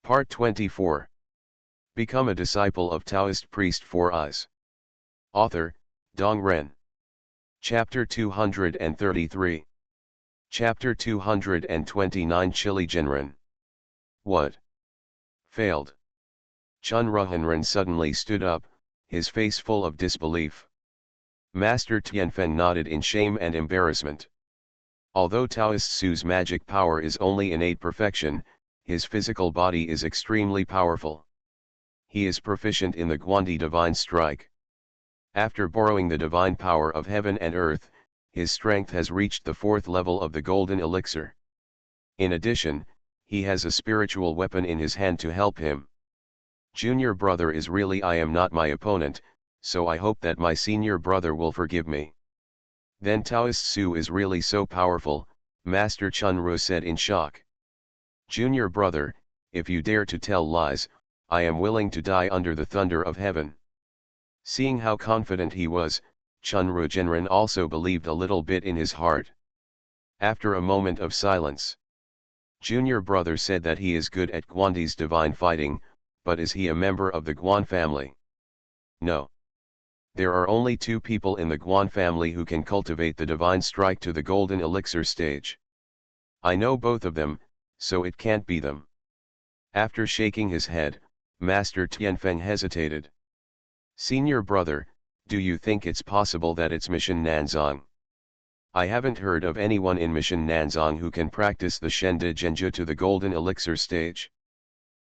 Part 24. Become a disciple of Taoist priest Four Eyes. Author, Dong Ren. Chapter 233. Chapter 229 Chili Jinren. What? Failed. Chun Ruhanren suddenly stood up, his face full of disbelief. Master Tianfeng nodded in shame and embarrassment. Although Taoist Su's magic power is only innate perfection, his physical body is extremely powerful. He is proficient in the Guandi divine strike. After borrowing the divine power of heaven and earth, his strength has reached the fourth level of the golden elixir. In addition, he has a spiritual weapon in his hand to help him. Junior brother is really I am not my opponent, so I hope that my senior brother will forgive me. Then Taoist Su is really so powerful, Master Chun Ru said in shock. Junior brother, if you dare to tell lies, I am willing to die under the thunder of heaven. Seeing how confident he was, Chun Ru Jinren also believed a little bit in his heart. After a moment of silence, Junior brother said that he is good at Guandi's divine fighting, but is he a member of the Guan family? No. There are only two people in the Guan family who can cultivate the divine strike to the golden elixir stage. I know both of them, so it can't be them. After shaking his head, Master Tianfeng hesitated. Senior brother, do you think it's possible that it's Mission Nanzang? I haven't heard of anyone in Mission Nanzang who can practice the Shende Genju to the golden elixir stage.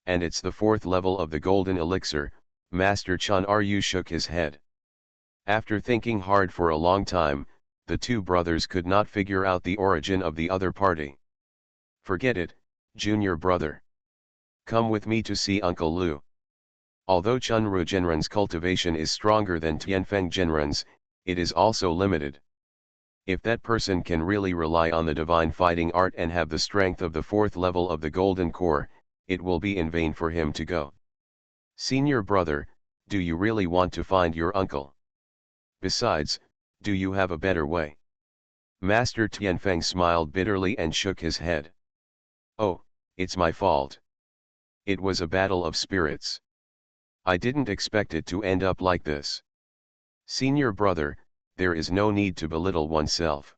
And it's the fourth level of the golden elixir, Master Chun Ru shook his head. After thinking hard for a long time, the two brothers could not figure out the origin of the other party. Forget it, junior brother. Come with me to see Uncle Lu. Although Chun Ru Jinren's cultivation is stronger than Tianfeng Jinren's, it is also limited. If that person can really rely on the divine fighting art and have the strength of the fourth level of the golden core, it will be in vain for him to go. Senior brother, do you really want to find your uncle? Besides, do you have a better way? Master Tianfeng smiled bitterly and shook his head. Oh, it's my fault. It was a battle of spirits. I didn't expect it to end up like this. Senior brother, there is no need to belittle oneself.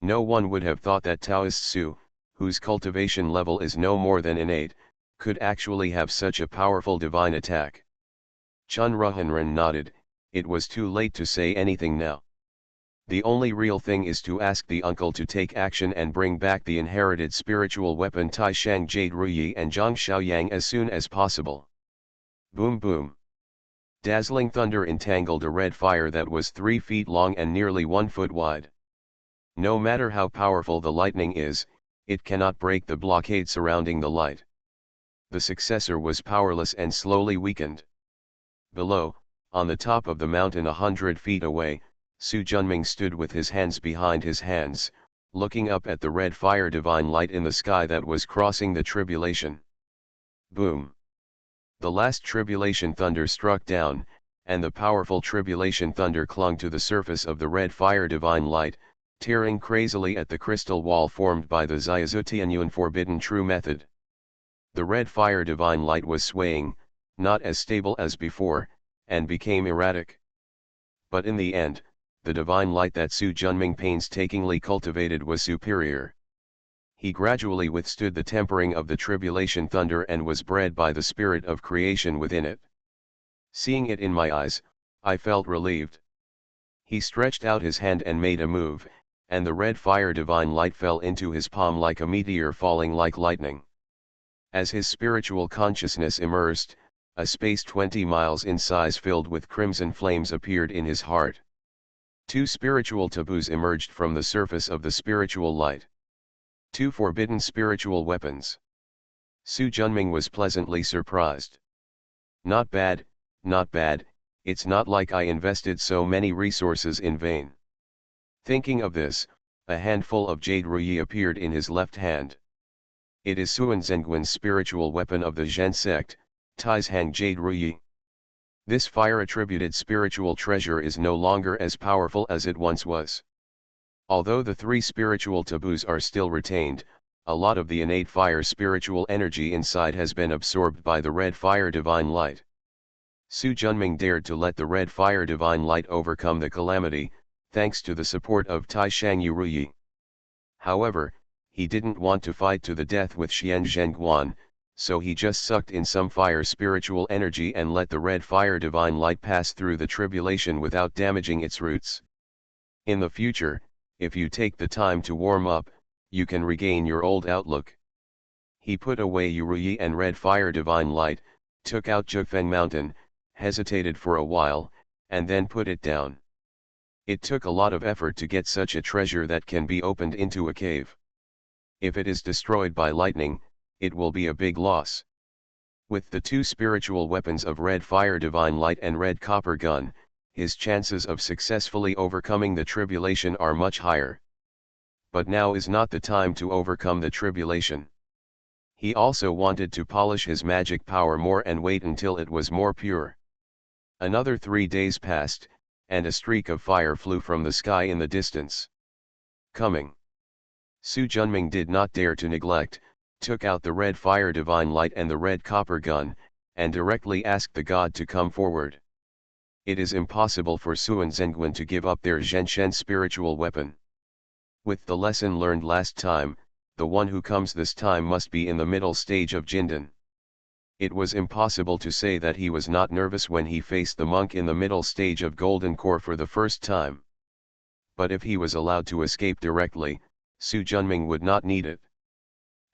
No one would have thought that Taoist Su, whose cultivation level is no more than innate, could actually have such a powerful divine attack. Chun Ruhanren nodded. It was too late to say anything now. The only real thing is to ask the uncle to take action and bring back the inherited spiritual weapon Tai Shang Jade Ruyi and Zhang Xiaoyang as soon as possible. Boom boom. Dazzling thunder entangled a red fire that was 3 feet long and nearly 1 foot wide. No matter how powerful the lightning is, it cannot break the blockade surrounding the light. The successor was powerless and slowly weakened. Below, on the top of the mountain 100 feet away, Su Junming stood with his hands behind his hands, looking up at the red fire divine light in the sky that was crossing the tribulation. Boom! The last tribulation thunder struck down, and the powerful tribulation thunder clung to the surface of the red fire divine light, tearing crazily at the crystal wall formed by the Xiaozutianyuan forbidden true method. The red fire divine light was swaying, not as stable as before, and became erratic. But in the end, the divine light that Su Junming painstakingly cultivated was superior. He gradually withstood the tempering of the tribulation thunder and was bred by the spirit of creation within it. Seeing it in my eyes, I felt relieved. He stretched out his hand and made a move, and the red fire divine light fell into his palm like a meteor falling like lightning. As his spiritual consciousness immersed, a space 20 miles in size filled with crimson flames appeared in his heart. 2 spiritual taboos emerged from the surface of the spiritual light. 2 forbidden spiritual weapons. Su Junming was pleasantly surprised. Not bad, it's not like I invested so many resources in vain. Thinking of this, a handful of jade ruyi appeared in his left hand. It is Suan Zhenguan's spiritual weapon of the Zhen sect, Taishang Jade Ruyi. This fire-attributed spiritual treasure is no longer as powerful as it once was. Although the 3 spiritual taboos are still retained, a lot of the innate fire spiritual energy inside has been absorbed by the red fire divine light. Su Junming dared to let the red fire divine light overcome the calamity, thanks to the support of Tai Shang Yuruyi. However, he didn't want to fight to the death with Xian Zhenguan, so he just sucked in some fire spiritual energy and let the red fire divine light pass through the tribulation without damaging its roots. In the future, if you take the time to warm up, you can regain your old outlook. He put away Yuruyi and red fire divine light, took out Zhifeng mountain, hesitated for a while, and then put it down. It took a lot of effort to get such a treasure that can be opened into a cave. If it is destroyed by lightning, it will be a big loss. With the two spiritual weapons of red fire divine light and red copper gun, his chances of successfully overcoming the tribulation are much higher. But now is not the time to overcome the tribulation. He also wanted to polish his magic power more and wait until it was more pure. Another 3 days passed, and a streak of fire flew from the sky in the distance. Coming. Su Junming did not dare to neglect, took out the red fire divine light and the red copper gun, and directly asked the god to come forward. It is impossible for Suan Zhenguan to give up their Zhenshen spiritual weapon. With the lesson learned last time, the one who comes this time must be in the middle stage of Jindan. It was impossible to say that he was not nervous when he faced the monk in the middle stage of Golden Core for the first time. But if he was allowed to escape directly, Su Junming would not need it.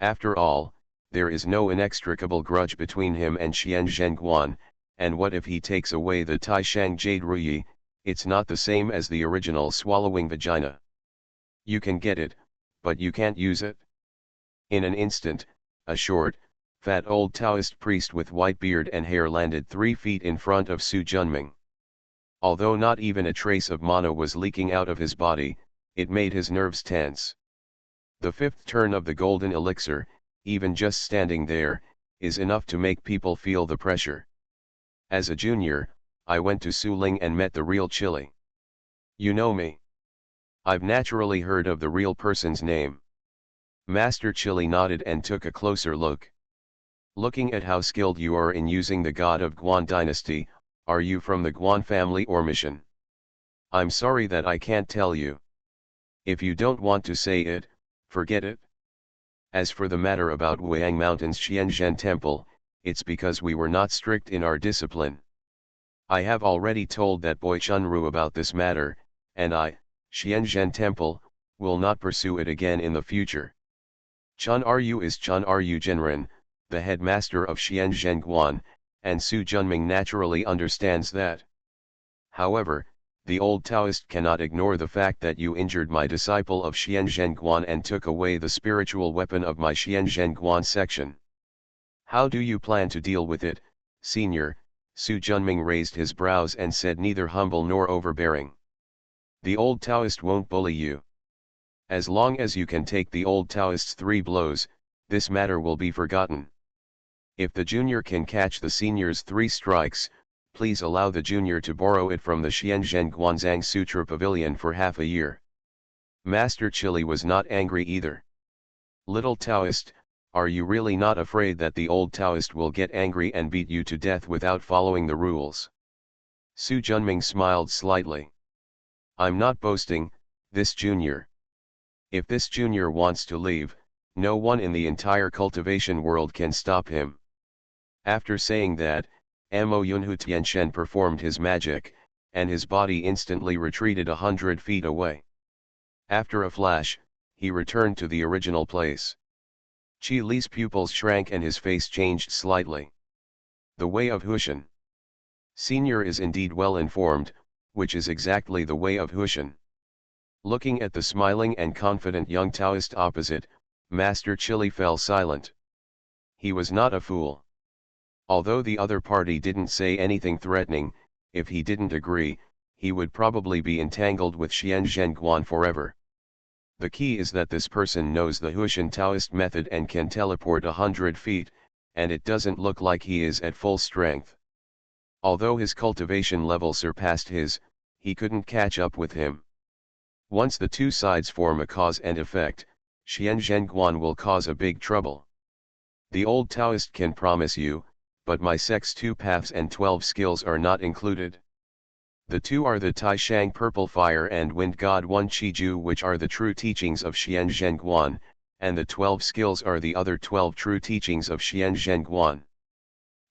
After all, there is no inextricable grudge between him and Xian Zhenguan, and what if he takes away the Tai Shang Jade Ruyi? It's not the same as the original swallowing vagina. You can get it, but you can't use it. In an instant, a short, fat old Taoist priest with white beard and hair landed 3 feet in front of Su Junming. Although not even a trace of mana was leaking out of his body, it made his nerves tense. The 5th turn of the golden elixir, even just standing there, is enough to make people feel the pressure. As a junior, I went to Su Ling and met the real Chili. You know me. I've naturally heard of the real person's name. Master Chili nodded and took a closer look. Looking at how skilled you are in using the god of Guan dynasty, are you from the Guan family or mission? I'm sorry that I can't tell you. If you don't want to say it, forget it. As for the matter about Wuang Mountain's Xianzhen Temple, it's because we were not strict in our discipline. I have already told that boy Chunru about this matter, and Xianzhen Temple, will not pursue it again in the future. Chun Ru is Chun Ru Genren, the headmaster of Xianzhen Guan, and Su Junming naturally understands that. However, the old Taoist cannot ignore the fact that you injured my disciple of Xianzhen Guan and took away the spiritual weapon of my Xianzhen Guan section. How do you plan to deal with it, senior? Su Junming raised his brows and said, neither humble nor overbearing. The old Taoist won't bully you. As long as you can take the old Taoist's 3 blows, this matter will be forgotten. If the junior can catch the senior's 3 strikes, please allow the junior to borrow it from the Xianzhen Guanzang Sutra Pavilion for half a year. Master Chili was not angry either. Little Taoist, are you really not afraid that the old Taoist will get angry and beat you to death without following the rules? Su Junming smiled slightly. I'm not boasting, this junior. If this junior wants to leave, no one in the entire cultivation world can stop him. After saying that, Mo Yunhu Tianchen performed his magic, and his body instantly retreated 100 feet away. After a flash, he returned to the original place. Qi Li's pupils shrank and his face changed slightly. The way of Hushan. Senior is indeed well informed, which is exactly the way of Hushan. Looking at the smiling and confident young Taoist opposite, Master Chili fell silent. He was not a fool. Although the other party didn't say anything threatening, if he didn't agree, he would probably be entangled with Xianzhen Guan forever. The key is that this person knows the Hushan Taoist method and can teleport 100 feet, and it doesn't look like he is at full strength. Although his cultivation level surpassed his, he couldn't catch up with him. Once the two sides form a cause and effect, Xianzhenguan will cause a big trouble. The old Taoist can promise you, but my sect's 2 paths and 12 skills are not included. The 2 are the Tai Shang Purple Fire and Wind God 1 Qiju, which are the true teachings of Xianzhenguan, and the 12 skills are the other 12 true teachings of Xianzhenguan.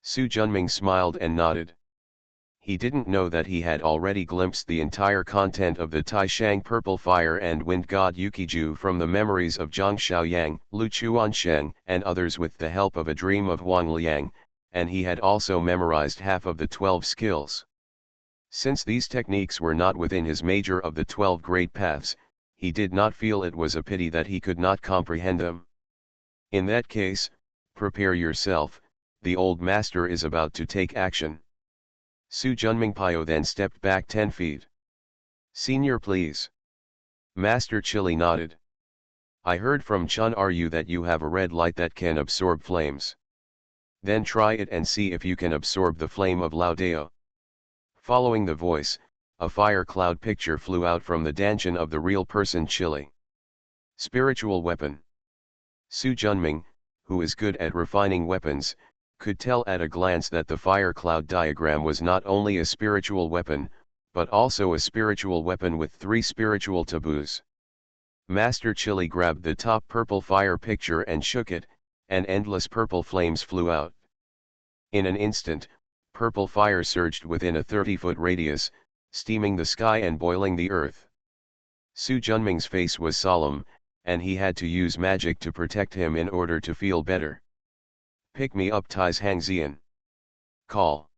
Su Junming smiled and nodded. He didn't know that he had already glimpsed the entire content of the Tai Shang Purple Fire and Wind God Yukiju from the memories of Zhang Xiaoyang, Lu Chuansheng, and others with the help of a dream of Wang Liang, and he had also memorized half of the 12 skills. Since these techniques were not within his major of the 12 great paths, he did not feel it was a pity that he could not comprehend them. In that case, prepare yourself, the old master is about to take action. Su Junmingpio then stepped back 10 feet. Senior, please. Master Chili nodded. I heard from Chun Ryu that you have a red light that can absorb flames. Then try it and see if you can absorb the flame of Lao Dao. Following the voice, a fire cloud picture flew out from the dantian of the real person Chili. Spiritual weapon. Su Junming, who is good at refining weapons, could tell at a glance that the fire cloud diagram was not only a spiritual weapon, but also a spiritual weapon with 3 spiritual taboos. Master Chili grabbed the top purple fire picture and shook it, and endless purple flames flew out. In an instant, purple fire surged within a 30-foot radius, steaming the sky and boiling the earth. Su Junming's face was solemn, and he had to use magic to protect him in order to feel better. Pick me up, Tais Hangxian. Call.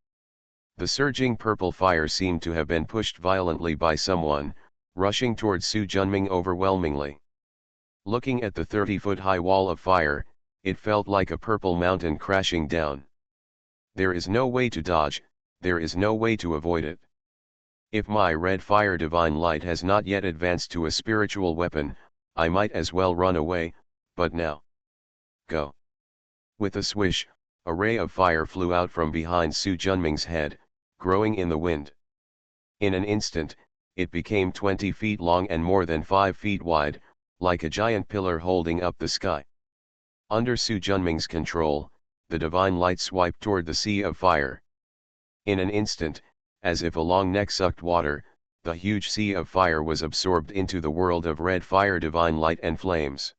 The surging purple fire seemed to have been pushed violently by someone, rushing towards Su Junming overwhelmingly. Looking at the 30-foot high wall of fire, it felt like a purple mountain crashing down. There is no way to dodge, there is no way to avoid it. If my red fire divine light has not yet advanced to a spiritual weapon, I might as well run away, but now. Go. With a swish, a ray of fire flew out from behind Su Junming's head, growing in the wind. In an instant, it became 20 feet long and more than 5 feet wide, like a giant pillar holding up the sky. Under Su Junming's control, the divine light swiped toward the sea of fire. In an instant, as if a long neck sucked water, the huge sea of fire was absorbed into the world of red fire divine light and flames.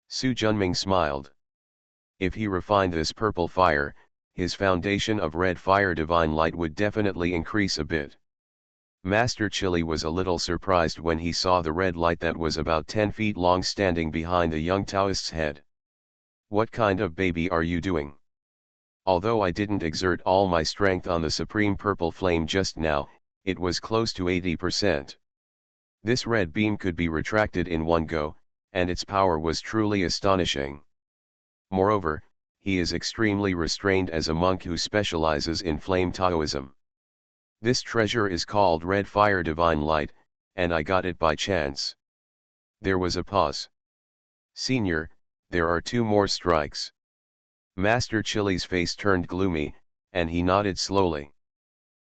Su Junming smiled. If he refined this purple fire, his foundation of red fire divine light would definitely increase a bit. Master Chili was a little surprised when he saw the red light that was about 10 feet long standing behind the young Taoist's head. What kind of baby are you doing? Although I didn't exert all my strength on the supreme purple flame just now, it was close to 80%. This red beam could be retracted in one go, and its power was truly astonishing. Moreover, he is extremely restrained as a monk who specializes in flame Taoism. This treasure is called Red Fire Divine Light, and I got it by chance. There was a pause. Senior, there are 2 more strikes. Master Chili's face turned gloomy, and he nodded slowly.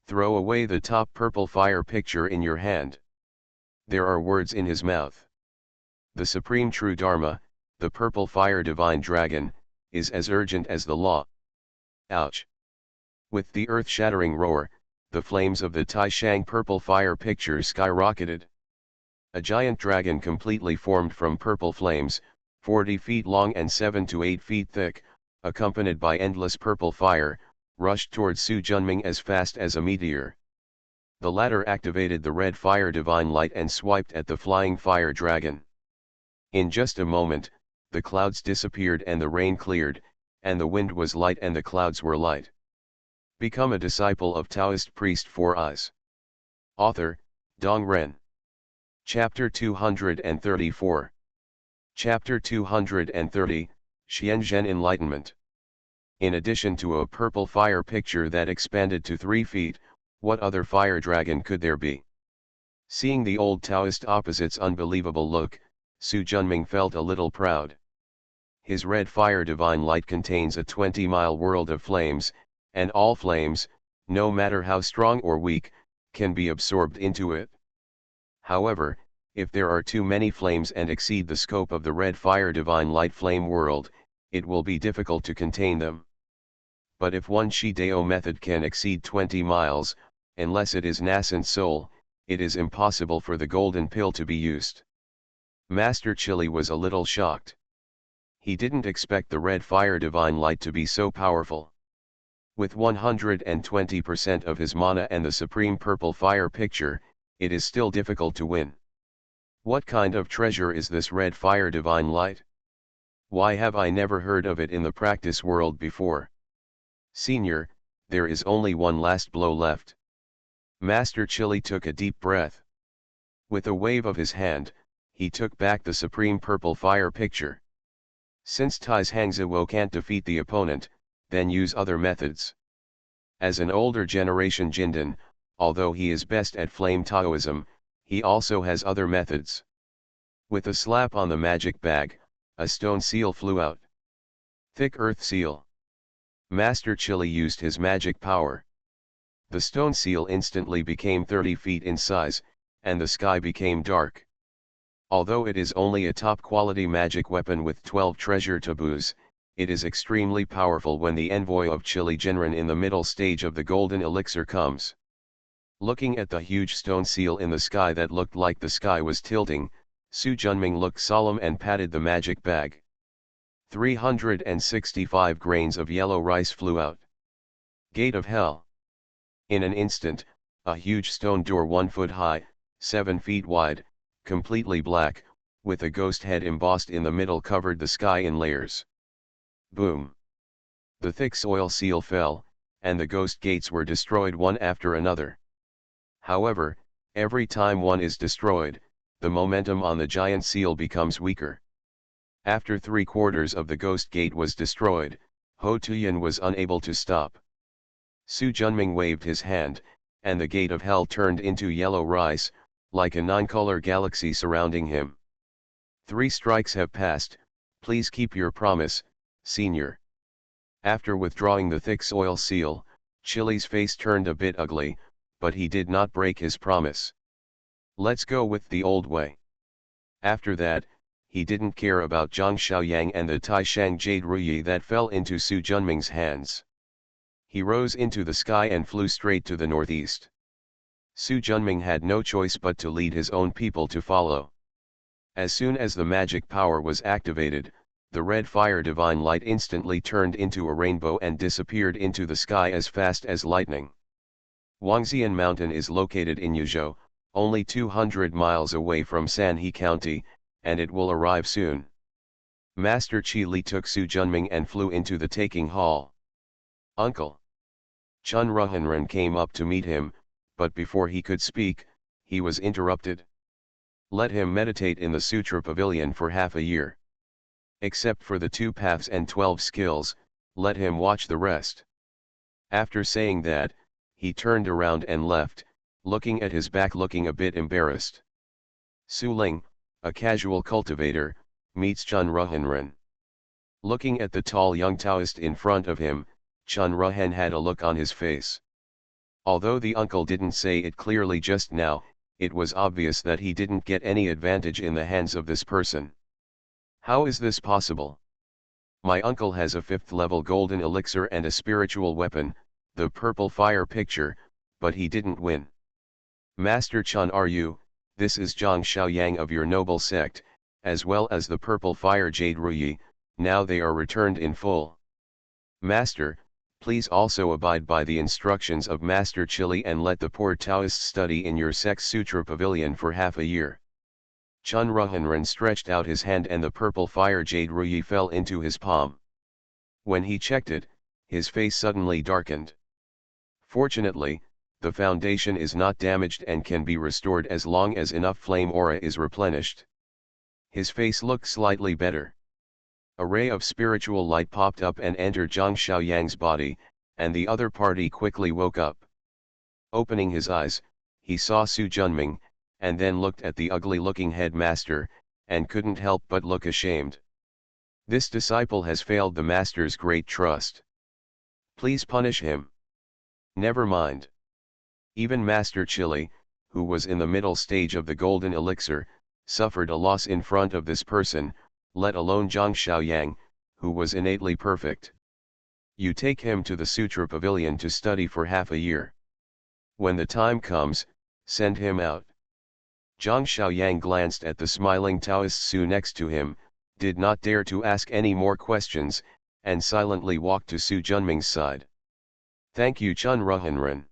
Throw away the top purple fire picture in your hand. There are words in his mouth. The supreme true Dharma, the purple fire divine dragon, is as urgent as the law. Ouch! With the earth-shattering roar, the flames of the Tai Shang purple fire picture skyrocketed. A giant dragon completely formed from purple flames, 40 feet long and 7 to 8 feet thick, accompanied by endless purple fire, rushed towards Su Junming as fast as a meteor. The latter activated the red fire divine light and swiped at the flying fire dragon. In just a moment, the clouds disappeared and the rain cleared, and the wind was light and the clouds were light. Become a disciple of Taoist priest 4 Eyes. Author, Dong Ren. Chapter 234. Chapter 230, Xianzhen Enlightenment. In addition to a purple fire picture that expanded to 3 feet, what other fire dragon could there be? Seeing the old Taoist opposite's unbelievable look, Su Junming felt a little proud. His red fire divine light contains a 20-mile world of flames, and all flames, no matter how strong or weak, can be absorbed into it. However, If there are too many flames and exceed the scope of the red fire divine light flame world, it will be difficult to contain them. But if one Shideo method can exceed 20 miles, unless it is nascent soul, it is impossible for the golden pill to be used. Master Chili was a little shocked. He didn't expect the red fire divine light to be so powerful. With 120% of his mana and the supreme purple fire picture, it is still difficult to win. What kind of treasure is this red fire divine light? Why have I never heard of it in the practice world before? Senior, there is only one last blow left. Master Chili took a deep breath. With a wave of his hand, he took back the supreme purple fire picture. Since Tai's Hangzhuo can't defeat the opponent, then use other methods. As an older generation Jindan, although he is best at flame Taoism, he also has other methods. With a slap on the magic bag, a stone seal flew out. Thick earth seal. Master Chili used his magic power. The stone seal instantly became 30 feet in size, and the sky became dark. Although it is only a top-quality magic weapon with 12 treasure taboos, it is extremely powerful when the envoy of Chili Genren in the middle stage of the golden elixir comes. Looking at the huge stone seal in the sky that looked like the sky was tilting, Su Junming looked solemn and patted the magic bag. 365 grains of yellow rice flew out. Gate of Hell. In an instant, a huge stone door 1 foot high, 7 feet wide, completely black, with a ghost head embossed in the middle covered the sky in layers. Boom! The thick soil seal fell, and the ghost gates were destroyed one after another. However, every time one is destroyed, the momentum on the giant seal becomes weaker. After 3/4 of the ghost gate was destroyed, Ho Tuyan was unable to stop. Su Junming waved his hand, and the gate of hell turned into yellow rice, like a 9-color galaxy surrounding him. 3 strikes have passed, please keep your promise, senior. After withdrawing the thick soil seal, Chili's face turned a bit ugly, but he did not break his promise. Let's go with the old way. After that, he didn't care about Zhang Xiaoyang and the Taishang Jade Ruyi that fell into Su Junming's hands. He rose into the sky and flew straight to the northeast. Su Junming had no choice but to lead his own people to follow. As soon as the magic power was activated, the red fire divine light instantly turned into a rainbow and disappeared into the sky as fast as lightning. Wangxian Mountain is located in Yuzhou, only 200 miles away from Sanhe County, and it will arrive soon. Master Qi Li took Su Junming and flew into the taking hall. Uncle! Chun Ruhanran came up to meet him, but before he could speak, he was interrupted. Let him meditate in the Sutra Pavilion for half a year. Except for the 2 paths and 12 skills, let him watch the rest. After saying that, he turned around and left, looking at his back looking a bit embarrassed. Su Ling, a casual cultivator, meets Chun Ruhanran. Looking at the tall young Taoist in front of him, Chun Ruhan had a look on his face. Although the uncle didn't say it clearly just now, it was obvious that he didn't get any advantage in the hands of this person. How is this possible? My uncle has a 5th level golden elixir and a spiritual weapon, the purple fire picture, but he didn't win. Master Chun, are you? This is Zhang Xiaoyang of your noble sect, as well as the purple fire Jade Ruyi, now they are returned in full. Master, please also abide by the instructions of Master Chili and let the poor Taoists study in your sect's Sutra Pavilion for half a year. Chun Ruhanran stretched out his hand and the purple fire Jade Ruyi fell into his palm. When he checked it, his face suddenly darkened. Fortunately, the foundation is not damaged and can be restored as long as enough flame aura is replenished. His face looked slightly better. A ray of spiritual light popped up and entered Zhang Xiaoyang's body, and the other party quickly woke up. Opening his eyes, he saw Su Junming, and then looked at the ugly-looking headmaster, and couldn't help but look ashamed. This disciple has failed the master's great trust. Please punish him. Never mind. Even Master Chili, who was in the middle stage of the golden elixir, suffered a loss in front of this person, let alone Zhang Xiaoyang, who was innately perfect. You take him to the Sutra Pavilion to study for half a year. When the time comes, send him out. Zhang Xiaoyang glanced at the smiling Taoist Su next to him, did not dare to ask any more questions, and silently walked to Su Junming's side. Thank you, Chun Ruhenren.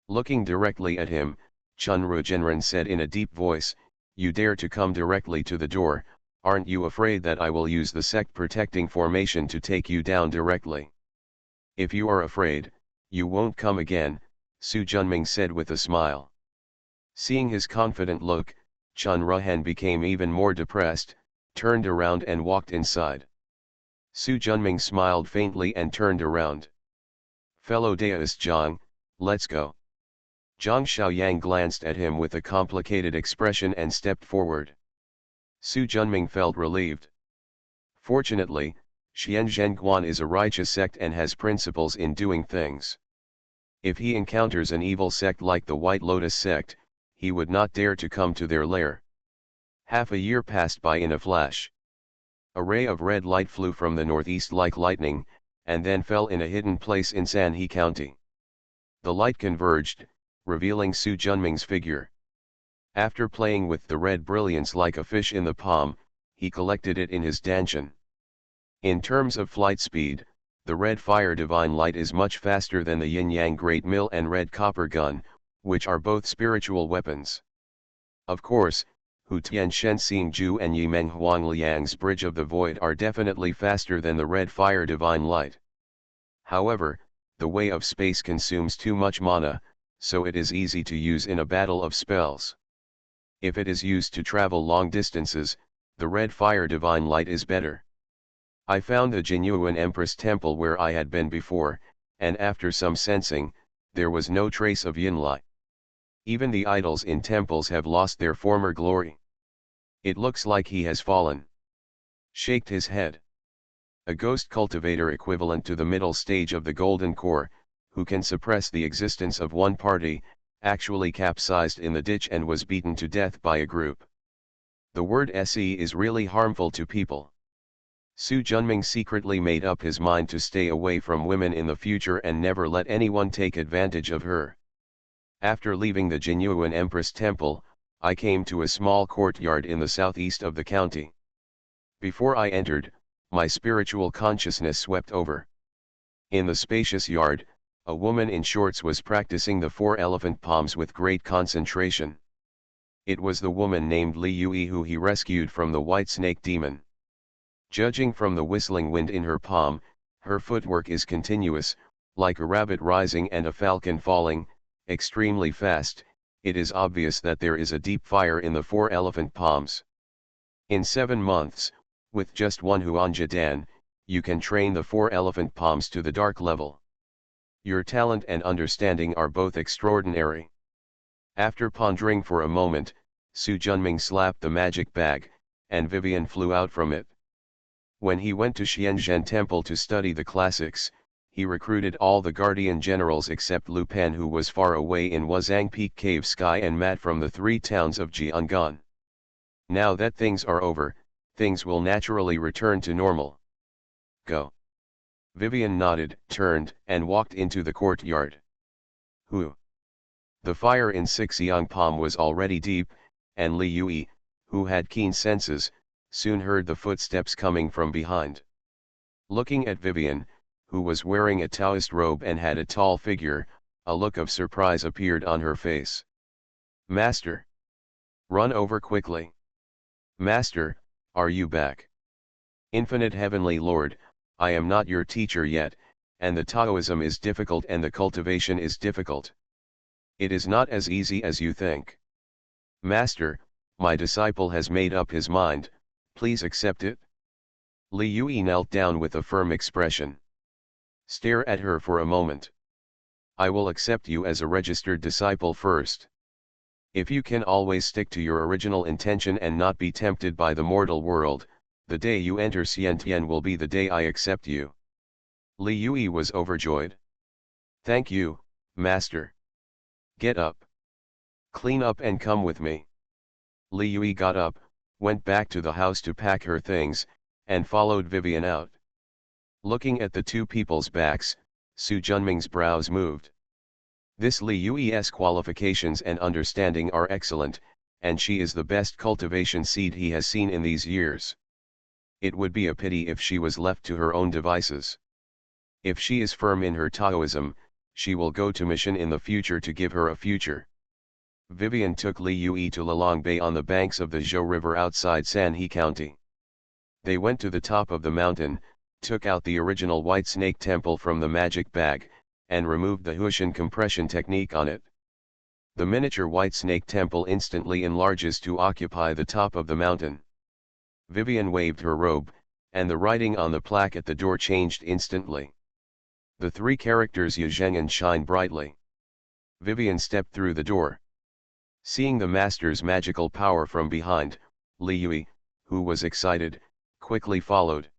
Looking directly at him, Chun Rugenren said in a deep voice, you dare to come directly to the door, aren't you afraid that I will use the sect protecting formation to take you down directly? If you are afraid, you won't come again, Su Junming said with a smile. Seeing his confident look, Chun Ruhen became even more depressed, turned around and walked inside. Su Junming smiled faintly and turned around. Fellow Taoist Zhang, let's go. Zhang Xiaoyang glanced at him with a complicated expression and stepped forward. Su Junming felt relieved. Fortunately, Xianzhen Guan is a righteous sect and has principles in doing things. If he encounters an evil sect like the White Lotus sect, he would not dare to come to their lair. Half a year passed by in a flash. A ray of red light flew from the northeast like lightning, and then fell in a hidden place in Sanhe County. The light converged, revealing Su Junming's figure. After playing with the red brilliance like a fish in the palm, he collected it in his dantian. In terms of flight speed, the red fire divine light is much faster than the yin-yang great mill and red copper gun, which are both spiritual weapons. Of course, Hu Tian Shen Xing Ju and Yimeng Huang Liang's Bridge of the Void are definitely faster than the red fire divine light. However, the way of space consumes too much mana, so it is easy to use in a battle of spells. If it is used to travel long distances, the red fire divine light is better. I found the Jinyuan Empress Temple where I had been before, and after some sensing, there was no trace of yin light. Even the idols in temples have lost their former glory. It looks like he has fallen. Shaked his head. A ghost cultivator equivalent to the middle stage of the Golden Core, who can suppress the existence of one party, actually capsized in the ditch and was beaten to death by a group. The word "se" is really harmful to people. Su Junming secretly made up his mind to stay away from women in the future and never let anyone take advantage of her. After leaving the Jinyuan Empress Temple, I came to a small courtyard in the southeast of the county. Before I entered, my spiritual consciousness swept over. In the spacious yard, a woman in shorts was practicing the 4 elephant palms with great concentration. It was the woman named Li Yui who he rescued from the white snake demon. Judging from the whistling wind in her palm, her footwork is continuous, like a rabbit rising and a falcon falling, extremely fast. It is obvious that there is a deep fire in the 4 elephant palms. In 7 months, with just one Huanjidan, you can train the 4 elephant palms to the dark level. Your talent and understanding are both extraordinary. After pondering for a moment, Su Junming slapped the magic bag, and Vivian flew out from it. When he went to Xianzhen Temple to study the classics, he recruited all the guardian generals except Lu Pan, who was far away in Wuzang Peak Cave Sky, and Mat from the 3 towns of Jiangan. Now that things are over, things will naturally return to normal. Go. Vivian nodded, turned, and walked into the courtyard. Who? The fire in Sixiang Palm was already deep, and Li Yui, who had keen senses, soon heard the footsteps coming from behind. Looking at Vivian, who was wearing a Taoist robe and had a tall figure, a look of surprise appeared on her face. Master! Run over quickly. Master, are you back? Infinite Heavenly Lord, I am not your teacher yet, and the Taoism is difficult and the cultivation is difficult. It is not as easy as you think. Master, my disciple has made up his mind, please accept it. Li Yui knelt down with a firm expression. Stare at her for a moment. I will accept you as a registered disciple first. If you can always stick to your original intention and not be tempted by the mortal world, the day you enter Xiantian will be the day I accept you. Li Yui was overjoyed. Thank you, Master. Get up. Clean up and come with me. Li Yui got up, went back to the house to pack her things, and followed Vivian out. Looking at the two people's backs, Su Junming's brows moved. This Li Yui's qualifications and understanding are excellent, and she is the best cultivation seed he has seen in these years. It would be a pity if she was left to her own devices. If she is firm in her Taoism, she will go to mission in the future to give her a future. Vivian took Li Yui to Lalong Bay on the banks of the Zhou River outside Sanhe County. They went to the top of the mountain, took out the original White Snake Temple from the magic bag, and removed the Huishan compression technique on it. The miniature White Snake Temple instantly enlarges to occupy the top of the mountain. Vivian waved her robe, and the writing on the plaque at the door changed instantly. The three characters Yuzhengan shine brightly. Vivian stepped through the door. Seeing the master's magical power from behind, Li Yui, who was excited, quickly followed.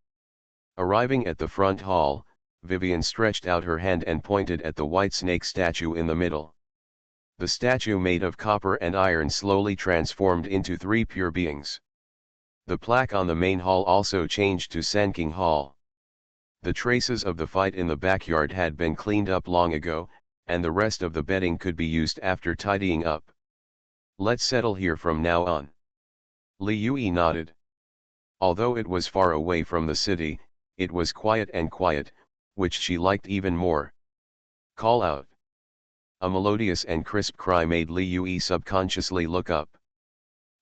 Arriving at the front hall, Vivian stretched out her hand and pointed at the white snake statue in the middle. The statue made of copper and iron slowly transformed into three pure beings. The plaque on the main hall also changed to Sanking Hall. The traces of the fight in the backyard had been cleaned up long ago, and the rest of the bedding could be used after tidying up. Let's settle here from now on. Li Yui nodded. Although it was far away from the city, it was quiet, which she liked even more. Call out. A melodious and crisp cry made Li Yui subconsciously look up.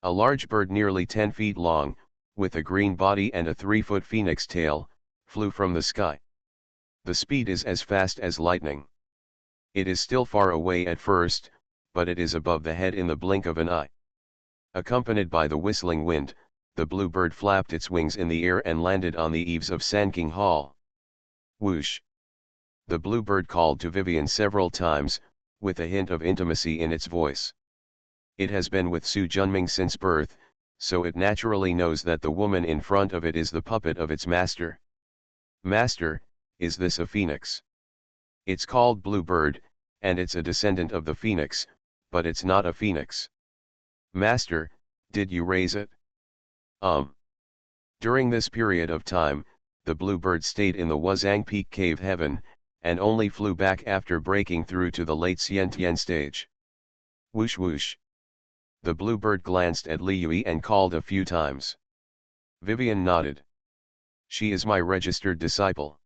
A large bird nearly 10 feet long, with a green body and a 3-foot phoenix tail, flew from the sky. The speed is as fast as lightning. It is still far away at first, but it is above the head in the blink of an eye. Accompanied by the whistling wind, the blue bird flapped its wings in the air and landed on the eaves of Sanking Hall. Whoosh! The blue bird called to Vivian several times, with a hint of intimacy in its voice. It has been with Su Junming since birth, so it naturally knows that the woman in front of it is the puppet of its master. Master, is this a phoenix? It's called Blue Bird, and it's a descendant of the phoenix, but it's not a phoenix. Master, did you raise it? During this period of time, the blue bird stayed in the Wuzang Peak cave heaven, and only flew back after breaking through to the late Xiantian stage. Whoosh whoosh. The blue bird glanced at Li Yui and called a few times. Vivian nodded. She is my registered disciple.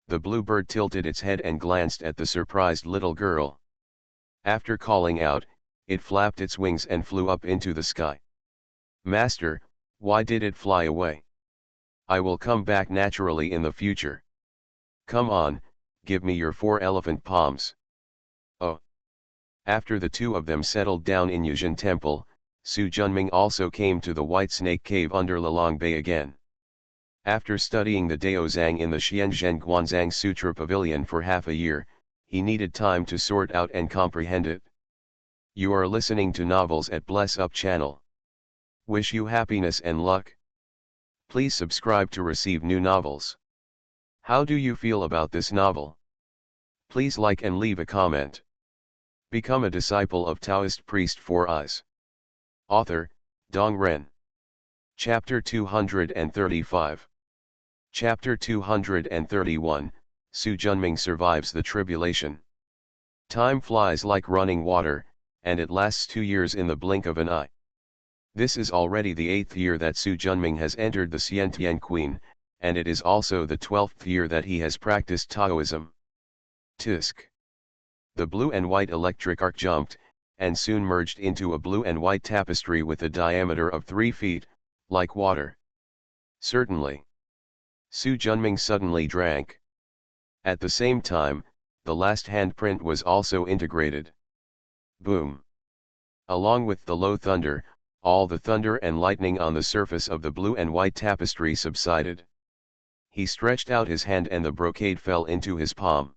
The blue bird tilted its head and glanced at the surprised little girl. After calling out, it flapped its wings and flew up into the sky. Master, why did it fly away? I will come back naturally in the future. Come on, give me your 4 elephant palms. Oh. After the two of them settled down in Yuzhen Temple, Su Junming also came to the White Snake Cave under Lalong Bay again. After studying the Daozang in the Xianzhen Guanzang Sutra Pavilion for half a year, he needed time to sort out and comprehend it. You are listening to Novels at Bless Up channel. Wish you happiness and luck. Please subscribe to receive new novels. How do you feel about this novel? Please like and leave a comment. Become a disciple of Taoist priest 4 Eyes. Author, Dong Ren. Chapter 235. Chapter 231, Su Junming survives the tribulation. Time flies like running water, and it lasts 2 years in the blink of an eye. This is already the 8th year that Su Junming has entered the Xiantian Queen, and it is also the 12th year that he has practiced Taoism. Tisk. The blue and white electric arc jumped, and soon merged into a blue and white tapestry with a diameter of 3 feet, like water. Certainly. Su Junming suddenly drank. At the same time, the last handprint was also integrated. Boom. Along with the low thunder, all the thunder and lightning on the surface of the blue and white tapestry subsided. He stretched out his hand and the brocade fell into his palm.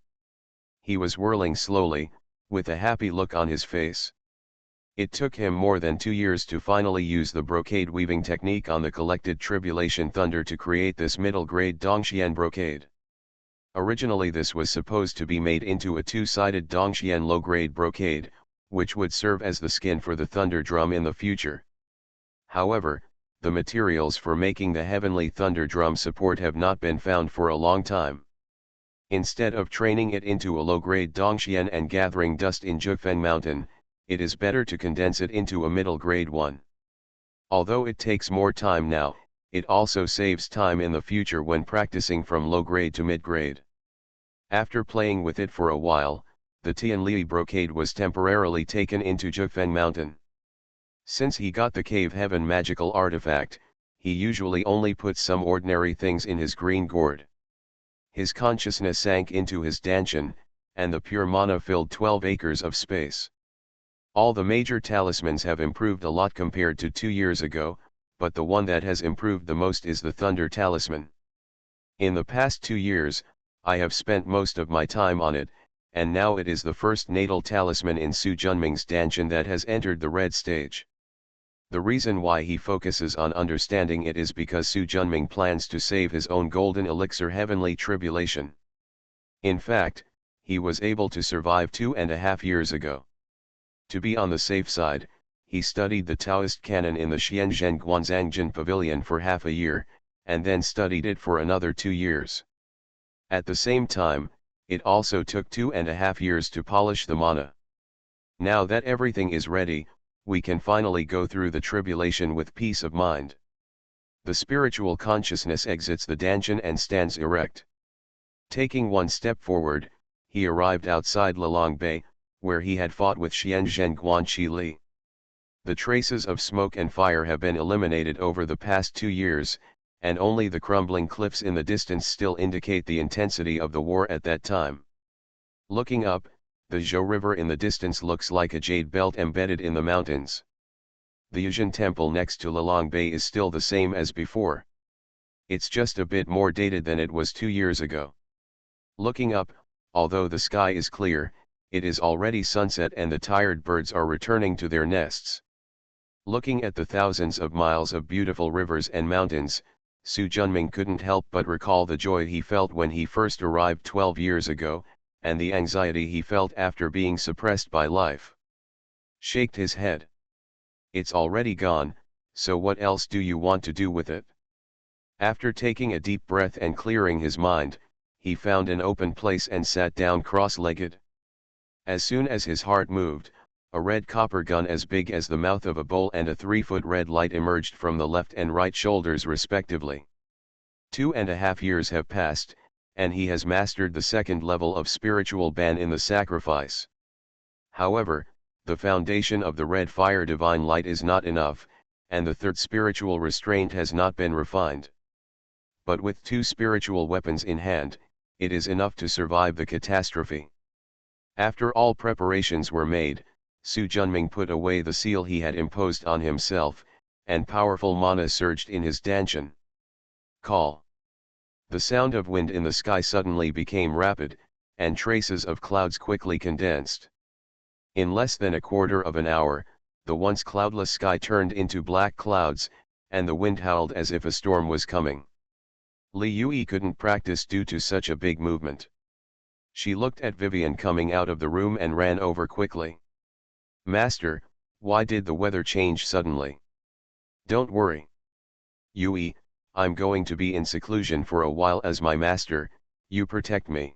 He was whirling slowly, with a happy look on his face. It took him more than 2 years to finally use the brocade weaving technique on the collected tribulation thunder to create this middle-grade Dongxian brocade. Originally this was supposed to be made into a 2-sided Dongxian low-grade brocade, which would serve as the skin for the thunder drum in the future. However, the materials for making the heavenly thunder drum support have not been found for a long time. Instead of training it into a low-grade Dongxian and gathering dust in Zhifeng Mountain, it is better to condense it into a middle-grade one. Although it takes more time now, it also saves time in the future when practicing from low-grade to mid-grade. After playing with it for a while, the Tianli brocade was temporarily taken into Zhifeng Mountain. Since he got the Cave Heaven magical artifact, he usually only puts some ordinary things in his green gourd. His consciousness sank into his dantian, and the pure mana filled 12 acres of space. All the major talismans have improved a lot compared to 2 years ago, but the one that has improved the most is the Thunder Talisman. In the past 2 years, I have spent most of my time on it, and now it is the first natal talisman in Su Junming's dantian that has entered the red stage. The reason why he focuses on understanding it is because Su Junming plans to save his own golden elixir heavenly tribulation. In fact, he was able to survive 2.5 years ago. To be on the safe side, he studied the Taoist canon in the Xianzhen Guanzangjin Pavilion for half a year, and then studied it for another 2 years. At the same time, it also took 2.5 years to polish the mana. Now that everything is ready, we can finally go through the tribulation with peace of mind. The spiritual consciousness exits the dantian and stands erect. Taking one step forward, he arrived outside Lilang Bay, where he had fought with Xianzhen Guanqi Li. The traces of smoke and fire have been eliminated over the past 2 years, and only the crumbling cliffs in the distance still indicate the intensity of the war at that time. Looking up, the Zhou River in the distance looks like a jade belt embedded in the mountains. The Yuzhen Temple next to Lilang Bay is still the same as before. It's just a bit more dated than it was 2 years ago. Looking up, although the sky is clear, it is already sunset and the tired birds are returning to their nests. Looking at the thousands of miles of beautiful rivers and mountains, Su Junming couldn't help but recall the joy he felt when he first arrived 12 years ago, and the anxiety he felt after being suppressed by life. Shaked his head. It's already gone, so what else do you want to do with it? After taking a deep breath and clearing his mind, he found an open place and sat down cross-legged. As soon as his heart moved, a red copper gun as big as the mouth of a bowl and a 3-foot red light emerged from the left and right shoulders respectively. 2.5 years have passed, and he has mastered the second level of spiritual ban in the sacrifice. However, the foundation of the red fire divine light is not enough, and the third spiritual restraint has not been refined. But with 2 spiritual weapons in hand, it is enough to survive the catastrophe. After all preparations were made, Su Junming put away the seal he had imposed on himself, and powerful mana surged in his dantian. Call. The sound of wind in the sky suddenly became rapid, and traces of clouds quickly condensed. In less than a quarter of an hour, the once cloudless sky turned into black clouds, and the wind howled as if a storm was coming. Li Yui couldn't practice due to such a big movement. She looked at Vivian coming out of the room and ran over quickly. Master, why did the weather change suddenly? Don't worry. Yui, I'm going to be in seclusion for a while as my master, you protect me.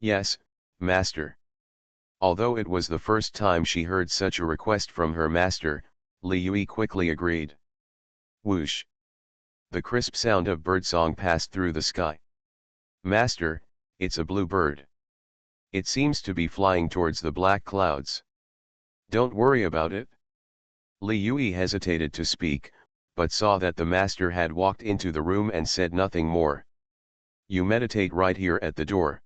Yes, master. Although it was the first time she heard such a request from her master, Li Yui quickly agreed. Whoosh. The crisp sound of birdsong passed through the sky. Master, it's a blue bird. It seems to be flying towards the black clouds. Don't worry about it. Li Yui hesitated to speak, but saw that the master had walked into the room and said nothing more. You meditate right here at the door.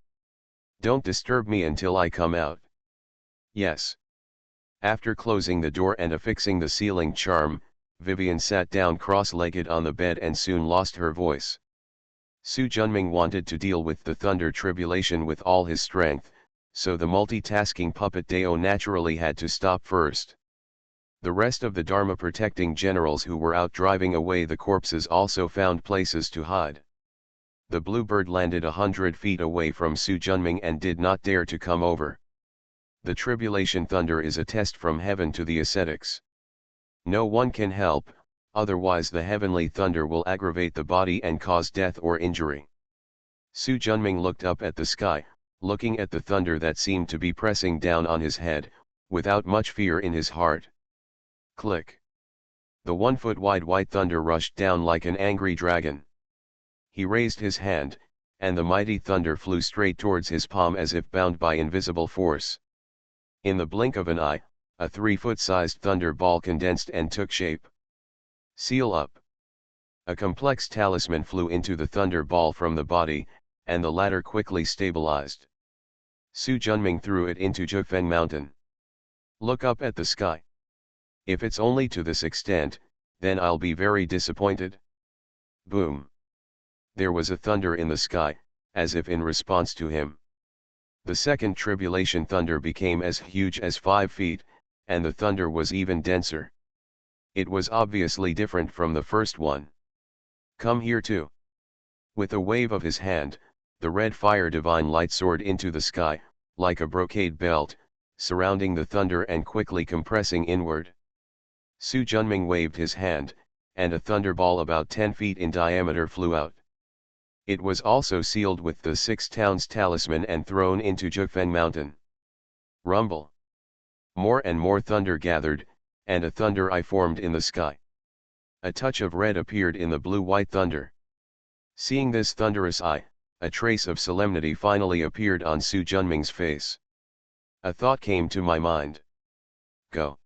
Don't disturb me until I come out. Yes. After closing the door and affixing the sealing charm, Vivian sat down cross-legged on the bed and soon lost her voice. Su Junming wanted to deal with the thunder tribulation with all his strength, so the multitasking puppet Dao naturally had to stop first. The rest of the Dharma-protecting generals who were out driving away the corpses also found places to hide. The bluebird landed 100 feet away from Su Junming and did not dare to come over. The tribulation thunder is a test from heaven to the ascetics. No one can help, otherwise the heavenly thunder will aggravate the body and cause death or injury. Su Junming looked up at the sky, looking at the thunder that seemed to be pressing down on his head, without much fear in his heart. Click. The 1-foot-wide white thunder rushed down like an angry dragon. He raised his hand, and the mighty thunder flew straight towards his palm as if bound by invisible force. In the blink of an eye, a 3-foot-sized thunder ball condensed and took shape. Seal up. A complex talisman flew into the thunder ball from the body, and the latter quickly stabilized. Su Junming threw it into Jufeng Mountain. Look up at the sky. If it's only to this extent, then I'll be very disappointed. Boom. There was a thunder in the sky, as if in response to him. The second tribulation thunder became as huge as 5 feet, and the thunder was even denser. It was obviously different from the first one. Come here too. With a wave of his hand, the red fire divine light soared into the sky, like a brocade belt, surrounding the thunder and quickly compressing inward. Su Junming waved his hand, and a thunderball about 10 feet in diameter flew out. It was also sealed with the 6 Towns talisman and thrown into Jufeng Mountain. Rumble. More and more thunder gathered, and a thunder eye formed in the sky. A touch of red appeared in the blue-white thunder. Seeing this thunderous eye, a trace of solemnity finally appeared on Su Junming's face. A thought came to my mind. Go.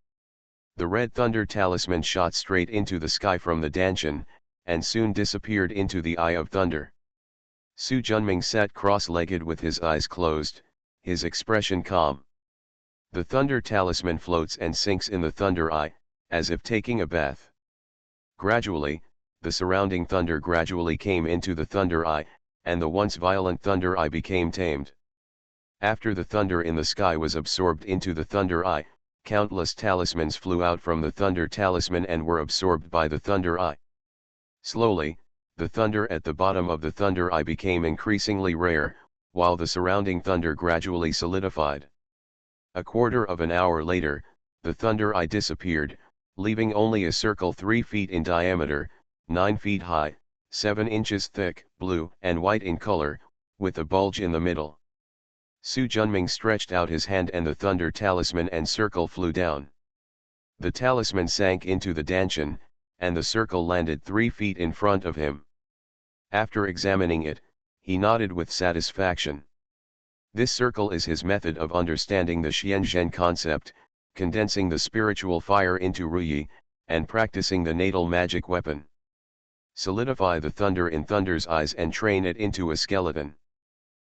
The red thunder talisman shot straight into the sky from the Danshan, and soon disappeared into the eye of thunder. Su Junming sat cross-legged with his eyes closed, his expression calm. The thunder talisman floats and sinks in the thunder eye, as if taking a bath. Gradually, the surrounding thunder gradually came into the thunder eye, and the once violent thunder eye became tamed. After the thunder in the sky was absorbed into the thunder eye, countless talismans flew out from the thunder talisman and were absorbed by the thunder eye. Slowly, the thunder at the bottom of the thunder eye became increasingly rare, while the surrounding thunder gradually solidified. A quarter of an hour later, the thunder eye disappeared, leaving only a circle 3 feet in diameter, 9 feet high, 7 inches thick, blue and white in color, with a bulge in the middle. Su Junming stretched out his hand and the thunder talisman and circle flew down. The talisman sank into the Danshan, and the circle landed 3 feet in front of him. After examining it, he nodded with satisfaction. This circle is his method of understanding the Xianzhen concept, condensing the spiritual fire into Ruyi, and practicing the natal magic weapon. Solidify the thunder in thunder's eyes and train it into a skeleton.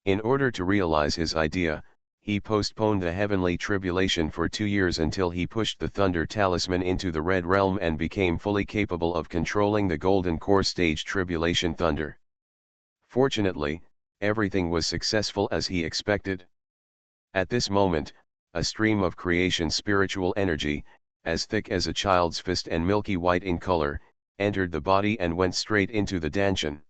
In order to realize his idea, he postponed the heavenly tribulation for 2 years until he pushed the thunder talisman into the red realm and became fully capable of controlling the golden core stage tribulation thunder. Fortunately, everything was successful as he expected. At this moment, a stream of creation spiritual energy, as thick as a child's fist and milky white in color, entered the body and went straight into the Danshan.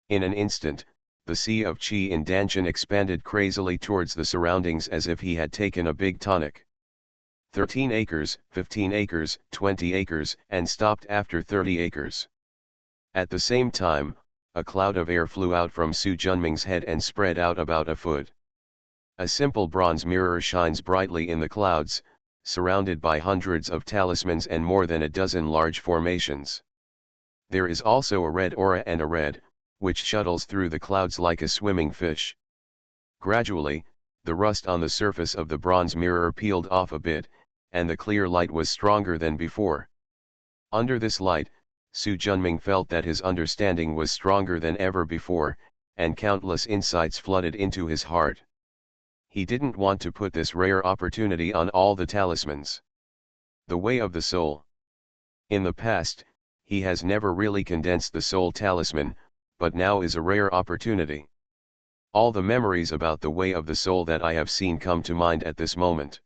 In an instant, the sea of Qi in Danshan expanded crazily towards the surroundings as if he had taken a big tonic. 13 acres, 15 acres, 20 acres, and stopped after 30 acres. At the same time, a cloud of air flew out from Su Junming's head and spread out about a foot. A simple bronze mirror shines brightly in the clouds, surrounded by hundreds of talismans and more than a dozen large formations. There is also a red aura and a red, which shuttles through the clouds like a swimming fish. Gradually, the rust on the surface of the bronze mirror peeled off a bit, and the clear light was stronger than before. Under this light, Su Junming felt that his understanding was stronger than ever before, and countless insights flooded into his heart. He didn't want to put this rare opportunity on all the talismans. The way of the soul. In the past, he has never really condensed the soul talisman, but now is a rare opportunity. All the memories about the way of the soul that I have seen come to mind at this moment.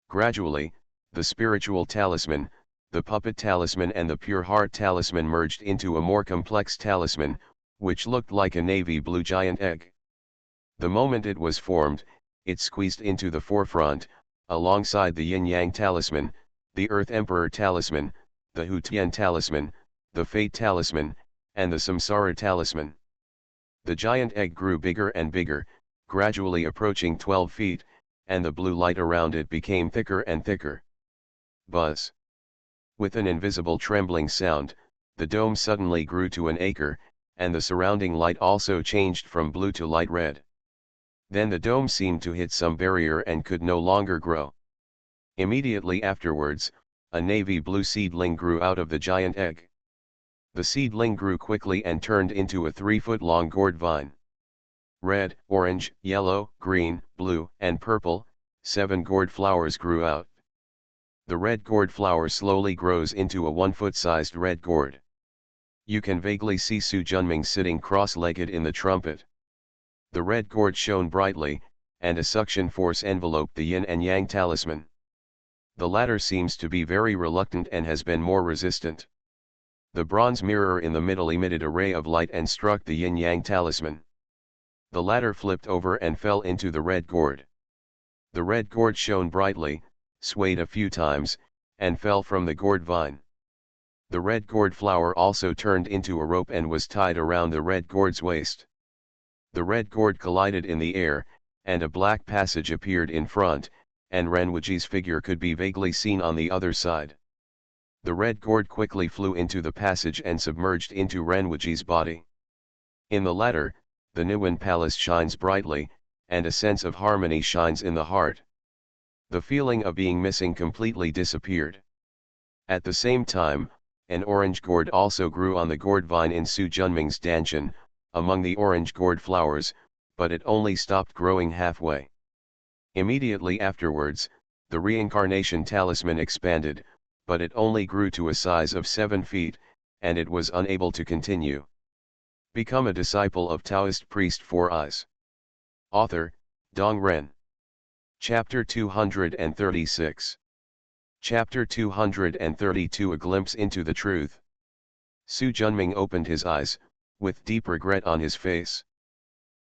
Gradually, the spiritual talisman, the puppet talisman and the pure heart talisman merged into a more complex talisman, which looked like a navy blue giant egg. The moment it was formed, it squeezed into the forefront, alongside the yin-yang talisman, the earth emperor talisman, the Hutian Talisman, the Fate Talisman, and the Samsara Talisman. The giant egg grew bigger and bigger, gradually approaching 12 feet, and the blue light around it became thicker and thicker. Buzz. With an invisible trembling sound, the dome suddenly grew to an acre, and the surrounding light also changed from blue to light red. Then the dome seemed to hit some barrier and could no longer grow. Immediately afterwards, a navy blue seedling grew out of the giant egg. The seedling grew quickly and turned into a 3-foot-long gourd vine. Red, orange, yellow, green, blue, and purple, 7 gourd flowers grew out. The red gourd flower slowly grows into a 1-foot-sized red gourd. You can vaguely see Su Junming sitting cross-legged in the trumpet. The red gourd shone brightly, and a suction force enveloped the yin and yang talisman. The latter seems to be very reluctant and has been more resistant. The bronze mirror in the middle emitted a ray of light and struck the yin-yang talisman. The latter flipped over and fell into the red gourd. The red gourd shone brightly, swayed a few times, and fell from the gourd vine. The red gourd flower also turned into a rope and was tied around the red gourd's waist. The red gourd collided in the air, and a black passage appeared in front, and Renwuji's figure could be vaguely seen on the other side. The red gourd quickly flew into the passage and submerged into Renwuji's body. In the latter, the Niwen Palace shines brightly, and a sense of harmony shines in the heart. The feeling of being missing completely disappeared. At the same time, an orange gourd also grew on the gourd vine in Su Junming's Danshan, among the orange gourd flowers, but it only stopped growing halfway. Immediately afterwards, the reincarnation talisman expanded, but it only grew to a size of 7 feet, and it was unable to continue. Become a disciple of Taoist priest 4 Eyes. Author, Dong Ren. Chapter 236. Chapter 232 A Glimpse into the Truth. Su Junming opened his eyes, with deep regret on his face.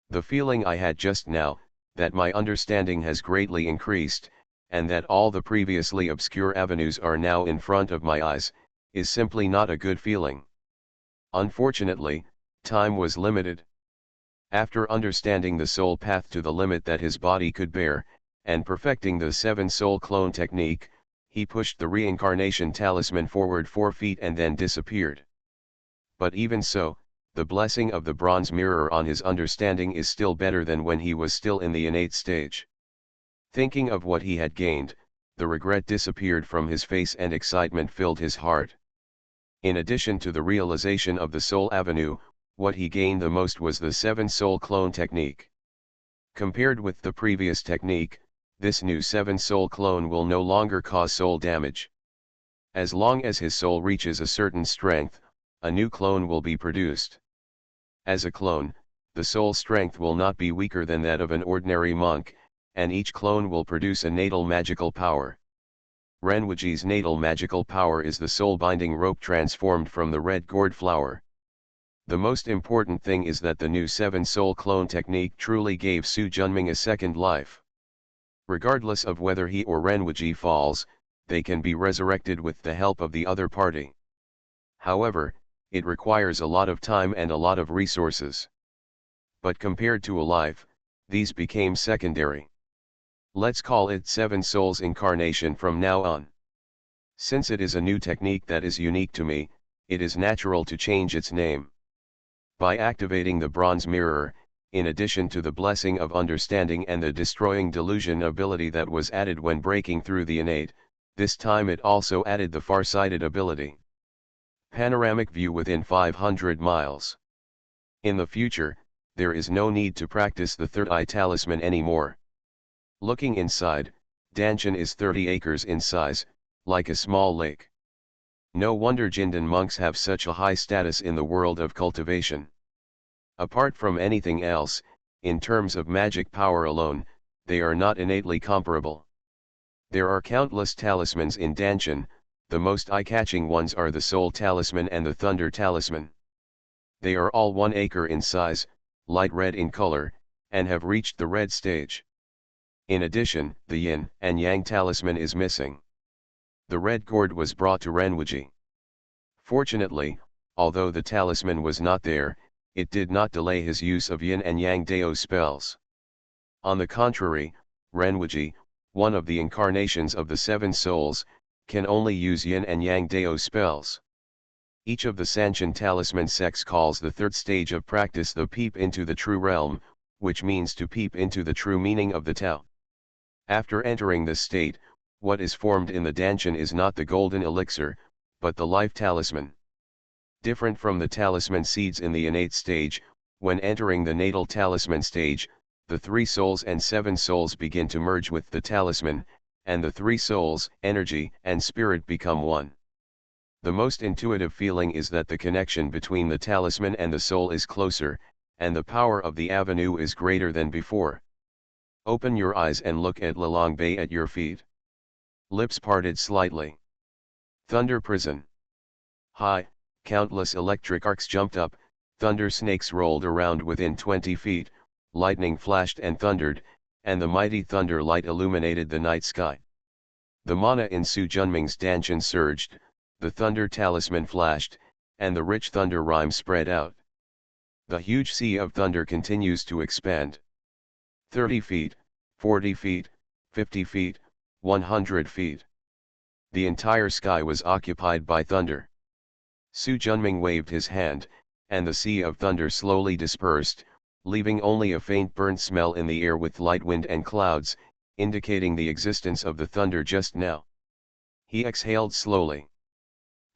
The feeling I had just now, that my understanding has greatly increased, and that all the previously obscure avenues are now in front of my eyes, is simply not a good feeling. Unfortunately, time was limited. After understanding the soul path to the limit that his body could bear, and perfecting the 7-soul clone technique, he pushed the reincarnation talisman forward 4 feet and then disappeared. But even so, the blessing of the bronze mirror on his understanding is still better than when he was still in the innate stage. Thinking of what he had gained, the regret disappeared from his face and excitement filled his heart. In addition to the realization of the soul avenue, what he gained the most was the 7-soul clone technique. Compared with the previous technique, this new 7-soul clone will no longer cause soul damage. As long as his soul reaches a certain strength, a new clone will be produced. As a clone, the soul strength will not be weaker than that of an ordinary monk, and each clone will produce a natal magical power. Renwuji's natal magical power is the soul-binding rope transformed from the red gourd flower. The most important thing is that the new 7-soul clone technique truly gave Su Junming a second life. Regardless of whether he or Renwuji falls, they can be resurrected with the help of the other party. However, it requires a lot of time and a lot of resources. But compared to a life, these became secondary. Let's call it 7 Souls Incarnation from now on. Since it is a new technique that is unique to me, it is natural to change its name. By activating the bronze mirror, in addition to the blessing of understanding and the destroying delusion ability that was added when breaking through the innate, this time it also added the far-sighted ability. Panoramic view within 500 miles. In the future, there is no need to practice the third eye talisman anymore. Looking inside, Danshan is 30 acres in size, like a small lake. No wonder Jindan monks have such a high status in the world of cultivation. Apart from anything else, in terms of magic power alone, they are not innately comparable. There are countless talismans in Danshan. The most eye-catching ones are the Soul Talisman and the Thunder Talisman. They are all 1 acre in size, light red in color, and have reached the red stage. In addition, the Yin and Yang Talisman is missing. The red gourd was brought to Renwuji. Fortunately, although the talisman was not there, it did not delay his use of yin and yang dao spells. On the contrary, Renwiji, one of the incarnations of the seven souls, can only use yin and yang dao spells. Each of the Sanchen talisman sects calls the third stage of practice the peep into the true realm, which means to peep into the true meaning of the Tao. After entering this state, what is formed in the Danshan is not the golden elixir, but the life talisman. Different from the talisman seeds in the innate stage, when entering the natal talisman stage, the three souls and seven souls begin to merge with the talisman, and the three souls, energy and spirit become one. The most intuitive feeling is that the connection between the talisman and the soul is closer, and the power of the avenue is greater than before. Open your eyes and look at Lilang Bei at your feet. Lips parted slightly. Thunder prison. High, countless electric arcs jumped up, thunder snakes rolled around within 20 feet, lightning flashed and thundered, and the mighty thunder light illuminated the night sky. The mana in Su Junming's Danshan surged, the thunder talisman flashed, and the rich thunder rhyme spread out. The huge sea of thunder continues to expand. 30 feet, 40 feet, 50 feet, 100 feet. The entire sky was occupied by thunder. Su Junming waved his hand, and the sea of thunder slowly dispersed, leaving only a faint burnt smell in the air with light wind and clouds, indicating the existence of the thunder just now. He exhaled slowly.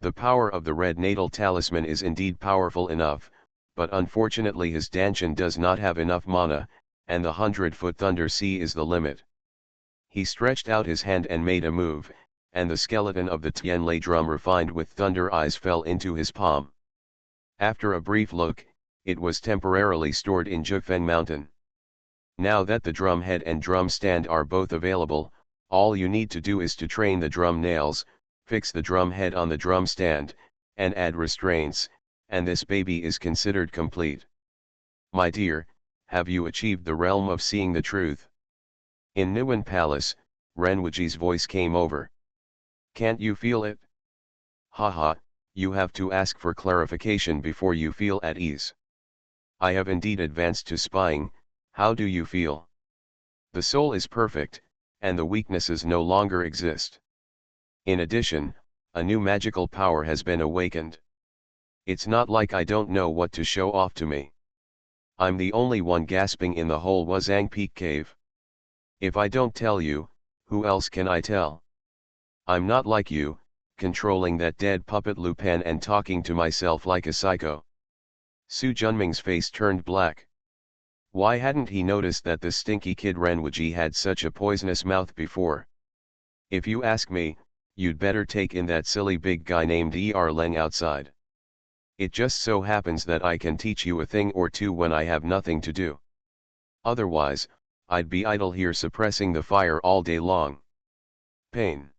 The power of the red natal talisman is indeed powerful enough, but unfortunately his Danshan does not have enough mana, and the 100-foot thunder sea is the limit. He stretched out his hand and made a move, and the skeleton of the Tianlei drum refined with thunder eyes fell into his palm. After a brief look, it was temporarily stored in Jufeng Mountain. Now that the drum head and drum stand are both available, all you need to do is to train the drum nails, fix the drum head on the drum stand, and add restraints, and this baby is considered complete. My dear, have you achieved the realm of seeing the truth? In Niwen Palace, Renwiji's voice came over. Can't you feel it? Haha, you have to ask for clarification before you feel at ease. I have indeed advanced to spying. How do you feel? The soul is perfect, and the weaknesses no longer exist. In addition, a new magical power has been awakened. It's not like I don't know what to show off to me. I'm the only one gasping in the whole Wuzang Peak cave. If I don't tell you, who else can I tell? I'm not like you, controlling that dead puppet Lupin and talking to myself like a psycho. Su Junming's face turned black. Why hadn't he noticed that the stinky kid Renwiji had such a poisonous mouth before? If you ask me, you'd better take in that silly big guy named Leng outside. It just so happens that I can teach you a thing or two when I have nothing to do. Otherwise, I'd be idle here suppressing the fire all day long. Pain.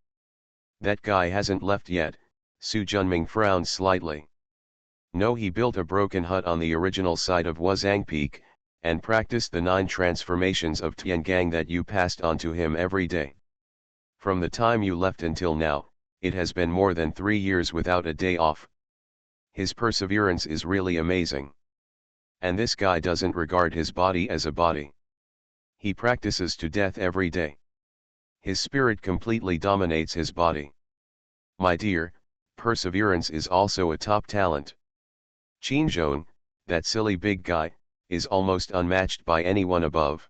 That guy hasn't left yet, Su Junming frowned slightly. No, he built a broken hut on the original site of Wuzang Peak, and practiced the 9 transformations of Tiangang that you passed on to him every day. From the time you left until now, it has been more than 3 years without a day off. His perseverance is really amazing. And this guy doesn't regard his body as a body. He practices to death every day. His spirit completely dominates his body. My dear, perseverance is also a top talent. Qin Zhong, that silly big guy, is almost unmatched by anyone above.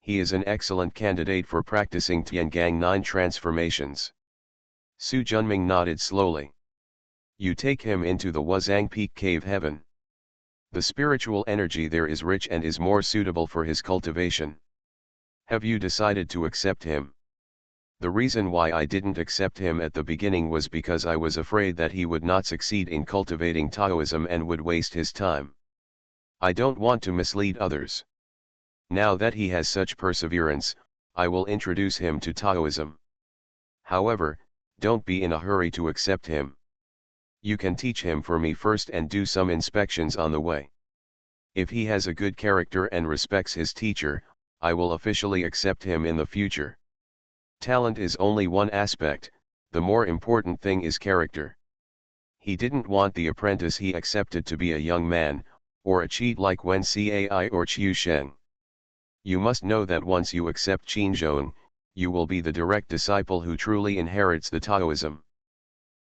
He is an excellent candidate for practicing Tiangang 9 transformations. Su Junming nodded slowly. You take him into the Wuzang Peak cave heaven. The spiritual energy there is rich and is more suitable for his cultivation. Have you decided to accept him? The reason why I didn't accept him at the beginning was because I was afraid that he would not succeed in cultivating Taoism and would waste his time. I don't want to mislead others. Now that he has such perseverance, I will introduce him to Taoism. However, don't be in a hurry to accept him. You can teach him for me first and do some inspections on the way. If he has a good character and respects his teacher, I will officially accept him in the future. Talent is only one aspect, the more important thing is character. He didn't want the apprentice he accepted to be a young man, or a cheat like Wen Cai or Qiu Sheng. You must know that once you accept Qinzhong, you will be the direct disciple who truly inherits the Taoism.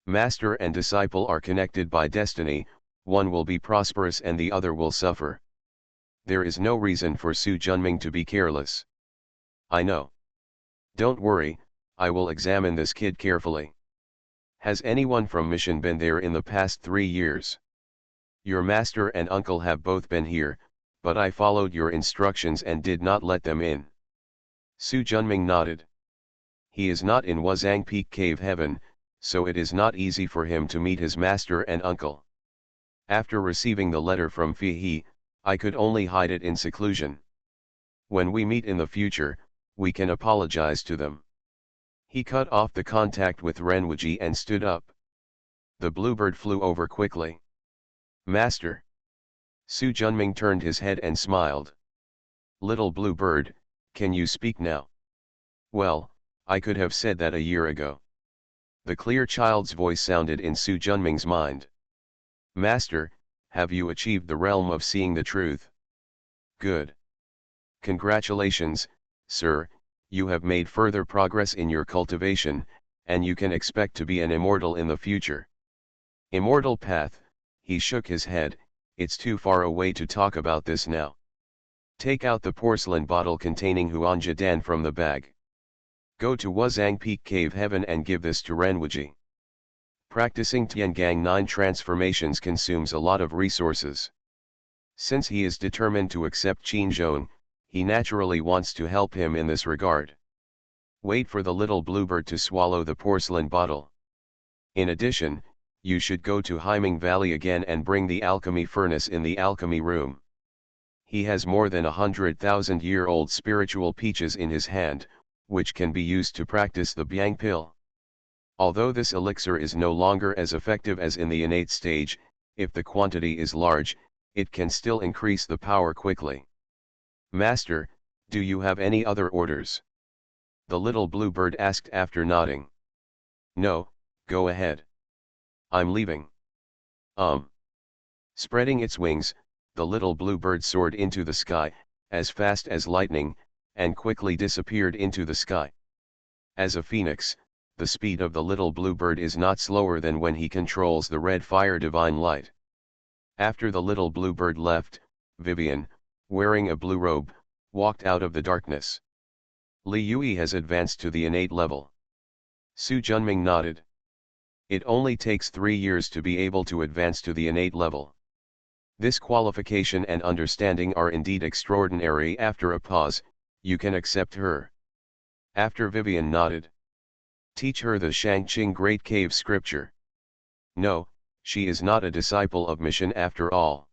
Master and disciple are connected by destiny, one will be prosperous and the other will suffer. There is no reason for Su Junming to be careless. I know. Don't worry, I will examine this kid carefully. Has anyone from Mission been there in the past 3 years? Your master and uncle have both been here, but I followed your instructions and did not let them in. Su Junming nodded. He is not in Wuzang Peak Cave Heaven, so it is not easy for him to meet his master and uncle. After receiving the letter from Fi He, I could only hide it in seclusion. When we meet in the future, we can apologize to them. He cut off the contact with Renwuji and stood up. The bluebird flew over quickly. Master. Su Junming turned his head and smiled. Little bluebird, can you speak now? Well, I could have said that a year ago. The clear child's voice sounded in Su Junming's mind. Master, have you achieved the realm of seeing the truth? Good. Congratulations, sir, you have made further progress in your cultivation, and you can expect to be an immortal in the future. Immortal path, he shook his head, it's too far away to talk about this now. Take out the porcelain bottle containing Huanjidan from the bag. Go to Wuzang Peak Cave Heaven and give this to Renwuji. Practicing Tiangang 9 transformations consumes a lot of resources. Since he is determined to accept Qinzhong, he naturally wants to help him in this regard. Wait for the little bluebird to swallow the porcelain bottle. In addition, you should go to Haiming Valley again and bring the alchemy furnace in the alchemy room. He has more than 100,000-year-old spiritual peaches in his hand, which can be used to practice the Biang pill. Although this elixir is no longer as effective as in the innate stage, if the quantity is large, it can still increase the power quickly. Master, do you have any other orders? The little bluebird asked after nodding. No, go ahead. I'm leaving. Spreading its wings, the little bluebird soared into the sky, as fast as lightning, and quickly disappeared into the sky. As a phoenix, the speed of the little bluebird is not slower than when he controls the red fire divine light. After the little bluebird left, Vivian, wearing a blue robe, walked out of the darkness. Li Yui has advanced to the innate level. Su Junming nodded. It only takes 3 years to be able to advance to the innate level. This qualification and understanding are indeed extraordinary. After a pause, you can accept her. After Vivian nodded. Teach her the Shangqing Great Cave scripture. No, she is not a disciple of Mission after all.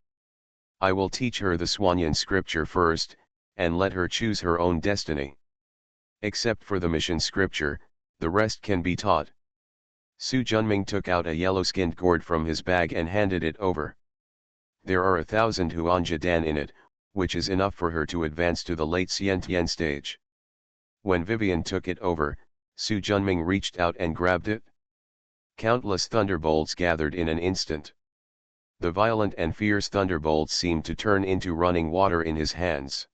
I will teach her the Swanyan scripture first, and let her choose her own destiny. Except for the Mission scripture, the rest can be taught. Su Junming took out a yellow-skinned gourd from his bag and handed it over. There are 1,000 Huanjidan in it, which is enough for her to advance to the late Xiantian stage. When Vivian took it over, Su Junming reached out and grabbed it. Countless thunderbolts gathered in an instant. The violent and fierce thunderbolts seemed to turn into running water in his hands.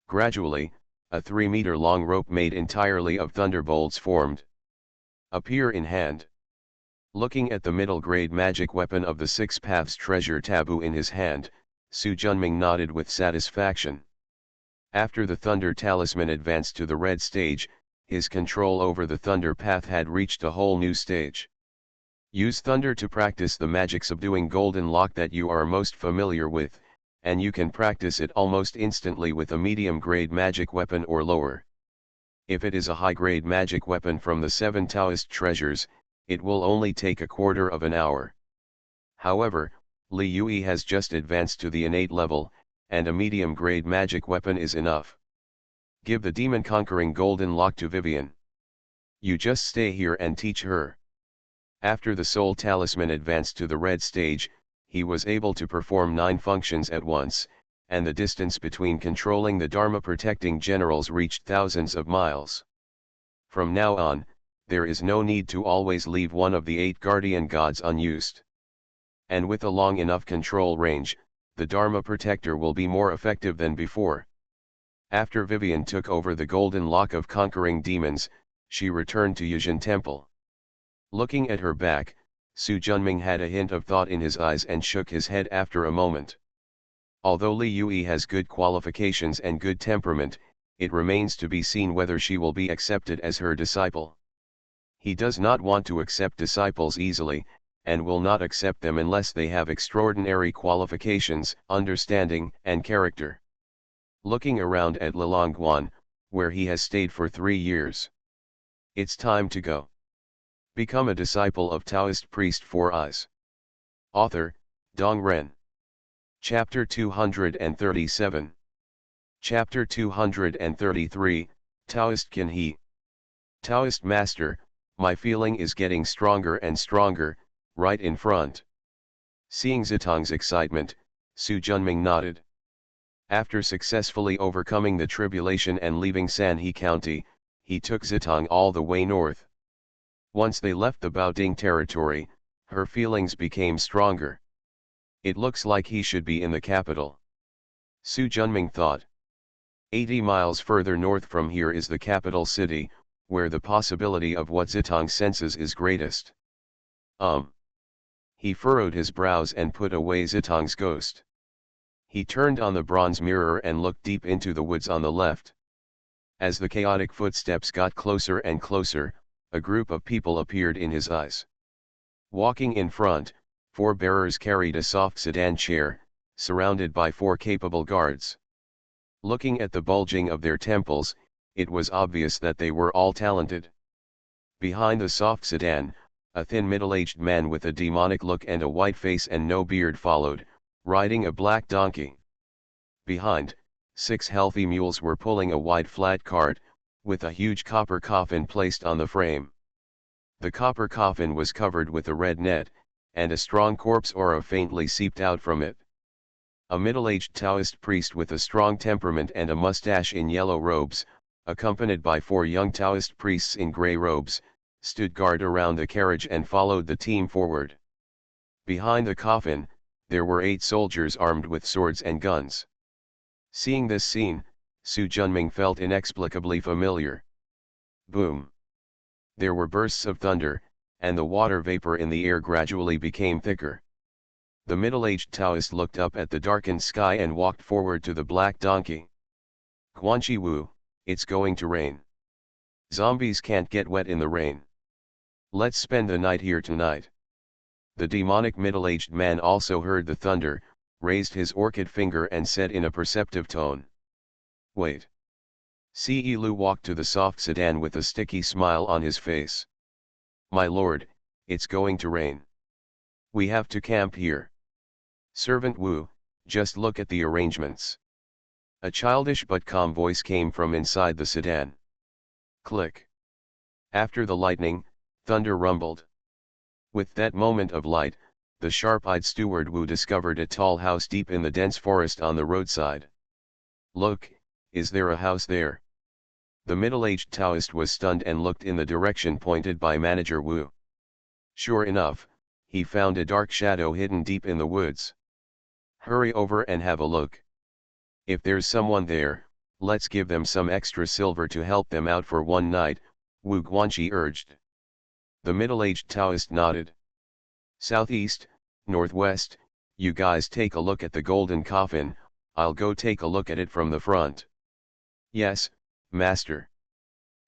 Gradually, a 3-meter-long rope made entirely of thunderbolts formed. Appear in hand. Looking at the middle-grade magic weapon of the Six Paths treasure taboo in his hand, Su Junming nodded with satisfaction. After the Thunder Talisman advanced to the red stage, his control over the Thunder Path had reached a whole new stage. Use Thunder to practice the magic subduing Golden Lock that you are most familiar with, and you can practice it almost instantly with a medium-grade magic weapon or lower. If it is a high-grade magic weapon from the 7 Taoist treasures, it will only take a quarter of an hour. However, Li Yui has just advanced to the innate level, and a medium-grade magic weapon is enough. Give the demon-conquering Golden Lock to Vivian. You just stay here and teach her. After the Soul Talisman advanced to the red stage, he was able to perform 9 functions at once, and the distance between controlling the Dharma-protecting generals reached thousands of miles. From now on, there is no need to always leave one of the 8 guardian gods unused. And with a long enough control range, the Dharma protector will be more effective than before. After Vivian took over the golden lock of conquering demons, she returned to Yuzhen Temple. Looking at her back, Su Junming had a hint of thought in his eyes and shook his head after a moment. Although Li Yui has good qualifications and good temperament, it remains to be seen whether she will be accepted as her disciple. He does not want to accept disciples easily, and will not accept them unless they have extraordinary qualifications, understanding, and character. Looking around at Lilongguan, where he has stayed for 3 years. It's time to go. Become a disciple of Taoist priest 4 Eyes. Author, Dong Ren. Chapter 237. Chapter 233, Taoist Can He. Taoist Master, my feeling is getting stronger and stronger, right in front. Seeing Zitong's excitement, Su Junming nodded. After successfully overcoming the tribulation and leaving Sanhe County, he took Zitong all the way north. Once they left the Baoding territory, her feelings became stronger. It looks like he should be in the capital. Su Junming thought. 80 miles further north from here is the capital city, where the possibility of what Zitong senses is greatest. He furrowed his brows and put away Zitong's ghost. He turned on the bronze mirror and looked deep into the woods on the left. As the chaotic footsteps got closer and closer, a group of people appeared in his eyes. Walking in front, 4 bearers carried a soft sedan chair, surrounded by 4 capable guards. Looking at the bulging of their temples, it was obvious that they were all talented. Behind the soft sedan, a thin middle-aged man with a demonic look and a white face and no beard followed, riding a black donkey. Behind, 6 healthy mules were pulling a wide flat cart, with a huge copper coffin placed on the frame. The copper coffin was covered with a red net, and a strong corpse aura faintly seeped out from it. A middle-aged Taoist priest with a strong temperament and a mustache in yellow robes, accompanied by 4 young Taoist priests in grey robes, stood guard around the carriage and followed the team forward. Behind the coffin, there were 8 soldiers armed with swords and guns. Seeing this scene, Su Junming felt inexplicably familiar. Boom! There were bursts of thunder, and the water vapor in the air gradually became thicker. The middle-aged Taoist looked up at the darkened sky and walked forward to the black donkey. Guanqi Wu, it's going to rain. Zombies can't get wet in the rain. Let's spend the night here tonight. The demonic middle-aged man also heard the thunder, raised his orchid finger and said in a perceptive tone. Wait. Ce Lu walked to the soft sedan with a sticky smile on his face. My lord, it's going to rain. We have to camp here. Servant Wu, just look at the arrangements. A childish but calm voice came from inside the sedan. Click. After the lightning, thunder rumbled. With that moment of light, the sharp-eyed steward Wu discovered a tall house deep in the dense forest on the roadside. Look, is there a house there? The middle-aged Taoist was stunned and looked in the direction pointed by Manager Wu. Sure enough, he found a dark shadow hidden deep in the woods. Hurry over and have a look. If there's someone there, let's give them some extra silver to help them out for one night, Wu Guanqi urged. The middle-aged Taoist nodded. Southeast, northwest, you guys take a look at the golden coffin, I'll go take a look at it from the front. Yes, master.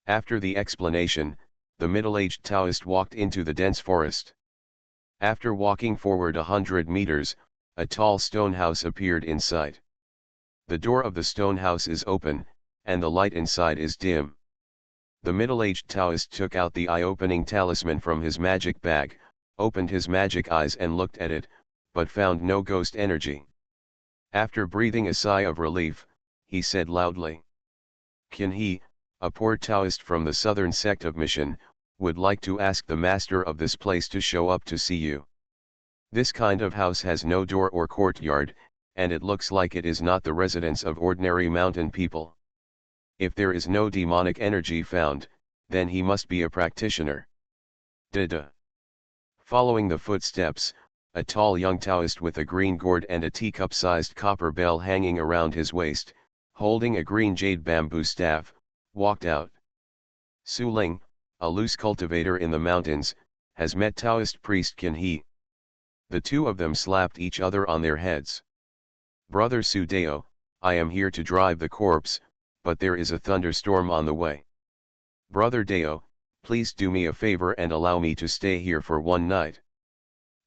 After the explanation, the middle-aged Taoist walked into the dense forest. After walking forward 100 meters, a tall stone house appeared in sight. The door of the stone house is open, and the light inside is dim. The middle-aged Taoist took out the eye-opening talisman from his magic bag, opened his magic eyes and looked at it, but found no ghost energy. After breathing a sigh of relief, he said loudly. Qin He, a poor Taoist from the southern sect of Mission, would like to ask the master of this place to show up to see you. This kind of house has no door or courtyard, and it looks like it is not the residence of ordinary mountain people. If there is no demonic energy found, then he must be a practitioner. Following the footsteps, a tall young Taoist with a green gourd and a teacup-sized copper bell hanging around his waist, holding a green jade bamboo staff, walked out. Su Ling, a loose cultivator in the mountains, has met Taoist priest Qin He. The two of them slapped each other on their heads. Brother Su Dao, I am here to drive the corpse, but there is a thunderstorm on the way. Brother Dao, please do me a favor and allow me to stay here for one night.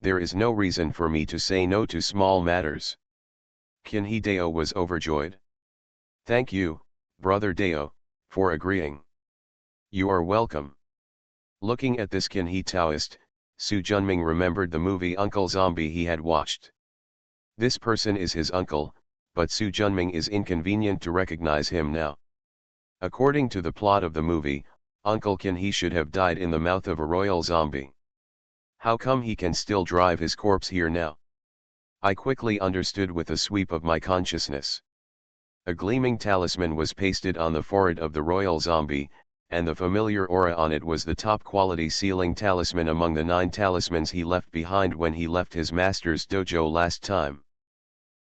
There is no reason for me to say no to small matters. Qin He Dao was overjoyed. Thank you, Brother Dao, for agreeing. You are welcome. Looking at this Qin He Taoist, Su Junming remembered the movie Uncle Zombie he had watched. This person is his uncle, but Su Junming is inconvenient to recognize him now. According to the plot of the movie, Uncle Qin He should have died in the mouth of a royal zombie. How come he can still drive his corpse here now? I quickly understood with a sweep of my consciousness. A gleaming talisman was pasted on the forehead of the royal zombie, and the familiar aura on it was the top-quality sealing talisman among the 9 talismans he left behind when he left his master's dojo last time.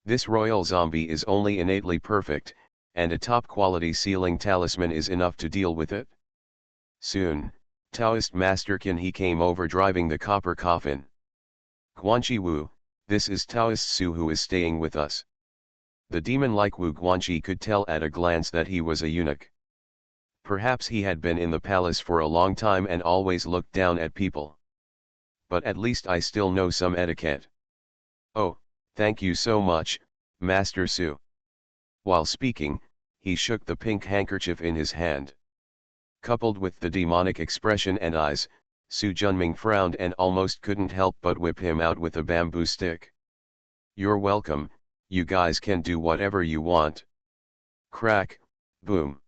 This royal zombie is only innately perfect, and a top-quality sealing talisman is enough to deal with it. Soon, Taoist Master Qin He came over driving the copper coffin. Guanqi Wu, this is Taoist Su who is staying with us. The demon-like Wu Guanqi could tell at a glance that he was a eunuch. Perhaps he had been in the palace for a long time and always looked down at people. But at least I still know some etiquette. Oh, thank you so much, Master Su. While speaking, he shook the pink handkerchief in his hand. Coupled with the demonic expression and eyes, Su Junming frowned and almost couldn't help but whip him out with a bamboo stick. You're welcome, you guys can do whatever you want. Crack, boom.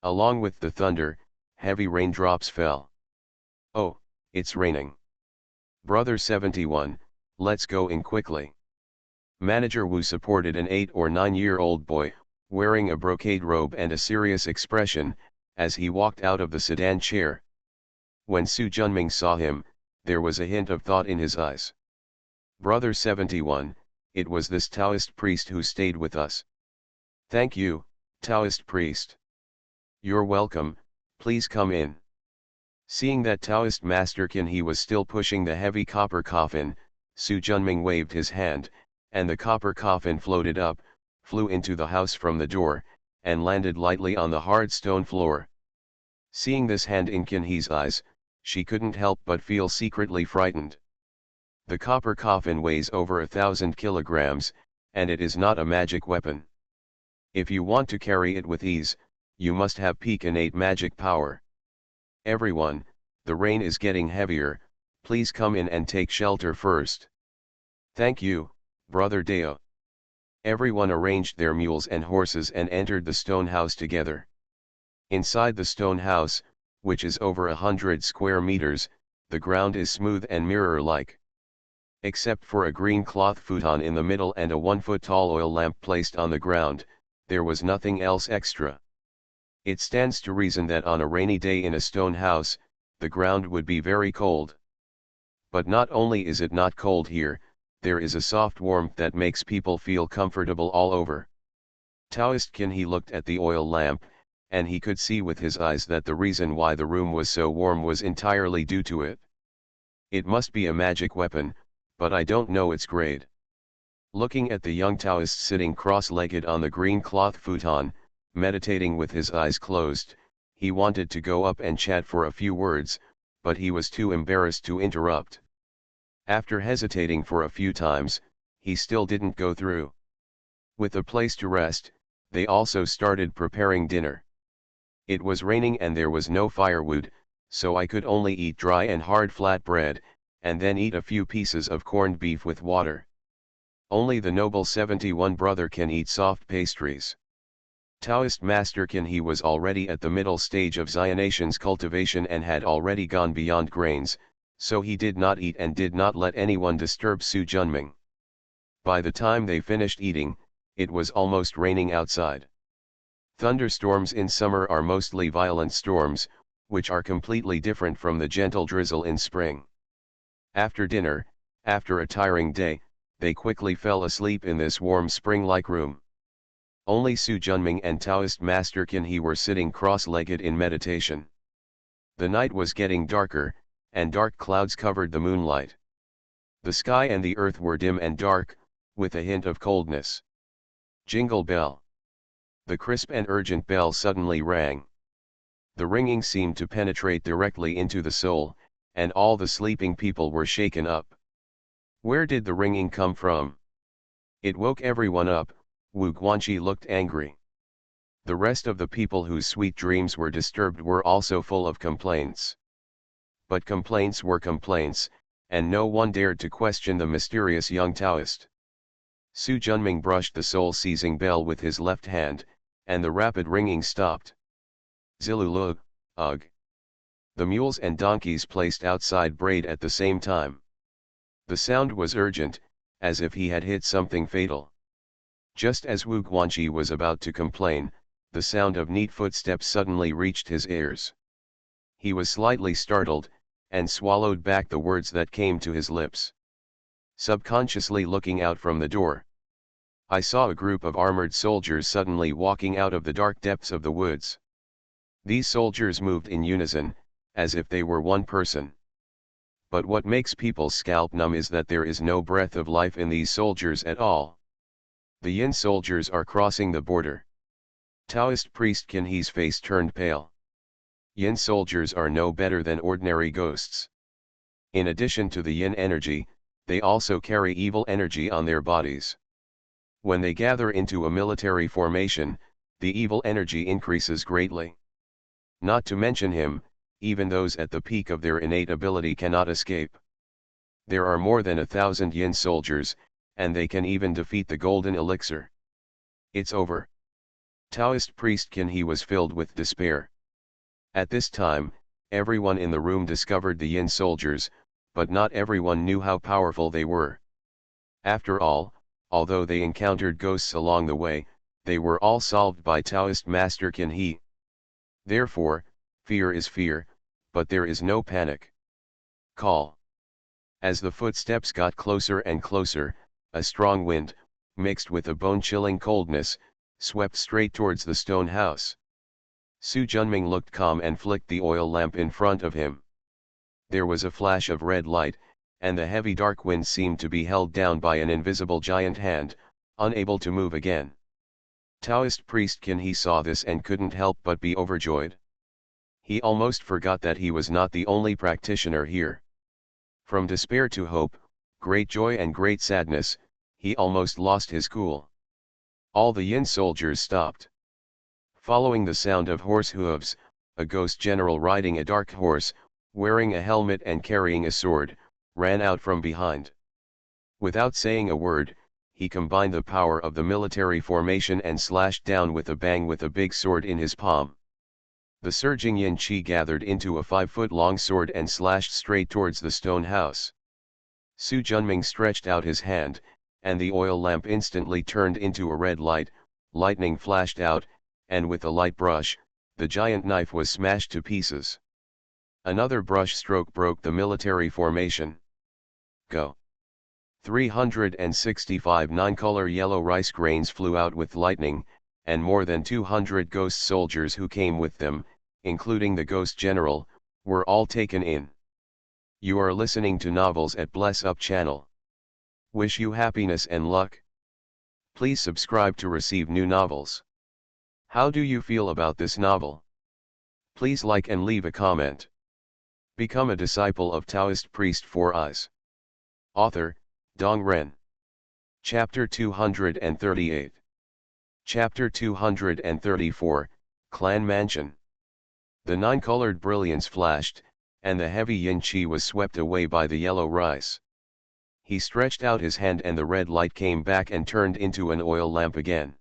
Along with the thunder, heavy raindrops fell. Oh, it's raining. Brother 71, let's go in quickly. Manager Wu supported an 8 or 9-year-old boy, wearing a brocade robe and a serious expression, as he walked out of the sedan chair. When Su Junming saw him, there was a hint of thought in his eyes. Brother 71, it was this Taoist priest who stayed with us. Thank you, Taoist priest. You're welcome, please come in. Seeing that Taoist Master Qin He was still pushing the heavy copper coffin, Su Junming waved his hand, and the copper coffin floated up, flew into the house from the door, and landed lightly on the hard stone floor. Seeing this hand in Qin He's eyes, she couldn't help but feel secretly frightened. The copper coffin weighs over 1,000 kilograms, and it is not a magic weapon. If you want to carry it with ease, you must have peak innate magic power. Everyone, the rain is getting heavier, please come in and take shelter first. Thank you, Brother Dao. Everyone arranged their mules and horses and entered the stone house together. Inside the stone house, which is over 100 square meters, the ground is smooth and mirror-like. Except for a green cloth futon in the middle and a 1-foot-tall oil lamp placed on the ground, there was nothing else extra. It stands to reason that on a rainy day in a stone house, the ground would be very cold. But not only is it not cold here, there is a soft warmth that makes people feel comfortable all over. Taoist Qin He looked at the oil lamp, and he could see with his eyes that the reason why the room was so warm was entirely due to it. It must be a magic weapon, but I don't know its grade. Looking at the young Taoist sitting cross-legged on the green cloth futon, meditating with his eyes closed, he wanted to go up and chat for a few words, but he was too embarrassed to interrupt. After hesitating for a few times, he still didn't go through. With a place to rest, they also started preparing dinner. It was raining and there was no firewood, so I could only eat dry and hard flat bread, and then eat a few pieces of corned beef with water. Only the noble 71 brother can eat soft pastries. Taoist Master Qin He was already at the middle stage of Zionation's cultivation and had already gone beyond grains, so he did not eat and did not let anyone disturb Su Junming. By the time they finished eating, it was almost raining outside. Thunderstorms in summer are mostly violent storms, which are completely different from the gentle drizzle in spring. After dinner, After a tiring day, they quickly fell asleep in this warm spring-like room. Only Su Junming and Taoist Master Qin He were sitting cross-legged in meditation. The night was getting darker, and dark clouds covered the moonlight. The sky and the earth were dim and dark, with a hint of coldness. Jingle bell. The crisp and urgent bell suddenly rang. The ringing seemed to penetrate directly into the soul, and all the sleeping people were shaken up. Where did the ringing come from? It woke everyone up. Wu Guanqi looked angry. The rest of the people whose sweet dreams were disturbed were also full of complaints. But complaints were complaints, and no one dared to question the mysterious young Taoist. Su Junming brushed the soul-seizing bell with his left hand, and the rapid ringing stopped. Zilulu, ugh. The mules and donkeys placed outside brayed at the same time. The sound was urgent, as if he had hit something fatal. Just as Wu Guanqi was about to complain, the sound of neat footsteps suddenly reached his ears. He was slightly startled, and swallowed back the words that came to his lips. Subconsciously looking out from the door, I saw a group of armored soldiers suddenly walking out of the dark depths of the woods. These soldiers moved in unison, as if they were one person. But what makes people's scalp numb is that there is no breath of life in these soldiers at all. The Yin soldiers are crossing the border. Taoist priest Qin He's face turned pale. Yin soldiers are no better than ordinary ghosts. In addition to the Yin energy, they also carry evil energy on their bodies. When they gather into a military formation, the evil energy increases greatly. Not to mention him, even those at the peak of their innate ability cannot escape. There are more than 1,000 Yin soldiers, and they can even defeat the golden elixir. It's over. Taoist priest Qin He was filled with despair. At this time, everyone in the room discovered the Yin soldiers, but not everyone knew how powerful they were. After all, although they encountered ghosts along the way, they were all solved by Taoist Master Qin He. Therefore, fear is fear, but there is no panic. Call. As the footsteps got closer and closer, a strong wind, mixed with a bone-chilling coldness, swept straight towards the stone house. Su Junming looked calm and flicked the oil lamp in front of him. There was a flash of red light, and the heavy dark wind seemed to be held down by an invisible giant hand, unable to move again. Taoist priest Qin He saw this and couldn't help but be overjoyed. He almost forgot that he was not the only practitioner here. From despair to hope, great joy and great sadness, he almost lost his cool. All the Yin soldiers stopped. Following the sound of horse hooves, a ghost general riding a dark horse, wearing a helmet and carrying a sword, ran out from behind. Without saying a word, he combined the power of the military formation and slashed down with a bang with a big sword in his palm. The surging Yin Qi gathered into a 5-foot-long sword and slashed straight towards the stone house. Su Junming stretched out his hand, and the oil lamp instantly turned into a red light, lightning flashed out, and with a light brush, the giant knife was smashed to pieces. Another brush stroke broke the military formation. Go. 365 9-color yellow rice grains flew out with lightning, and more than 200 ghost soldiers who came with them, including the ghost general, were all taken in. You are listening to Novels at Bless Up channel. Wish you happiness and luck. Please subscribe to receive new novels. How do you feel about this novel? Please like and leave a comment. Become a disciple of Taoist priest 4 Eyes. Author, Dong Ren. Chapter 238. Chapter 234, Clan Mansion. The 9-colored brilliance flashed, and the heavy Yin Qi was swept away by the yellow rice. He stretched out his hand and the red light came back and turned into an oil lamp again.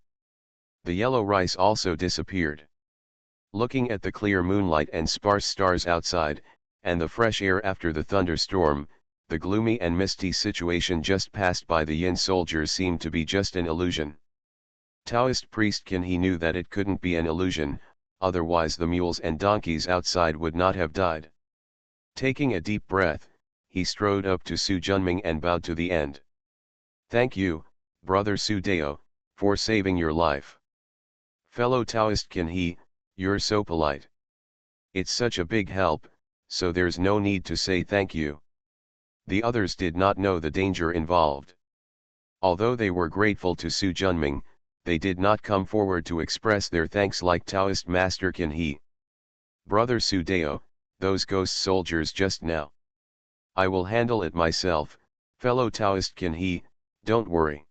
The yellow rice also disappeared. Looking at the clear moonlight and sparse stars outside, and the fresh air after the thunderstorm, the gloomy and misty situation just passed by the Yin soldiers seemed to be just an illusion. Taoist priest Qin He knew that it couldn't be an illusion, otherwise the mules and donkeys outside would not have died. Taking a deep breath, he strode up to Su Junming and bowed to the end. Thank you, brother Su Dao, for saving your life. Fellow Taoist Qin He, you're so polite. It's such a big help, so there's no need to say thank you. The others did not know the danger involved. Although they were grateful to Su Junming, they did not come forward to express their thanks like Taoist Master Qin He. Brother Su Dao, those ghost soldiers just now. I will handle it myself, fellow Taoist Qin He, don't worry.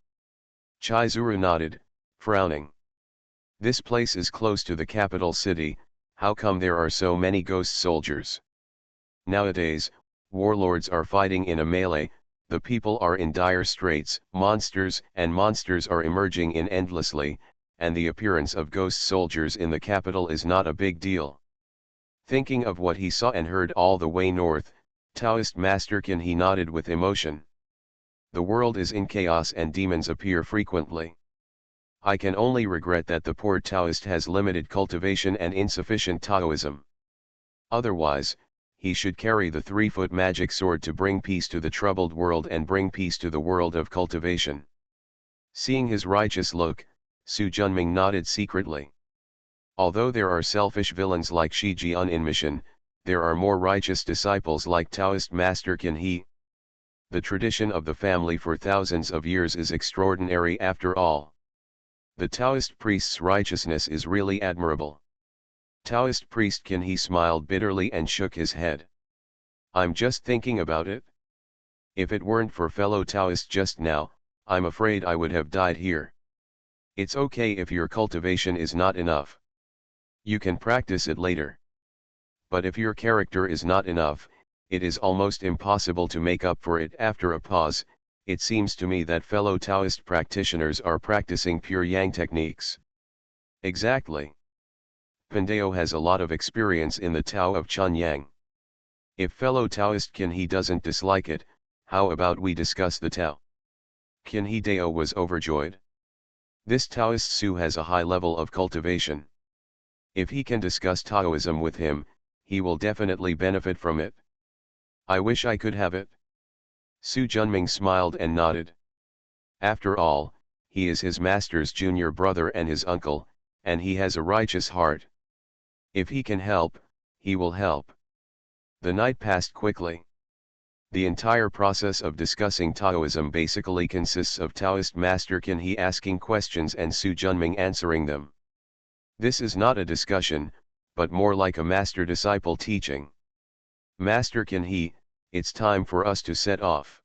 Chai Zuru nodded, frowning. This place is close to the capital city, how come there are so many ghost soldiers? Nowadays, warlords are fighting in a melee, the people are in dire straits, monsters are emerging in endlessly, and the appearance of ghost soldiers in the capital is not a big deal. Thinking of what he saw and heard all the way north, Taoist Master Qin He nodded with emotion. The world is in chaos and demons appear frequently. I can only regret that the poor Taoist has limited cultivation and insufficient Taoism. Otherwise, he should carry the 3-foot magic sword to bring peace to the troubled world and bring peace to the world of cultivation. Seeing his righteous look, Su Junming nodded secretly. Although there are selfish villains like Shi Jian in mission, there are more righteous disciples like Taoist Master Qin He. The tradition of the family for thousands of years is extraordinary after all. The Taoist priest's righteousness is really admirable. Taoist priest Qin He smiled bitterly and shook his head. I'm just thinking about it. If it weren't for fellow Taoist just now, I'm afraid I would have died here. It's okay if your cultivation is not enough. You can practice it later. But if your character is not enough, it is almost impossible to make up for it. After a pause, it seems to me that fellow Taoist practitioners are practicing pure Yang techniques. Exactly. Pandeo has a lot of experience in the Tao of Chun Yang. If fellow Taoist Qin He doesn't dislike it, how about we discuss the Tao? Qin He Dao was overjoyed. This Taoist Su has a high level of cultivation. If he can discuss Taoism with him, he will definitely benefit from it. I wish I could have it. Su Junming smiled and nodded. After all, he is his master's junior brother and his uncle, and he has a righteous heart. If he can help, he will help. The night passed quickly. The entire process of discussing Taoism basically consists of Taoist Master Qin He asking questions and Su Junming answering them. This is not a discussion, but more like a master-disciple teaching. Master Qin He, it's time for us to set off.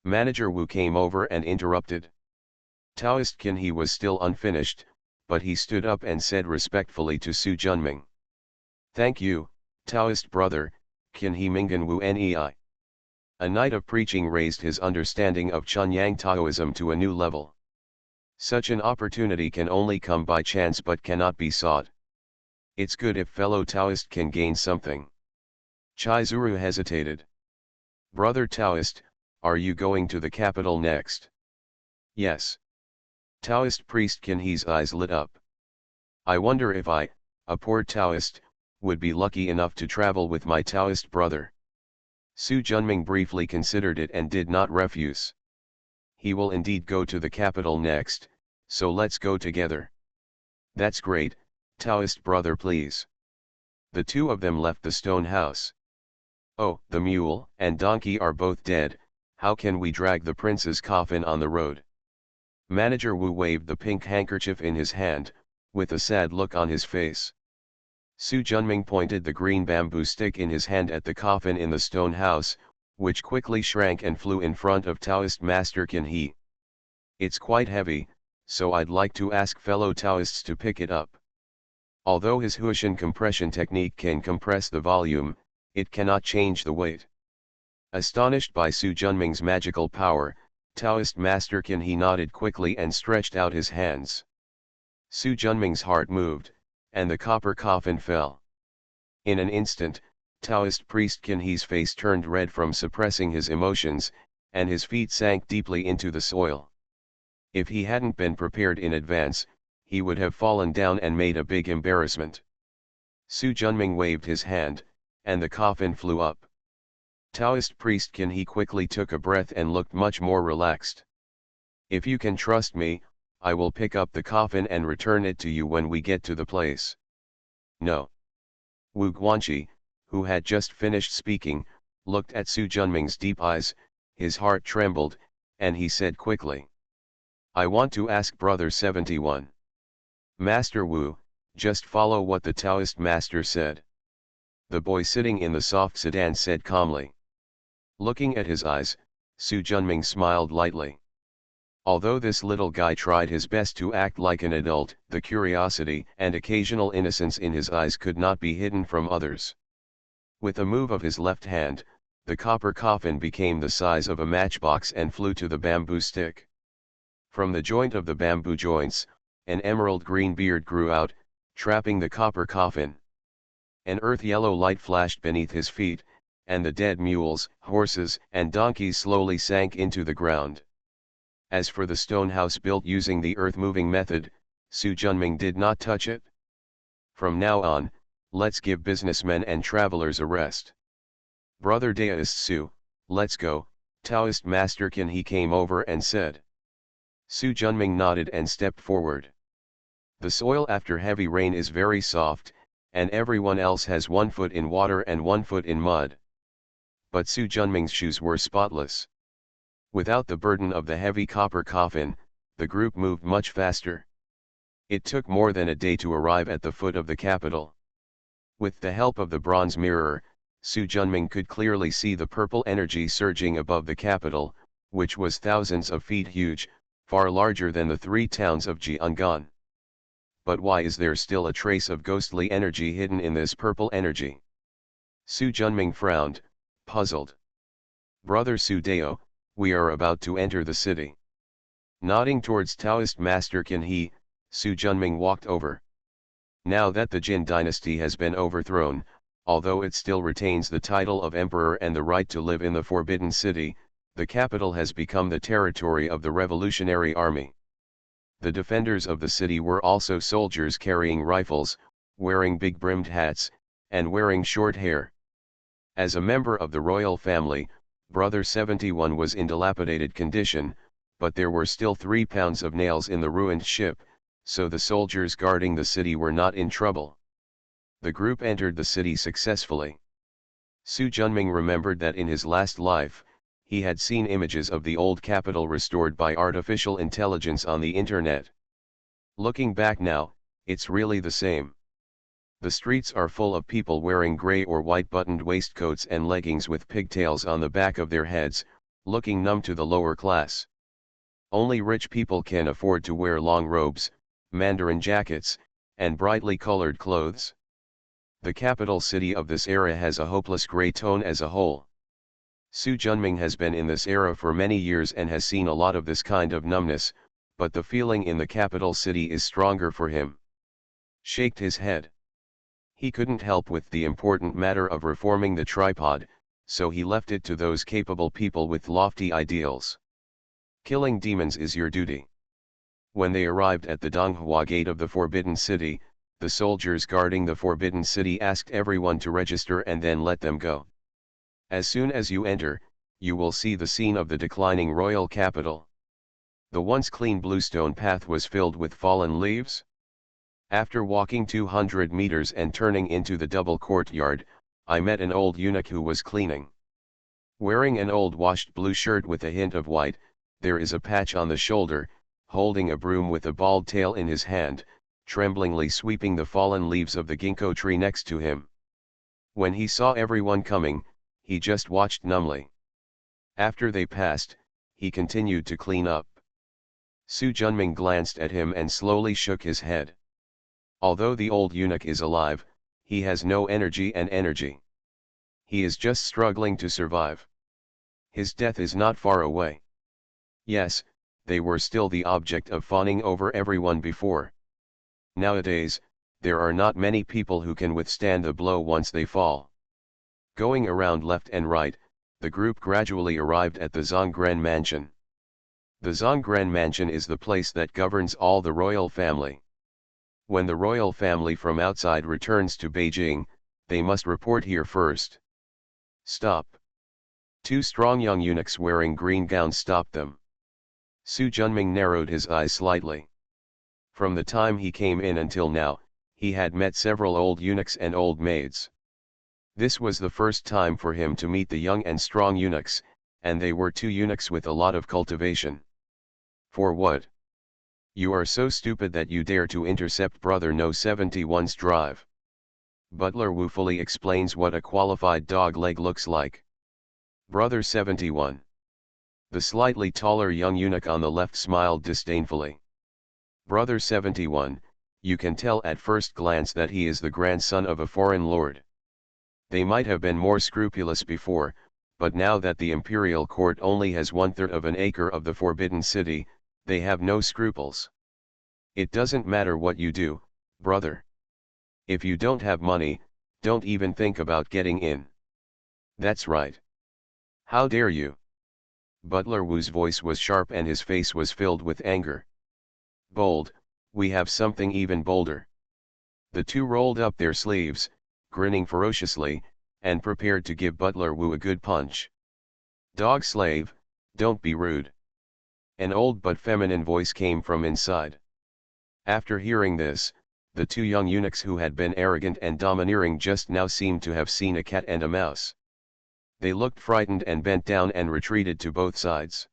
Manager Wu came over and interrupted. Taoist Qin He was still unfinished, but he stood up and said respectfully to Su Junming. Thank you, Taoist brother, Qin He Mingan Wu Nei. A night of preaching raised his understanding of Chunyang Taoism to a new level. Such an opportunity can only come by chance but cannot be sought. It's good if fellow Taoist can gain something. Chai Zuru hesitated. Brother Taoist, are you going to the capital next? Yes. Taoist priest Qin He's eyes lit up. I wonder if I, a poor Taoist, would be lucky enough to travel with my Taoist brother. Su Junming briefly considered it and did not refuse. He will indeed go to the capital next, so let's go together. That's great, Taoist brother please. The two of them left the stone house. Oh, the mule and donkey are both dead, how can we drag the prince's coffin on the road? Manager Wu waved the pink handkerchief in his hand, with a sad look on his face. Su Junming pointed the green bamboo stick in his hand at the coffin in the stone house, which quickly shrank and flew in front of Taoist Master Qin He. It's quite heavy, so I'd like to ask fellow Taoists to pick it up. Although his Huishan compression technique can compress the volume, it cannot change the weight. Astonished by Su Junming's magical power, Taoist Master Qin He nodded quickly and stretched out his hands. Su Junming's heart moved, and the copper coffin fell. In an instant, Taoist priest Qin He's face turned red from suppressing his emotions, and his feet sank deeply into the soil. If he hadn't been prepared in advance, he would have fallen down and made a big embarrassment. Su Junming waved his hand, and the coffin flew up. Taoist priest Qin He quickly took a breath and looked much more relaxed. If you can trust me, I will pick up the coffin and return it to you when we get to the place. No. Wu Guanqi, who had just finished speaking, looked at Su Junming's deep eyes, his heart trembled, and he said quickly. I want to ask Brother 71. Master Wu, just follow what the Taoist master said. The boy sitting in the soft sedan said calmly. Looking at his eyes, Su Junming smiled lightly. Although this little guy tried his best to act like an adult, the curiosity and occasional innocence in his eyes could not be hidden from others. With a move of his left hand, the copper coffin became the size of a matchbox and flew to the bamboo stick. From the joint of the bamboo joints, an emerald green beard grew out, trapping the copper coffin. An earth-yellow light flashed beneath his feet, and the dead mules, horses, and donkeys slowly sank into the ground. As for the stone house built using the earth-moving method, Su Junming did not touch it. From now on, let's give businessmen and travelers a rest. Brother Taoist Su, let's go, Taoist Master Qin He came over and said. Su Junming nodded and stepped forward. The soil after heavy rain is very soft, and everyone else has 1 foot in water and 1 foot in mud. But Su Junming's shoes were spotless. Without the burden of the heavy copper coffin, the group moved much faster. It took more than a day to arrive at the foot of the capital. With the help of the bronze mirror, Su Junming could clearly see the purple energy surging above the capital, which was thousands of feet huge, far larger than the 3 towns of Jiangan. But why is there still a trace of ghostly energy hidden in this purple energy? Su Junming frowned, puzzled. Brother Su Dao, we are about to enter the city. Nodding towards Taoist Master Qin He, Su Junming walked over. Now that the Jin dynasty has been overthrown, although it still retains the title of emperor and the right to live in the Forbidden City, the capital has become the territory of the Revolutionary Army. The defenders of the city were also soldiers carrying rifles, wearing big brimmed hats, and wearing short hair. As a member of the royal family, Brother 71 was in dilapidated condition, but there were still 3 pounds of nails in the ruined ship, so the soldiers guarding the city were not in trouble. The group entered the city successfully. Su Junming remembered that in his last life, he had seen images of the old capital restored by artificial intelligence on the internet. Looking back now, it's really the same. The streets are full of people wearing gray or white buttoned waistcoats and leggings with pigtails on the back of their heads, looking numb to the lower class. Only rich people can afford to wear long robes, mandarin jackets, and brightly colored clothes. The capital city of this era has a hopeless gray tone as a whole. Su Junming has been in this era for many years and has seen a lot of this kind of numbness, but the feeling in the capital city is stronger for him. Shaked his head. He couldn't help with the important matter of reforming the tripod, so he left it to those capable people with lofty ideals. Killing demons is your duty. When they arrived at the Donghua gate of the Forbidden City, the soldiers guarding the Forbidden City asked everyone to register and then let them go. As soon as you enter, you will see the scene of the declining royal capital. The once clean bluestone path was filled with fallen leaves. After walking 200 meters and turning into the double courtyard, I met an old eunuch who was cleaning. Wearing an old washed blue shirt with a hint of white, there is a patch on the shoulder, holding a broom with a bald tail in his hand, tremblingly sweeping the fallen leaves of the ginkgo tree next to him. When he saw everyone coming, he just watched numbly. After they passed, he continued to clean up. Su Junming glanced at him and slowly shook his head. Although the old eunuch is alive, he has no energy and energy. He is just struggling to survive. His death is not far away. Yes, they were still the object of fawning over everyone before. Nowadays, there are not many people who can withstand the blow once they fall. Going around left and right, the group gradually arrived at the Zonggren Mansion. The Zonggren Mansion is the place that governs all the royal family. When the royal family from outside returns to Beijing, they must report here first. Stop. Two strong young eunuchs wearing green gowns stopped them. Su Junming narrowed his eyes slightly. From the time he came in until now, he had met several old eunuchs and old maids. This was the first time for him to meet the young and strong eunuchs, and they were two eunuchs with a lot of cultivation. For what? You are so stupid that you dare to intercept Brother No 71's drive. Butler woefully explains what a qualified dog leg looks like. Brother 71. The slightly taller young eunuch on the left smiled disdainfully. Brother 71, you can tell at first glance that he is the grandson of a foreign lord. They might have been more scrupulous before, but now that the imperial court only has 1/3 of an acre of the Forbidden City, they have no scruples. It doesn't matter what you do, brother. If you don't have money, don't even think about getting in. That's right. How dare you? Butler Wu's voice was sharp and his face was filled with anger. Bold, we have something even bolder. The two rolled up their sleeves, grinning ferociously, and prepared to give Butler Wu a good punch. Dog slave, don't be rude. An old but feminine voice came from inside. After hearing this, the two young eunuchs who had been arrogant and domineering just now seemed to have seen a cat and a mouse. They looked frightened and bent down and retreated to both sides.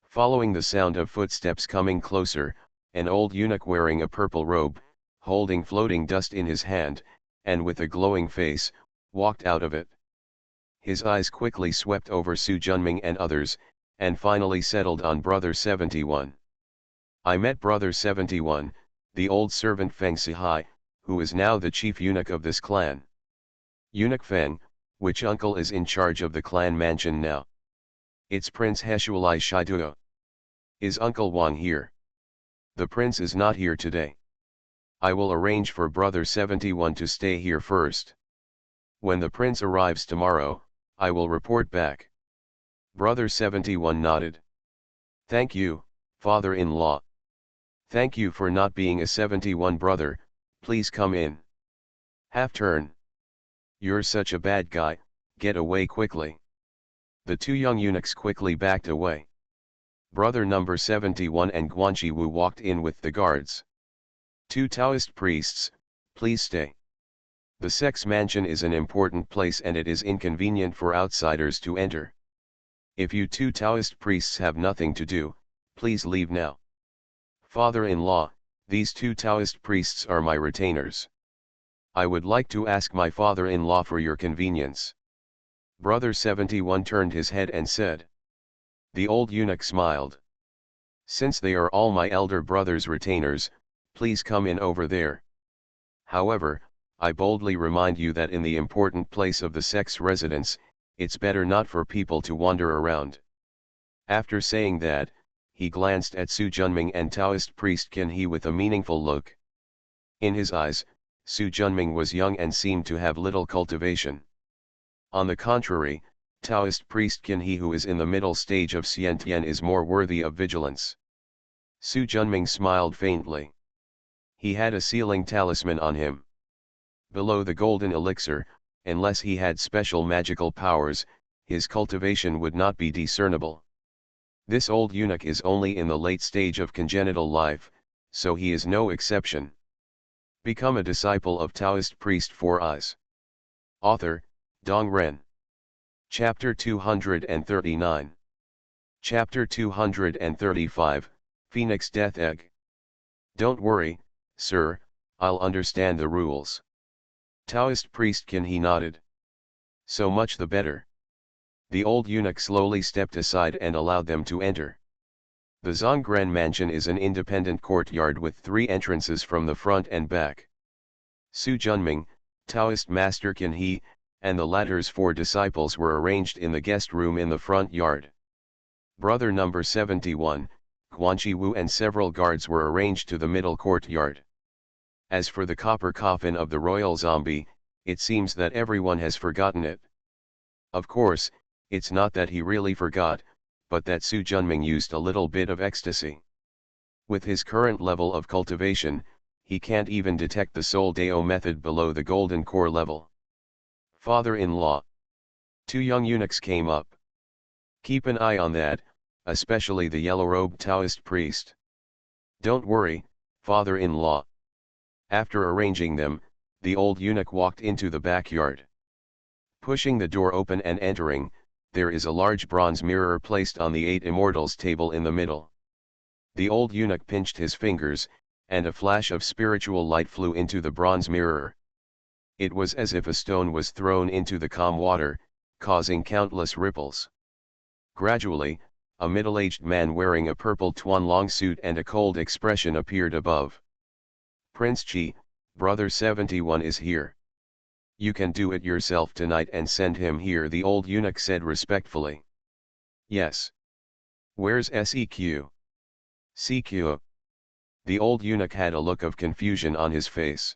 Following the sound of footsteps coming closer, an old eunuch wearing a purple robe, holding floating dust in his hand, and with a glowing face, walked out of it. His eyes quickly swept over Su Junming and others, and finally settled on Brother 71. I met Brother 71, the old servant Feng Sihai, who is now the chief eunuch of this clan. Eunuch Feng, which uncle is in charge of the clan mansion now? It's Prince Heshualai Shiduo. Is Uncle Wang here? The prince is not here today. I will arrange for Brother 71 to stay here first. When the prince arrives tomorrow, I will report back. Brother 71 nodded. Thank you, father-in-law. Thank you for not being a 71 brother, please come in. Half turn. You're such a bad guy, get away quickly. The two young eunuchs quickly backed away. Brother number 71 and Guanchi Wu walked in with the guards. Two Taoist priests, please stay. The sex mansion is an important place and it is inconvenient for outsiders to enter. If you two Taoist priests have nothing to do, please leave now. Father-in-law, these two Taoist priests are my retainers. I would like to ask my father-in-law for your convenience. Brother 71 turned his head and said. The old eunuch smiled. Since they are all my elder brother's retainers, please come in over there. However, I boldly remind you that in the important place of the sex residence, it's better not for people to wander around. After saying that, he glanced at Su Junming and Taoist priest Qin He with a meaningful look. In his eyes, Su Junming was young and seemed to have little cultivation. On the contrary, Taoist priest Qin He who is in the middle stage of Xiantian is more worthy of vigilance. Su Junming smiled faintly. He had a sealing talisman on him. Below the golden elixir, unless he had special magical powers, his cultivation would not be discernible. This old eunuch is only in the late stage of congenital life, so he is no exception. Become a disciple of Taoist priest Four Eyes. Author, Dong Ren. Chapter 239. Chapter 235, Phoenix Death Egg. Don't worry, sir, I'll understand the rules. Taoist priest Qin He nodded. So much the better. The old eunuch slowly stepped aside and allowed them to enter. The Zongren mansion is an independent courtyard with 3 entrances from the front and back. Su Junming, Taoist master Qin He, and the latter's 4 disciples were arranged in the guest room in the front yard. Brother number 71, Guanchi Wu and several guards were arranged to the middle courtyard. As for the copper coffin of the royal zombie, it seems that everyone has forgotten it. Of course, it's not that he really forgot, but that Su Junming used a little bit of ecstasy. With his current level of cultivation, he can't even detect the Sol Deo method below the golden core level. Father-in-law. 2 young eunuchs came up. Keep an eye on that, especially the yellow-robed Taoist priest. Don't worry, father-in-law. After arranging them, the old eunuch walked into the backyard. Pushing the door open and entering, there is a large bronze mirror placed on the Eight Immortals table in the middle. The old eunuch pinched his fingers, and a flash of spiritual light flew into the bronze mirror. It was as if a stone was thrown into the calm water, causing countless ripples. Gradually, a middle-aged man wearing a purple tuan-long suit and a cold expression appeared above. Prince Chi, Brother 71 is here. You can do it yourself tonight and send him here, the old eunuch said respectfully. Yes. Where's SEQ? CQ. The old eunuch had a look of confusion on his face.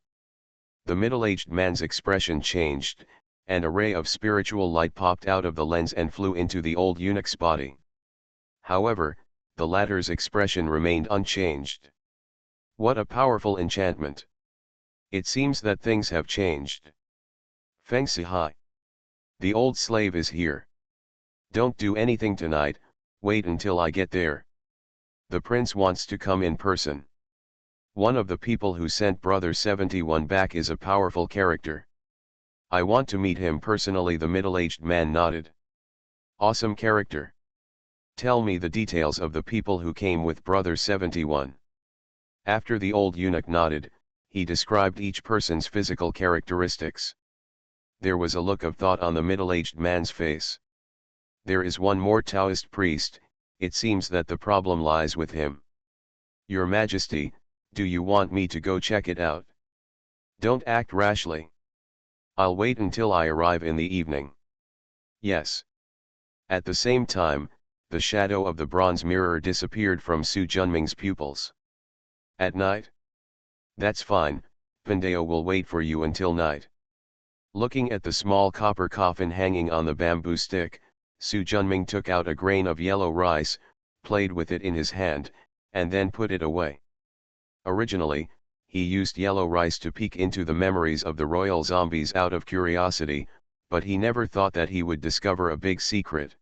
The middle-aged man's expression changed, and a ray of spiritual light popped out of the lens and flew into the old eunuch's body. However, the latter's expression remained unchanged. What a powerful enchantment! It seems that things have changed. Feng Sihai. The old slave is here. Don't do anything tonight, wait until I get there. The prince wants to come in person. One of the people who sent Brother 71 back is a powerful character. I want to meet him personally, the middle-aged man nodded. Awesome character. Tell me the details of the people who came with Brother 71. After the old eunuch nodded, he described each person's physical characteristics. There was a look of thought on the middle-aged man's face. There is one more Taoist priest, it seems that the problem lies with him. Your Majesty, do you want me to go check it out? Don't act rashly. I'll wait until I arrive in the evening. Yes. At the same time, the shadow of the bronze mirror disappeared from Su Junming's pupils. At night? That's fine, Pandeo will wait for you until night. Looking at the small copper coffin hanging on the bamboo stick, Su Junming took out a grain of yellow rice, played with it in his hand, and then put it away. Originally, he used yellow rice to peek into the memories of the royal zombies out of curiosity, but he never thought that he would discover a big secret.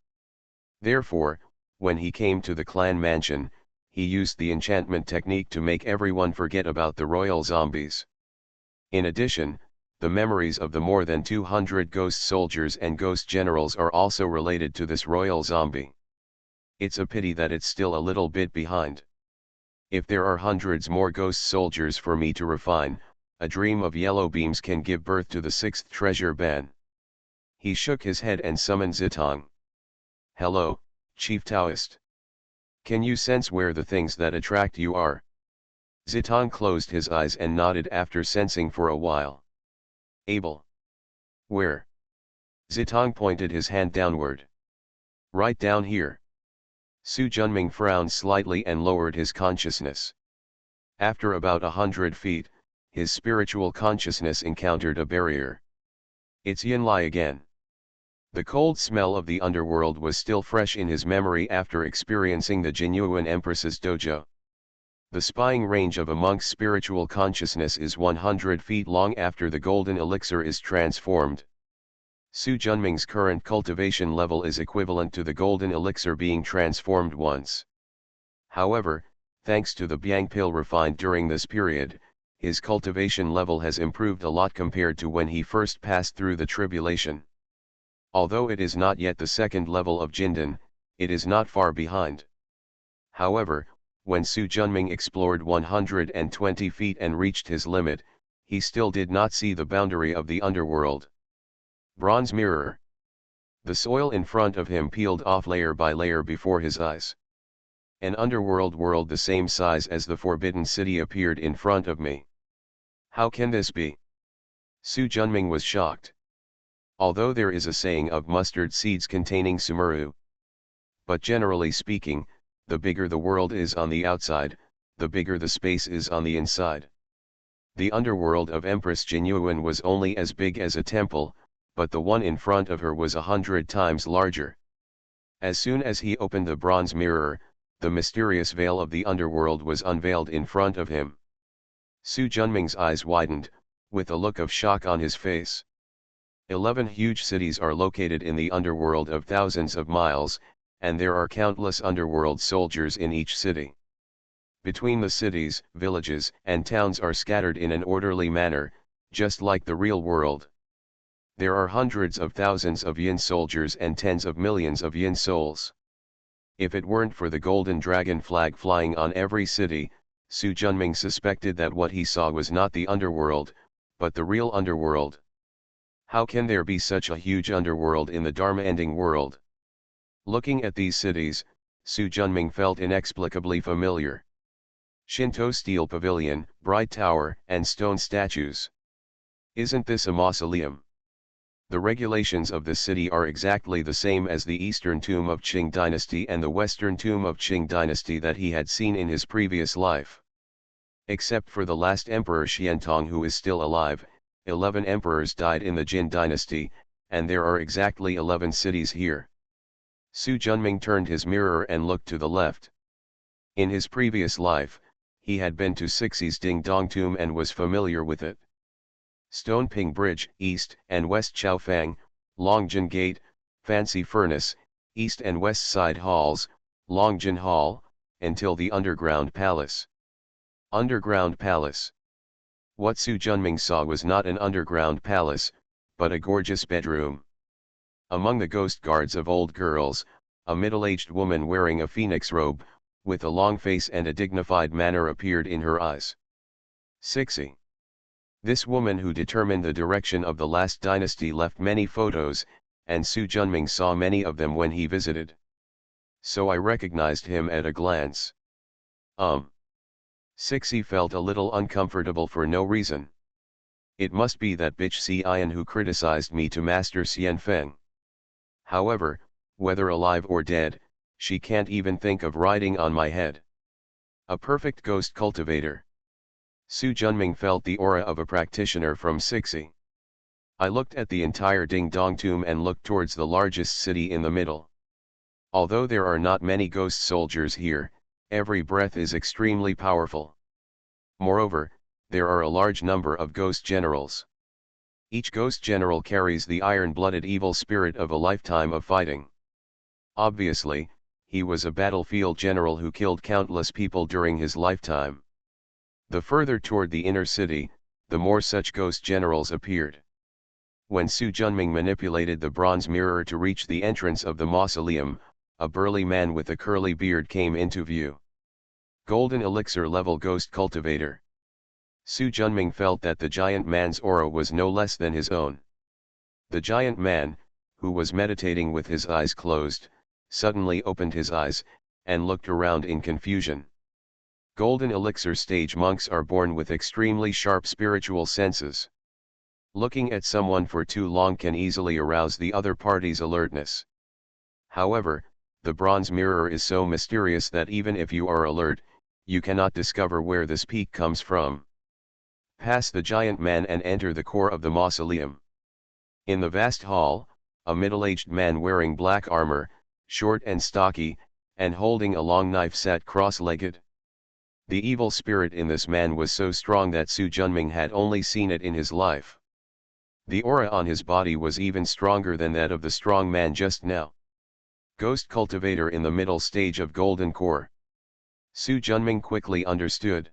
Therefore, when he came to the clan mansion, he used the enchantment technique to make everyone forget about the royal zombies. In addition, the memories of the more than 200 ghost soldiers and ghost generals are also related to this royal zombie. It's a pity that it's still a little bit behind. If there are hundreds more ghost soldiers for me to refine, a dream of yellow beams can give birth to the sixth treasure ban. He shook his head and summoned Zitong. Hello, Chief Taoist. Can you sense where the things that attract you are? Zitong closed his eyes and nodded after sensing for a while. Able. Where? Zitong pointed his hand downward. Right down here. Su Junming frowned slightly and lowered his consciousness. After about 100 feet, his spiritual consciousness encountered a barrier. It's Yinlai again. The cold smell of the underworld was still fresh in his memory after experiencing the Jinyuan Empress's dojo. The spying range of a monk's spiritual consciousness is 100 feet long after the golden elixir is transformed. Su Junming's current cultivation level is equivalent to the golden elixir being transformed once. However, thanks to the Biang pill refined during this period, his cultivation level has improved a lot compared to when he first passed through the tribulation. Although it is not yet the second level of Jindan, it is not far behind. However, when Su Junming explored 120 feet and reached his limit, he still did not see the boundary of the underworld. Bronze mirror. The soil in front of him peeled off layer by layer before his eyes. An underworld world the same size as the Forbidden City appeared in front of me. How can this be? Su Junming was shocked. Although there is a saying of mustard seeds containing sumuru. But generally speaking, the bigger the world is on the outside, the bigger the space is on the inside. The underworld of Empress Jinyuan was only as big as a temple, but the one in front of her was 100 times larger. As soon as he opened the bronze mirror, the mysterious veil of the underworld was unveiled in front of him. Su Junming's eyes widened, with a look of shock on his face. 11 huge cities are located in the underworld of thousands of miles, and there are countless underworld soldiers in each city. Between the cities, villages, and towns are scattered in an orderly manner, just like the real world. There are hundreds of thousands of yin soldiers and tens of millions of yin souls. If it weren't for the golden dragon flag flying on every city, Su Junming suspected that what he saw was not the underworld, but the real underworld. How can there be such a huge underworld in the Dharma-ending world? Looking at these cities, Su Junming felt inexplicably familiar. Shinto steel pavilion, bright tower, and stone statues. Isn't this a mausoleum? The regulations of the city are exactly the same as the eastern tomb of Qing dynasty and the western tomb of Qing dynasty that he had seen in his previous life. Except for the last emperor Xiantong, who is still alive, 11 emperors died in the Jin dynasty, and there are exactly 11 cities here. Su Junming turned his mirror and looked to the left. In his previous life, he had been to Sixi's Ding Dong tomb and was familiar with it. Stone Ping Bridge, East and West Chaofang, Longjin Gate, Fancy Furnace, East and West Side Halls, Longjin Hall, until the Underground Palace. Underground Palace. What Su Junming saw was not an underground palace, but a gorgeous bedroom. Among the ghost guards of old girls, a middle-aged woman wearing a phoenix robe, with a long face and a dignified manner appeared in her eyes. Sixi. This woman who determined the direction of the last dynasty left many photos, and Su Junming saw many of them when he visited. So I recognized him at a glance. Sixi felt a little uncomfortable for no reason. It must be that bitch Xian who criticized me to Master Xian Feng. However, whether alive or dead, she can't even think of riding on my head. A perfect ghost cultivator. Su Junming felt the aura of a practitioner from Sixi. I looked at the entire Ding Dong tomb and looked towards the largest city in the middle. Although there are not many ghost soldiers here, every breath is extremely powerful. Moreover, there are a large number of ghost generals. Each ghost general carries the iron-blooded evil spirit of a lifetime of fighting. Obviously, he was a battlefield general who killed countless people during his lifetime. The further toward the inner city, the more such ghost generals appeared. When Su Junming manipulated the bronze mirror to reach the entrance of the mausoleum, a burly man with a curly beard came into view. Golden elixir level ghost cultivator. Su Junming felt that the giant man's aura was no less than his own. The giant man, who was meditating with his eyes closed, suddenly opened his eyes, and looked around in confusion. Golden elixir stage monks are born with extremely sharp spiritual senses. Looking at someone for too long can easily arouse the other party's alertness. However, the bronze mirror is so mysterious that even if you are alert, you cannot discover where this peak comes from. Pass the giant man and enter the core of the mausoleum. In the vast hall, a middle-aged man wearing black armor, short and stocky, and holding a long knife sat cross-legged. The evil spirit in this man was so strong that Su Junming had only seen it in his life. The aura on his body was even stronger than that of the strong man just now. Ghost cultivator in the middle stage of golden core. Su Junming quickly understood.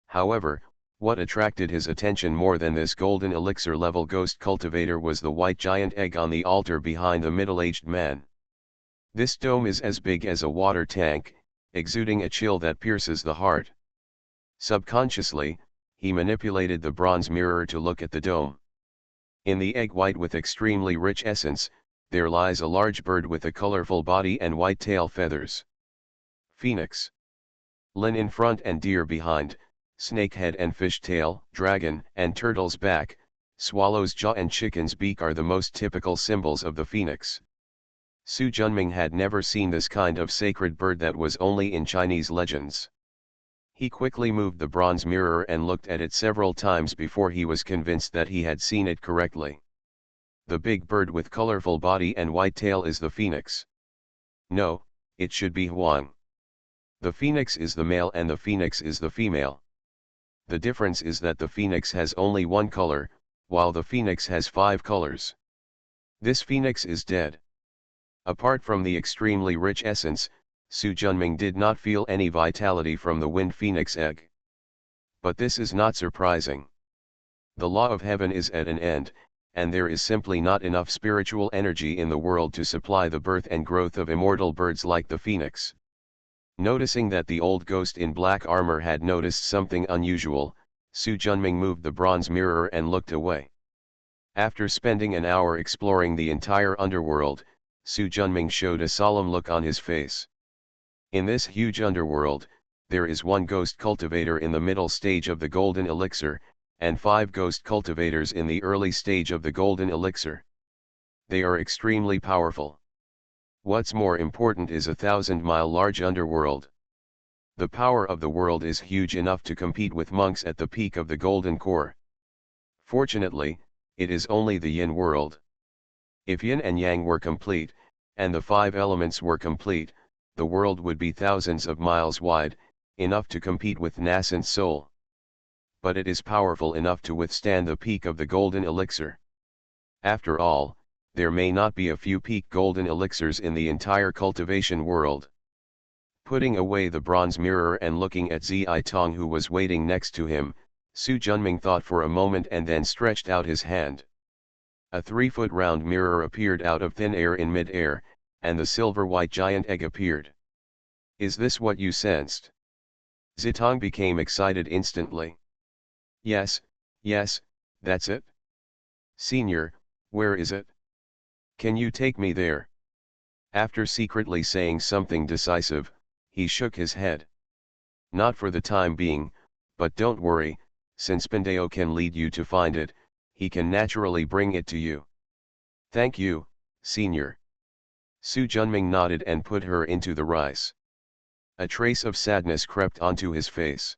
However, what attracted his attention more than this golden elixir level ghost cultivator was the white giant egg on the altar behind the middle-aged man. This dome is as big as a water tank, exuding a chill that pierces the heart. Subconsciously, he manipulated the bronze mirror to look at the dome. In the egg white with extremely rich essence, there lies a large bird with a colorful body and white tail feathers. Phoenix. Lin in front and deer behind, snake head and fish tail, dragon and turtle's back, swallow's jaw and chicken's beak are the most typical symbols of the phoenix. Su Junming had never seen this kind of sacred bird that was only in Chinese legends. He quickly moved the bronze mirror and looked at it several times before he was convinced that he had seen it correctly. The big bird with colorful body and white tail is the phoenix. No, it should be Huang. The phoenix is the male and the phoenix is the female. The difference is that the phoenix has only one color, while the phoenix has 5 colors. This phoenix is dead. Apart from the extremely rich essence, Su Junming did not feel any vitality from the wind phoenix egg. But this is not surprising. The law of heaven is at an end, and there is simply not enough spiritual energy in the world to supply the birth and growth of immortal birds like the phoenix. Noticing that the old ghost in black armor had noticed something unusual, Su Junming moved the bronze mirror and looked away. After spending an hour exploring the entire underworld, Su Junming showed a solemn look on his face. In this huge underworld, there is one ghost cultivator in the middle stage of the golden elixir, and 5 ghost cultivators in the early stage of the golden elixir. They are extremely powerful. What's more important is a 1,000-mile large underworld. The power of the world is huge enough to compete with monks at the peak of the golden core. Fortunately, it is only the yin world. If yin and yang were complete, and the 5 elements were complete, the world would be thousands of miles wide, enough to compete with nascent soul. But it is powerful enough to withstand the peak of the golden elixir. After all, there may not be a few peak golden elixirs in the entire cultivation world. Putting away the bronze mirror and looking at Zi Tong who was waiting next to him, Su Junming thought for a moment and then stretched out his hand. A 3-foot round mirror appeared out of thin air in mid-air, and the silver-white giant egg appeared. Is this what you sensed? Zitong became excited instantly. Yes, that's it. Senior, where is it? Can you take me there? After secretly saying something decisive, he shook his head. Not for the time being, but don't worry, since Pandeo can lead you to find it, he can naturally bring it to you. Thank you, Senior. Su Junming nodded and put her into the rice. A trace of sadness crept onto his face.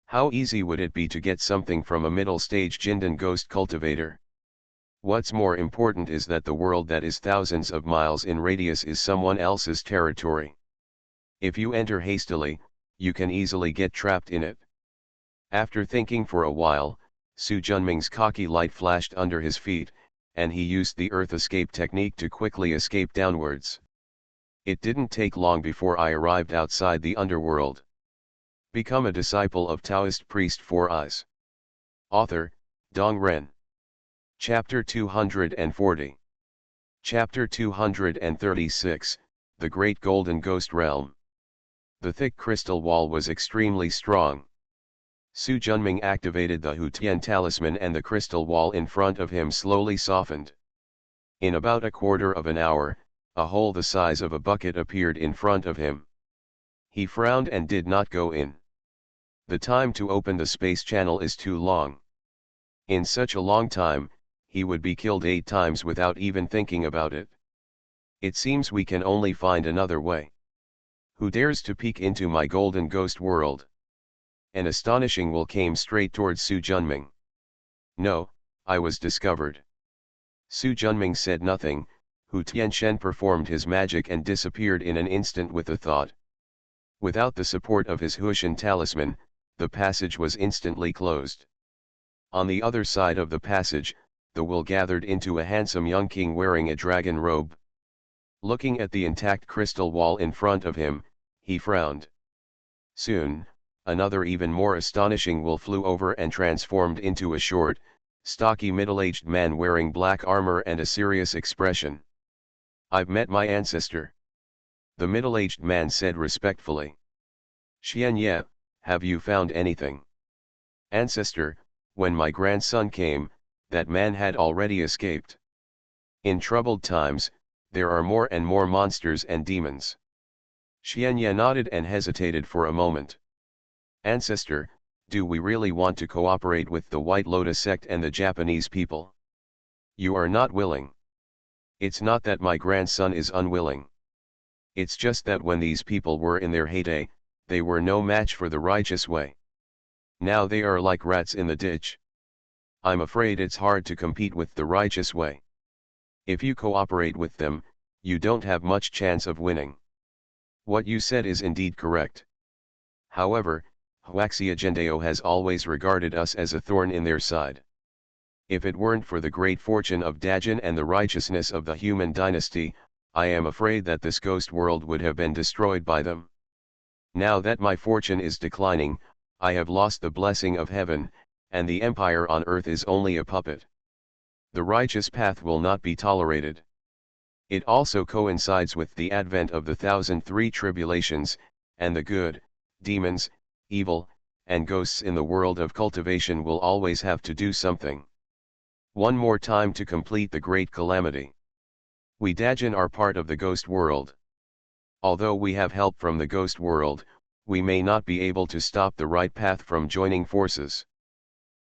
How easy would it be to get something from a middle-stage Jindan ghost cultivator? What's more important is that the world that is thousands of miles in radius is someone else's territory. If you enter hastily, you can easily get trapped in it. After thinking for a while, Su Junming's cocky light flashed under his feet, and he used the earth escape technique to quickly escape downwards. It didn't take long before I arrived outside the underworld. Become a disciple of Taoist priest 4 Eyes. Author, Dong Ren. Chapter 240. Chapter 236, The Great Golden Ghost Realm. The thick crystal wall was extremely strong. Su Junming activated the Hu Tian talisman and the crystal wall in front of him slowly softened. In about a quarter of an hour, a hole the size of a bucket appeared in front of him. He frowned and did not go in. The time to open the space channel is too long. In such a long time, he would be killed 8 times without even thinking about it. It seems we can only find another way. Who dares to peek into my golden ghost world? An astonishing will came straight towards Su Junming. No, I was discovered. Su Junming said nothing. Hu Tianchen performed his magic and disappeared in an instant with a thought. Without the support of his Hushan talisman, the passage was instantly closed. On the other side of the passage, the will gathered into a handsome young king wearing a dragon robe. Looking at the intact crystal wall in front of him, he frowned. Soon, another even more astonishing will flew over and transformed into a short, stocky middle-aged man wearing black armor and a serious expression. I've met my ancestor. The middle-aged man said respectfully. Xian Ye, have you found anything? Ancestor, when my grandson came, that man had already escaped. In troubled times, there are more and more monsters and demons. Xian Ye nodded and hesitated for a moment. Ancestor, do we really want to cooperate with the White Lotus sect and the Japanese people? You are not willing. It's not that my grandson is unwilling. It's just that when these people were in their heyday, they were no match for the righteous way. Now they are like rats in the ditch. I'm afraid it's hard to compete with the righteous way. If you cooperate with them, you don't have much chance of winning. What you said is indeed correct. However, Huaxia Gendao has always regarded us as a thorn in their side. If it weren't for the great fortune of Dajin and the righteousness of the human dynasty, I am afraid that this ghost world would have been destroyed by them. Now that my fortune is declining, I have lost the blessing of heaven, and the empire on earth is only a puppet. The righteous path will not be tolerated. It also coincides with the advent of the 1003 tribulations, and the good, demons, evil, and ghosts in the world of cultivation will always have to do something. One more time to complete the great calamity. We Dajin are part of the ghost world. Although we have help from the ghost world, we may not be able to stop the right path from joining forces.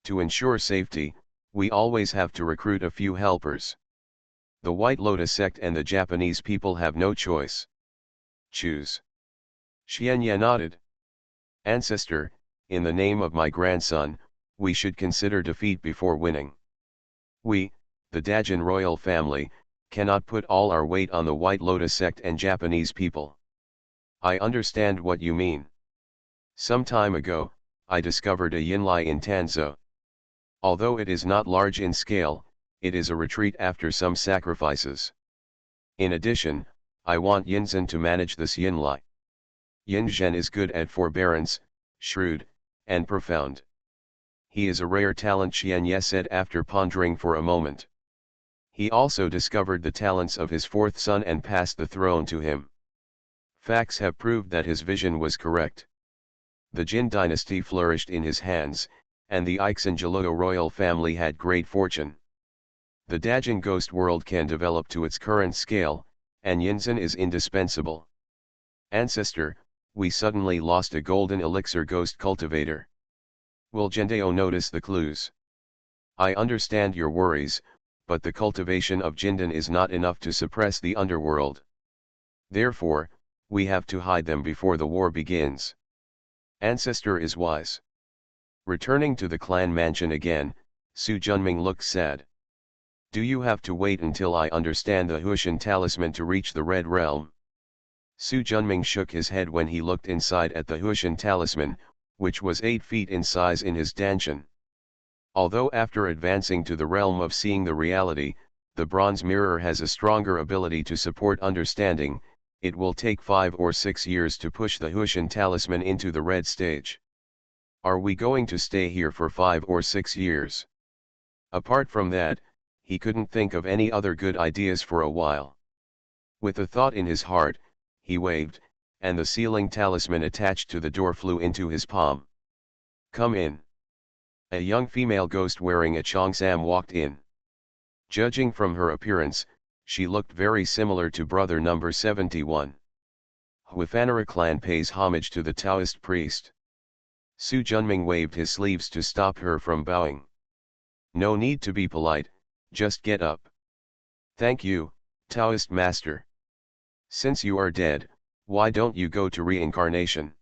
To ensure safety, we always have to recruit a few helpers. The White Lotus sect and the Japanese people have no choice. Choose. Xianya nodded. Ancestor, in the name of my grandson, we should consider defeat before winning. We, the Dajin royal family, cannot put all our weight on the White Lotus sect and Japanese people. I understand what you mean. Some time ago, I discovered a yinlai in Tanzhou. Although it is not large in scale, it is a retreat after some sacrifices. In addition, I want Yinzhen to manage this yinlai. Yinzhen is good at forbearance, shrewd, and profound. He is a rare talent, Xianye said after pondering for a moment. He also discovered the talents of his fourth son and passed the throne to him. Facts have proved that his vision was correct. The Jin dynasty flourished in his hands, and the Ixinjiluo royal family had great fortune. The Dajin ghost world can develop to its current scale, and Yinzhen is indispensable. Ancestor, we suddenly lost a golden elixir ghost cultivator. Will Jindao notice the clues? I understand your worries, but the cultivation of Jindan is not enough to suppress the underworld. Therefore, we have to hide them before the war begins. Ancestor is wise. Returning to the clan mansion again, Su Junming looked sad. Do you have to wait until I understand the Huishan talisman to reach the Red Realm? Su Junming shook his head when he looked inside at the Huishan talisman, which was 8 feet in size in his danshan. Although after advancing to the realm of seeing the reality, the bronze mirror has a stronger ability to support understanding, it will take 5 or 6 years to push the Huishan talisman into the red stage. Are we going to stay here for 5 or 6 years? Apart from that, he couldn't think of any other good ideas for a while. With a thought in his heart, he waved, and the sealing talisman attached to the door flew into his palm. Come in. A young female ghost wearing a cheongsam walked in. Judging from her appearance, she looked very similar to brother number 71. Huifanara clan pays homage to the Taoist priest. Su Junming waved his sleeves to stop her from bowing. No need to be polite, just get up. Thank you, Taoist master. Since you are dead, why don't you go to reincarnation?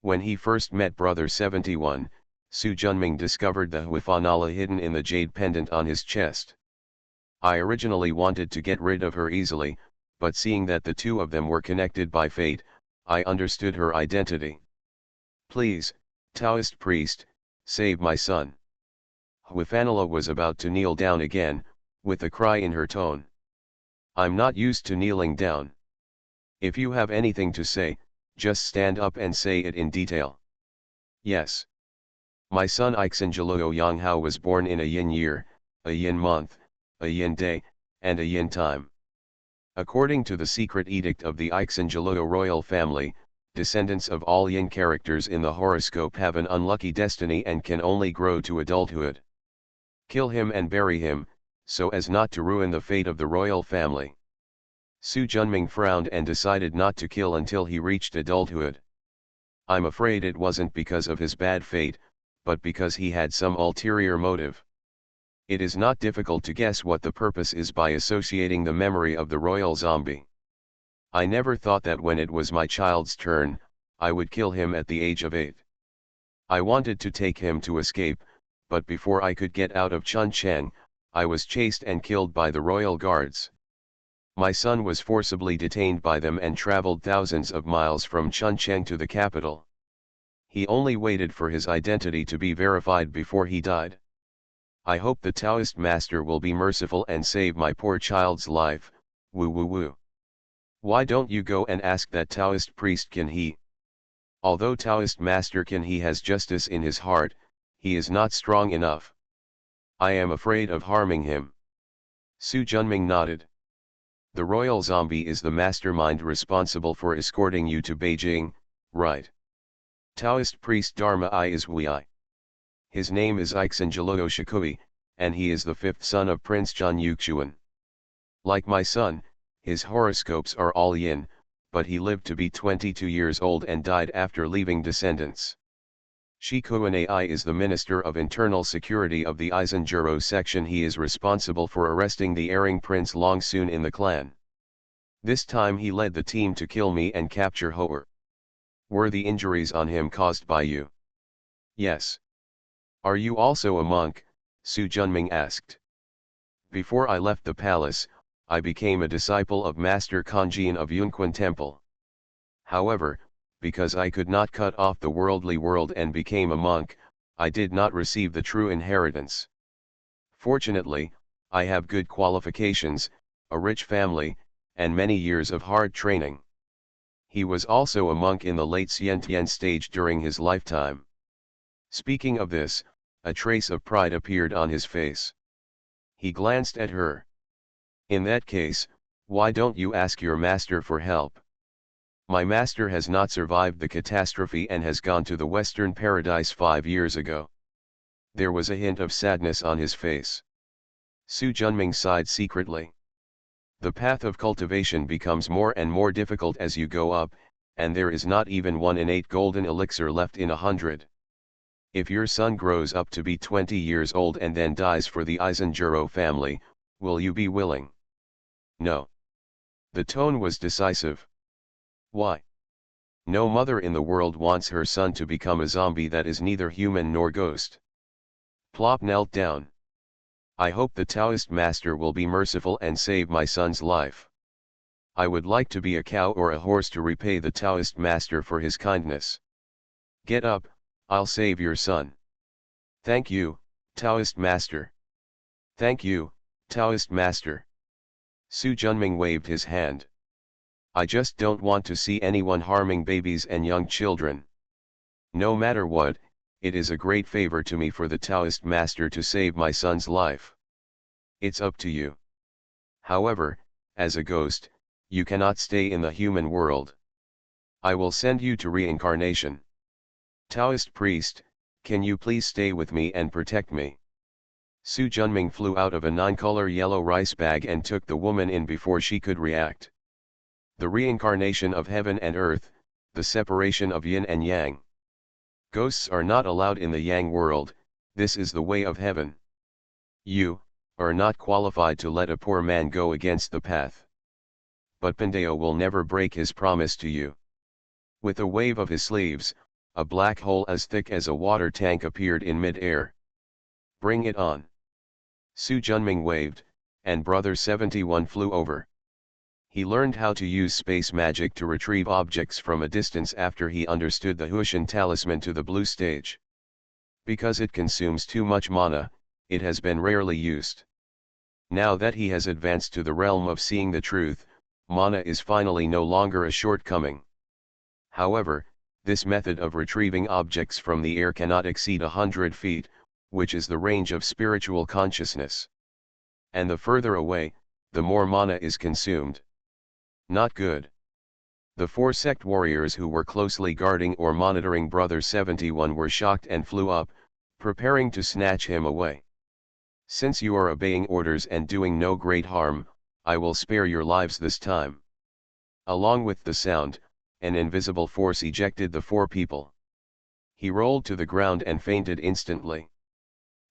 When he first met brother 71, Su Junming discovered the Huifanala hidden in the jade pendant on his chest. I originally wanted to get rid of her easily, but seeing that the two of them were connected by fate, I understood her identity. Please, Taoist priest, save my son. Huifanala was about to kneel down again, with a cry in her tone. I'm not used to kneeling down. If you have anything to say, just stand up and say it in detail. Yes. My son Ixinjiluo Yanghao was born in a yin year, a yin month, a yin day, and a yin time. According to the secret edict of the Ixinjiluo royal family, descendants of all yin characters in the horoscope have an unlucky destiny and can only grow to adulthood. Kill him and bury him, so as not to ruin the fate of the royal family. Su Junming frowned and decided not to kill until he reached adulthood. I'm afraid it wasn't because of his bad fate, but because he had some ulterior motive. It is not difficult to guess what the purpose is by associating the memory of the royal zombie. I never thought that when it was my child's turn, I would kill him at the age of 8. I wanted to take him to escape, but before I could get out of Chuncheng, I was chased and killed by the royal guards. My son was forcibly detained by them and traveled thousands of miles from Chuncheng to the capital. He only waited for his identity to be verified before he died. I hope the Taoist master will be merciful and save my poor child's life, woo woo woo. Why don't you go and ask that Taoist priest Can He? Although Taoist master Can He has justice in his heart, he is not strong enough. I am afraid of harming him. Su Junming nodded. The royal zombie is the mastermind responsible for escorting you to Beijing, right? Taoist priest Dharma I is Wei. His name is Ixangelogo Shikui, and he is the fifth son of Prince John Yuxuan. Like my son, his horoscopes are all yin, but he lived to be 22 years old and died after leaving descendants. Shikuan Ai is the Minister of Internal Security of the Izanjuro section. He is responsible for arresting the erring Prince Long Soon in the clan. This time he led the team to kill me and capture Hoer. Were the injuries on him caused by you? Yes. Are you also a monk? Su Junming asked. Before I left the palace, I became a disciple of Master Kanjin of Yunquan Temple. However, because I could not cut off the worldly world and became a monk, I did not receive the true inheritance. Fortunately, I have good qualifications, a rich family, and many years of hard training. He was also a monk in the late Xiantian stage during his lifetime. Speaking of this, a trace of pride appeared on his face. He glanced at her. In that case, why don't you ask your master for help? My master has not survived the catastrophe and has gone to the Western Paradise 5 years ago. There was a hint of sadness on his face. Su Junming sighed secretly. The path of cultivation becomes more and more difficult as you go up, and there is not even 1 in 8 golden elixir left in 100. If your son grows up to be 20 years old and then dies for the Izanjuro family, will you be willing? No. The tone was decisive. Why? No mother in the world wants her son to become a zombie that is neither human nor ghost. Plop knelt down. I hope the Taoist master will be merciful and save my son's life. I would like to be a cow or a horse to repay the Taoist master for his kindness. Get up, I'll save your son. Thank you, Taoist master. Thank you, Taoist master. Su Junming waved his hand. I just don't want to see anyone harming babies and young children. No matter what, it is a great favor to me for the Taoist master to save my son's life. It's up to you. However, as a ghost, you cannot stay in the human world. I will send you to reincarnation. Taoist priest, can you please stay with me and protect me? Su Junming flew out of a 9-color yellow rice bag and took the woman in before she could react. The reincarnation of heaven and earth, the separation of yin and yang. Ghosts are not allowed in the yang world, this is the way of heaven. You are not qualified to let a poor man go against the path. But Pandeo will never break his promise to you. With a wave of his sleeves, a black hole as thick as a water tank appeared in mid-air. Bring it on. Su Junming waved, and Brother 71 flew over. He learned how to use space magic to retrieve objects from a distance after he understood the Huishan talisman to the blue stage. Because it consumes too much mana, it has been rarely used. Now that he has advanced to the realm of seeing the truth, mana is finally no longer a shortcoming. However, this method of retrieving objects from the air cannot exceed 100 feet, which is the range of spiritual consciousness. And the further away, the more mana is consumed. Not good. The 4 sect warriors who were closely guarding or monitoring Brother 71 were shocked and flew up, preparing to snatch him away. Since you are obeying orders and doing no great harm, I will spare your lives this time. Along with the sound, an invisible force ejected the 4 people. He rolled to the ground and fainted instantly.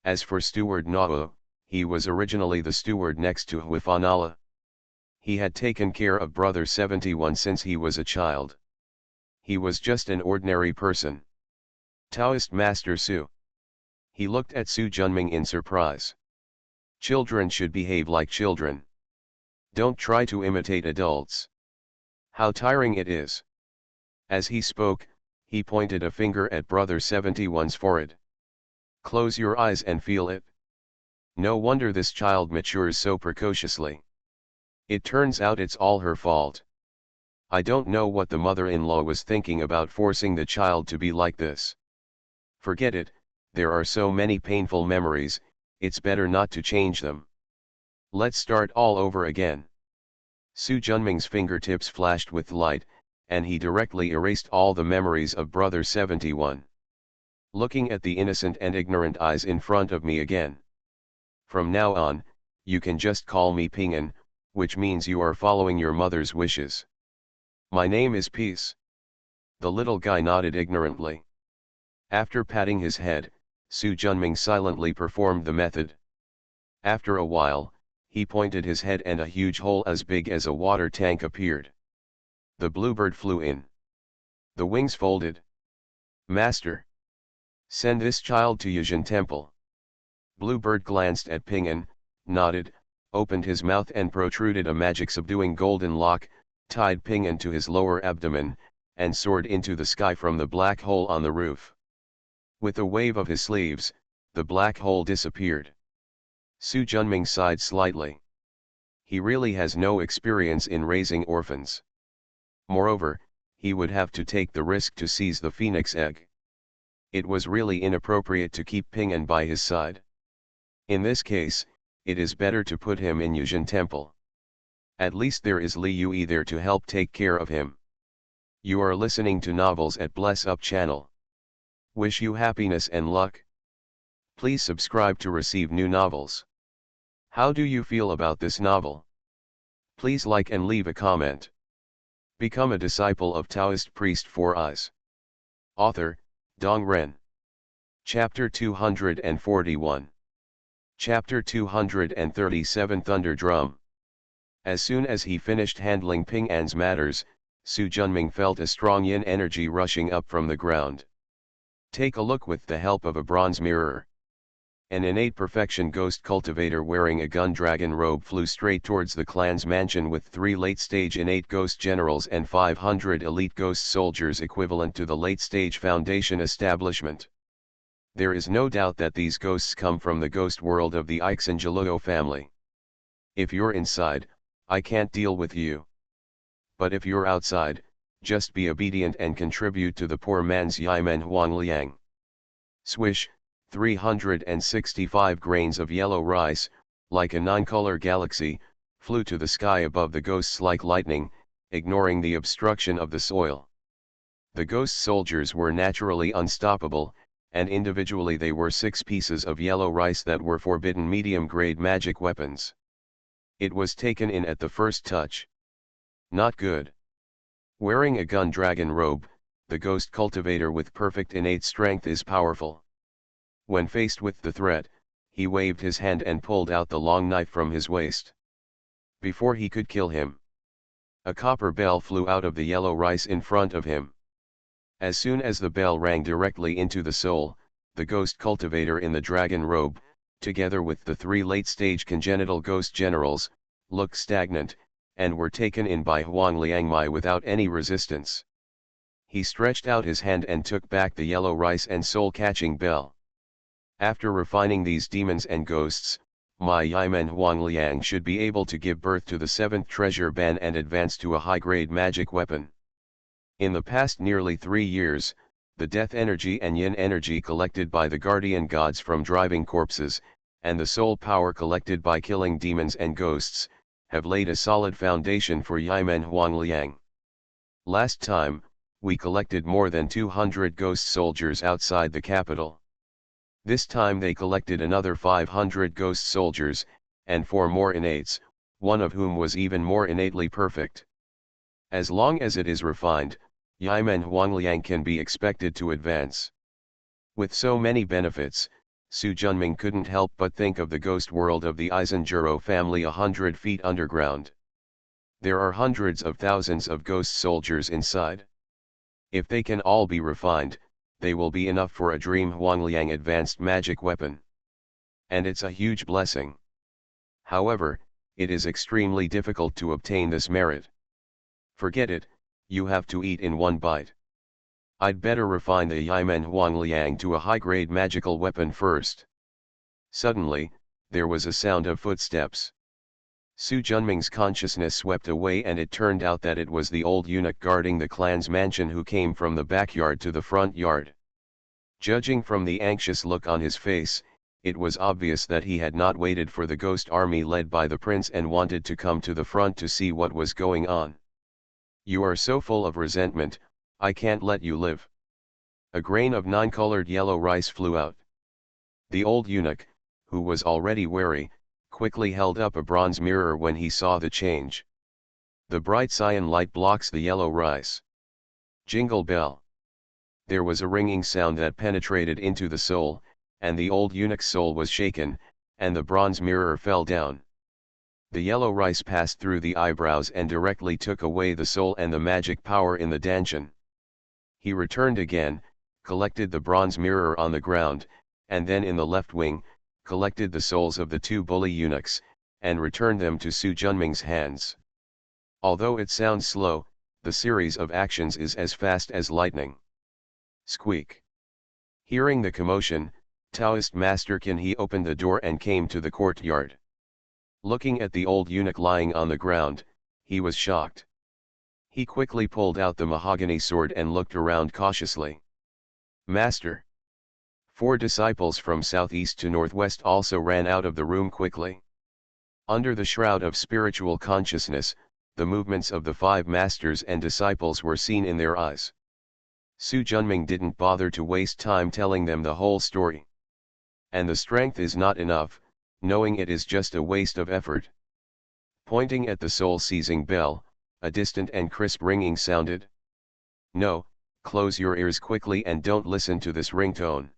As for Steward Nao, he was originally the steward next to Huifanala. He had taken care of Brother 71 since he was a child. He was just an ordinary person. Taoist Master Su. He looked at Su Junming in surprise. Children should behave like children. Don't try to imitate adults. How tiring it is. As he spoke, he pointed a finger at Brother 71's forehead. Close your eyes and feel it. No wonder this child matures so precociously. It turns out it's all her fault. I don't know what the mother-in-law was thinking about forcing the child to be like this. Forget it, there are so many painful memories, it's better not to change them. Let's start all over again. Su Junming's fingertips flashed with light, and he directly erased all the memories of Brother 71. Looking at the innocent and ignorant eyes in front of me again. From now on, you can just call me Ping'an, which means you are following your mother's wishes. My name is Peace. The little guy nodded ignorantly. After patting his head, Su Junming silently performed the method. After a while, he pointed his head and a huge hole as big as a water tank appeared. The bluebird flew in. The wings folded. Master, send this child to Yuzhen Temple. Bluebird glanced at Ping'an, nodded, opened his mouth and protruded a magic subduing golden lock, tied Ping'an to his lower abdomen, and soared into the sky from the black hole on the roof. With a wave of his sleeves, the black hole disappeared. Su Junming sighed slightly. He really has no experience in raising orphans. Moreover, he would have to take the risk to seize the phoenix egg. It was really inappropriate to keep Ping'an by his side. In this case, it is better to put him in Yuzhen Temple. At least there is Li Yue there to help take care of him. You are listening to Novels at Bless Up channel. Wish you happiness and luck. Please subscribe to receive new novels. How do you feel about this novel? Please like and leave a comment. Become a disciple of Taoist priest 4 eyes. Author, Dong Ren. Chapter 241. Chapter 237 Thunder Drum. As soon as he finished handling Ping'an's matters, Su Junming felt a strong yin energy rushing up from the ground. Take a look with the help of a bronze mirror. An innate perfection ghost cultivator wearing a gun dragon robe flew straight towards the clan's mansion with 3 late-stage innate ghost generals and 500 elite ghost soldiers equivalent to the late-stage Foundation establishment. There is no doubt that these ghosts come from the ghost world of the Ixangeluo family. If you're inside, I can't deal with you. But if you're outside, just be obedient and contribute to the poor man's Yimen Huangliang. Swish, 365 grains of yellow rice, like a nine-color galaxy, flew to the sky above the ghosts like lightning, ignoring the obstruction of the soil. The ghost soldiers were naturally unstoppable, and individually they were 6 pieces of yellow rice that were forbidden medium-grade magic weapons. It was taken in at the first touch. Not good. Wearing a gun dragon robe, the ghost cultivator with perfect innate strength is powerful. When faced with the threat, he waved his hand and pulled out the long knife from his waist. Before he could kill him, a copper bell flew out of the yellow rice in front of him. As soon as the bell rang directly into the soul, the ghost cultivator in the dragon robe, together with the 3 late-stage congenital ghost generals, looked stagnant, and were taken in by Huang Liangmai without any resistance. He stretched out his hand and took back the yellow rice and soul-catching bell. After refining these demons and ghosts, my Yimen Huangliang should be able to give birth to the 7th treasure ban and advance to a high-grade magic weapon. In the past nearly 3 years, the death energy and yin energy collected by the guardian gods from driving corpses, and the soul power collected by killing demons and ghosts, have laid a solid foundation for Yimen Huangliang. Last time, we collected more than 200 ghost soldiers outside the capital. This time they collected another 500 ghost soldiers, and 4 more innates, one of whom was even more innately perfect. As long as it is refined, Yimen Huangliang can be expected to advance. With so many benefits, Su Junming couldn't help but think of the ghost world of the Ixangeluo family 100 feet underground. There are hundreds of thousands of ghost soldiers inside. If they can all be refined, they will be enough for a dream Huangliang advanced magic weapon. And it's a huge blessing. However, it is extremely difficult to obtain this merit. Forget it, you have to eat in one bite. I'd better refine the Yimen Huangliang to a high-grade magical weapon first. Suddenly, there was a sound of footsteps. Su Junming's consciousness swept away, and it turned out that it was the old eunuch guarding the clan's mansion who came from the backyard to the front yard. Judging from the anxious look on his face, it was obvious that he had not waited for the ghost army led by the prince and wanted to come to the front to see what was going on. "You are so full of resentment, I can't let you live." A grain of 9-colored yellow rice flew out. The old eunuch, who was already wary, quickly held up a bronze mirror when he saw the change. The bright cyan light blocks the yellow rice. Jingle bell. There was a ringing sound that penetrated into the soul, and the old eunuch's soul was shaken, and the bronze mirror fell down. The yellow rice passed through the eyebrows and directly took away the soul and the magic power in the dantian. He returned again, collected the bronze mirror on the ground, and then in the left wing, collected the souls of the two bully eunuchs, and returned them to Su Junming's hands. Although it sounds slow, the series of actions is as fast as lightning. Squeak. Hearing the commotion, Taoist Master Qin He opened the door and came to the courtyard. Looking at the old eunuch lying on the ground, he was shocked. He quickly pulled out the mahogany sword and looked around cautiously. "Master." 4 disciples from southeast to northwest also ran out of the room quickly. Under the shroud of spiritual consciousness, the movements of the 5 masters and disciples were seen in their eyes. Su Junming didn't bother to waste time telling them the whole story. "And the strength is not enough, knowing it is just a waste of effort." Pointing at the soul-seizing bell, a distant and crisp ringing sounded. "No, close your ears quickly and don't listen to this ringtone."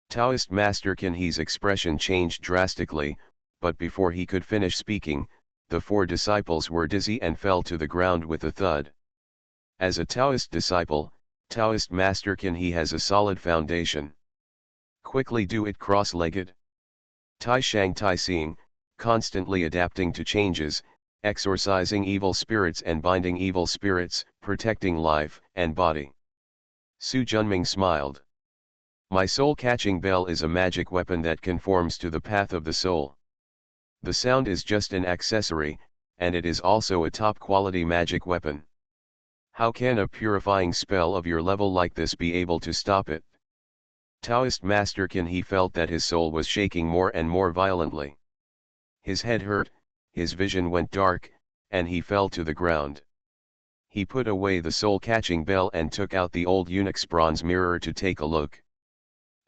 Taoist Master Qin He's expression changed drastically, but before he could finish speaking, the 4 disciples were dizzy and fell to the ground with a thud. As a Taoist disciple, Taoist Master Qin He has a solid foundation. Quickly do it cross-legged. Tai Shang Tai Seeing, constantly adapting to changes, exorcising evil spirits and binding evil spirits, protecting life and body. Su Junming smiled. "My soul-catching bell is a magic weapon that conforms to the path of the soul. The sound is just an accessory, and it is also a top-quality magic weapon. How can a purifying spell of your level like this be able to stop it?" Taoist Master Qin He felt that his soul was shaking more and more violently. His head hurt, his vision went dark, and he fell to the ground. He put away the soul-catching bell and took out the old eunuch's bronze mirror to take a look.